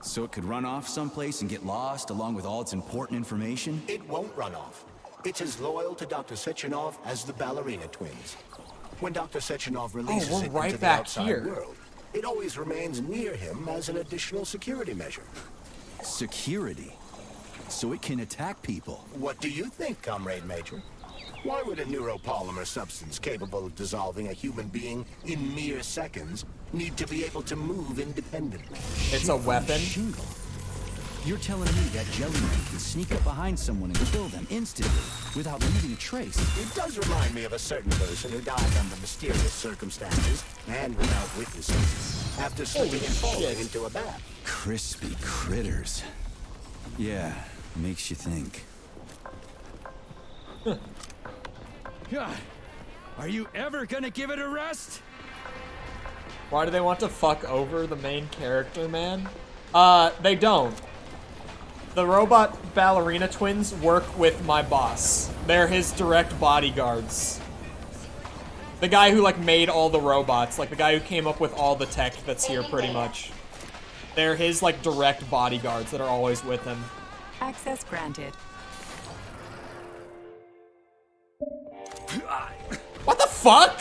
So it could run off someplace and get lost along with all its important information? It won't run off. It's as loyal to Dr. Sechenov as the ballerina twins. When Dr. Sechenov releases it into the outside world, it always remains near him as an additional security measure. Security? So it can attack people? What do you think, Comrade Major? Why would a neuropolymer substance capable of dissolving a human being in mere seconds need to be able to move independently? It's a weapon? Shingle. You're telling me that jelly man can sneak up behind someone and kill them instantly without leaving a trace? It does remind me of a certain person who died under mysterious circumstances and without witnesses after slipping and falling into a bath. Crispy critters. Yeah, makes you think. God, are you ever gonna give it a rest? Why do they want to fuck over the main character, man? They don't. The robot ballerina twins work with my boss. They're his direct bodyguards. The guy who, like, made all the robots. Like, the guy who came up with all the tech that's here, pretty much. They're his, like, direct bodyguards that are always with him. Access granted. What the fuck?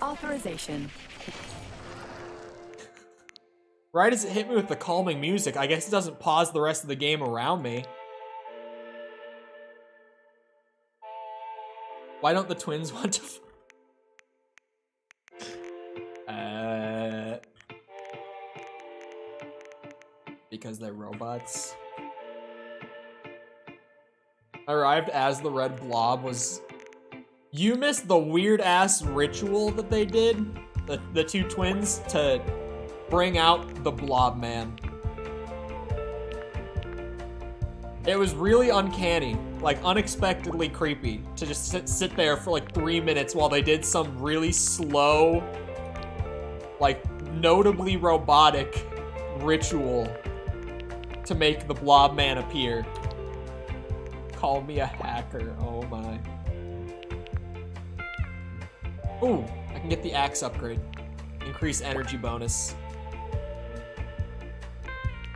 Authorization. Right as it hit me with the calming music, I guess it doesn't pause the rest of the game around me. Why don't the twins want to... Because they're robots. arrived as the red blob was... You missed the weird-ass ritual that they did, the two twins, to bring out the blob man. It was really uncanny, like unexpectedly creepy, to just sit there for like 3 minutes while they did some really slow, like notably robotic ritual to make the blob man appear. Call me a hacker, oh my. Ooh, I can get the axe upgrade. Increase energy bonus.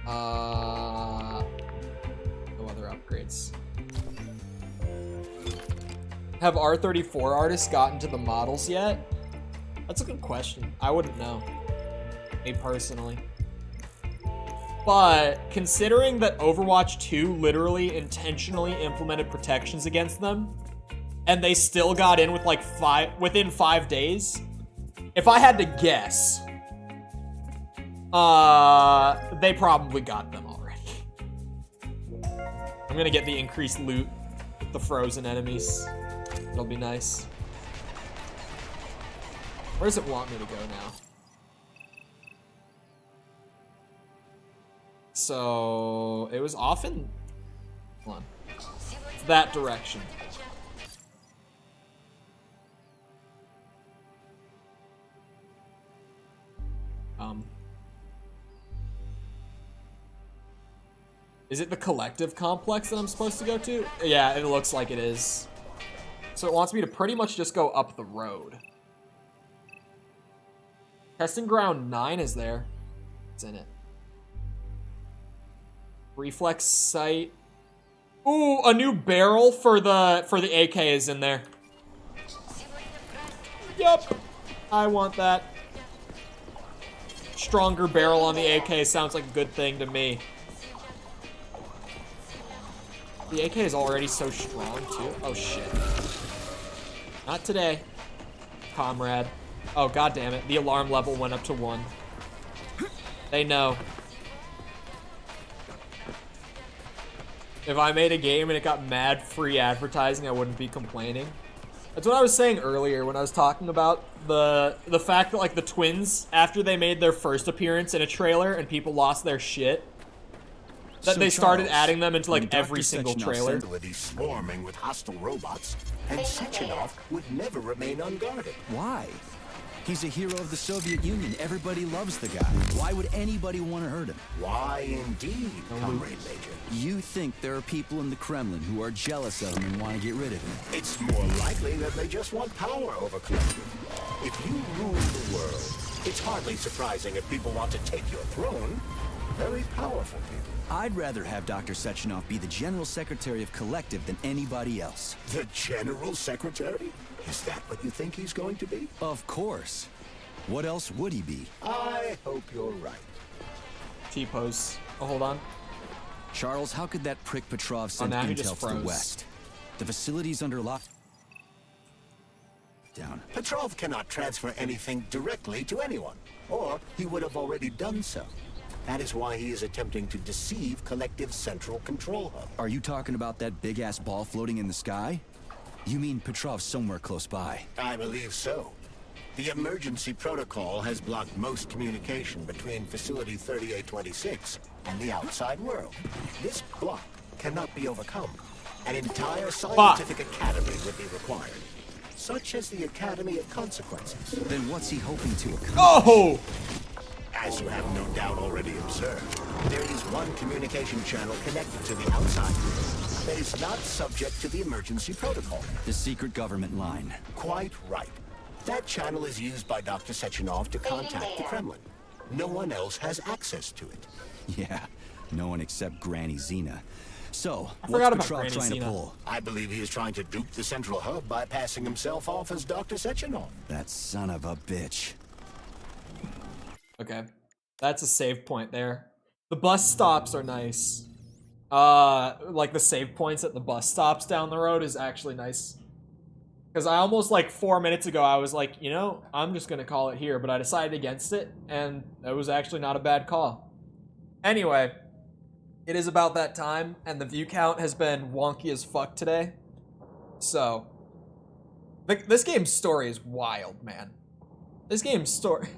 No other upgrades. Have R34 artists gotten to the models yet? That's a good question. I wouldn't know. Me personally. But considering that Overwatch 2 literally intentionally implemented protections against them, and they still got in with like within 5 days, if I had to guess, they probably got them already. I'm gonna get the increased loot with the frozen enemies. It'll be nice. Where does it want me to go now? So it was often, hold on, it's that direction. Is it the collective complex that I'm supposed to go to? Yeah, it looks like it is. So it wants me to pretty much just go up the road. Testing ground 9 is there. It's in it. Reflex sight. Ooh, a new barrel for the AK is in there. Yup. I want that. Stronger barrel on the AK sounds like a good thing to me. The AK is already so strong, too. Oh, shit. Not today, comrade. Oh, god damn it. The alarm level went up to 1. They know. If I made a game and it got mad free advertising, I wouldn't be complaining. That's what I was saying earlier when I was talking about the fact that, like, the twins, after they made their first appearance in a trailer and people lost their shit, that they started adding them into, like, every single trailer. Swarming with hostile robots, and Sechenov would never remain unguarded. Why? He's a hero of the Soviet Union. Everybody loves the guy. Why would anybody want to hurt him? Why indeed, Comrade Major? You think there are people in the Kremlin who are jealous of him and want to get rid of him? It's more likely that they just want power over collective. If you rule the world, it's hardly surprising if people want to take your throne. Very powerful people. I'd rather have Dr. Sechenov be the General Secretary of Collective than anybody else. The General Secretary? Is that what you think he's going to be? Of course. What else would he be? I hope you're right. T-pose. Oh, hold on. Charles, how could that prick Petrov send intel to the west? The facility's under lock. Down. Petrov cannot transfer anything directly to anyone, or he would have already done so. That is why he is attempting to deceive Collective's central control hub. Are you talking about that big-ass ball floating in the sky? You mean Petrov's somewhere close by? I believe so. The emergency protocol has blocked most communication between Facility 3826 and the outside world. This block cannot be overcome. An entire scientific academy would be required, such as the Academy of Consequences. Then what's he hoping to accomplish? Oh! As you have no doubt already observed, there is one communication channel connected to the outside world that is not subject to the emergency protocol. The secret government line. Quite right. That channel is used by Dr. Sechenov to contact the Kremlin. No one else has access to it. Yeah, no one except Granny Xena. So, what's Petrov trying to pull? I believe he is trying to dupe the central hub by passing himself off as Dr. Sechenov. That son of a bitch. Okay, that's a save point there. The bus stops are nice. Like the save points at the bus stops down the road is actually nice. Because I almost, like, 4 minutes ago, I was like, you know, I'm just gonna call it here, but I decided against it, and it was actually not a bad call. Anyway, it is about that time, and the view count has been wonky as fuck today. So, this game's story is wild, man. This game's story...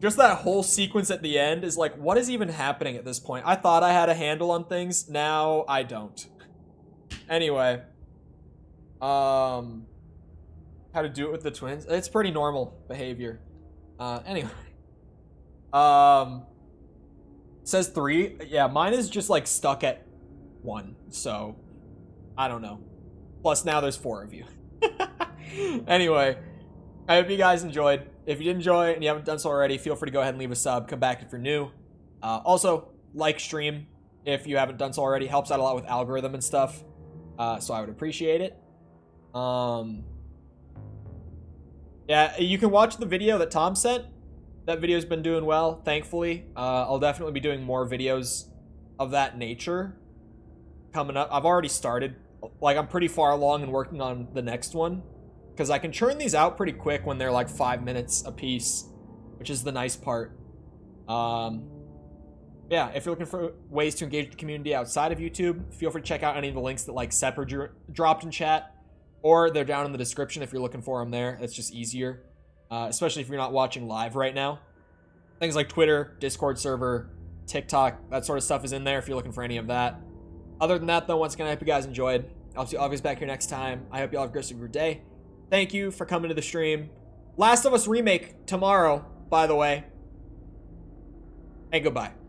Just that whole sequence at the end is like, what is even happening at this point? I thought I had a handle on things, now I don't. Anyway. How to do it with the twins? It's pretty normal behavior. Anyway. Says 3. Yeah, mine is just like stuck at 1. So, I don't know. Plus now there's 4 of you. Anyway, I hope you guys enjoyed. If you did enjoy and you haven't done so already, feel free to go ahead and leave a sub. Come back if you're new. Also, like stream if you haven't done so already. Helps out a lot with algorithm and stuff. So I would appreciate it. Yeah, you can watch the video that Tom sent. That video's been doing well, thankfully. I'll definitely be doing more videos of that nature coming up. I've already started. Like, I'm pretty far along in working on the next one. Because I can churn these out pretty quick when they're like 5 minutes a piece, which is the nice part. Yeah, if you're looking for ways to engage the community outside of YouTube, feel free to check out any of the links that like Sepper dropped in chat, or they're down in the description if you're looking for them there. It's just easier, especially if you're not watching live right now. Things like Twitter, Discord server, TikTok, that sort of stuff is in there if you're looking for any of that. Other than that, though, once again, I hope you guys enjoyed. I'll see all of you back here next time. I hope you all have a great rest of your day. Thank you for coming to the stream. Last of Us Remake tomorrow, by the way. And goodbye.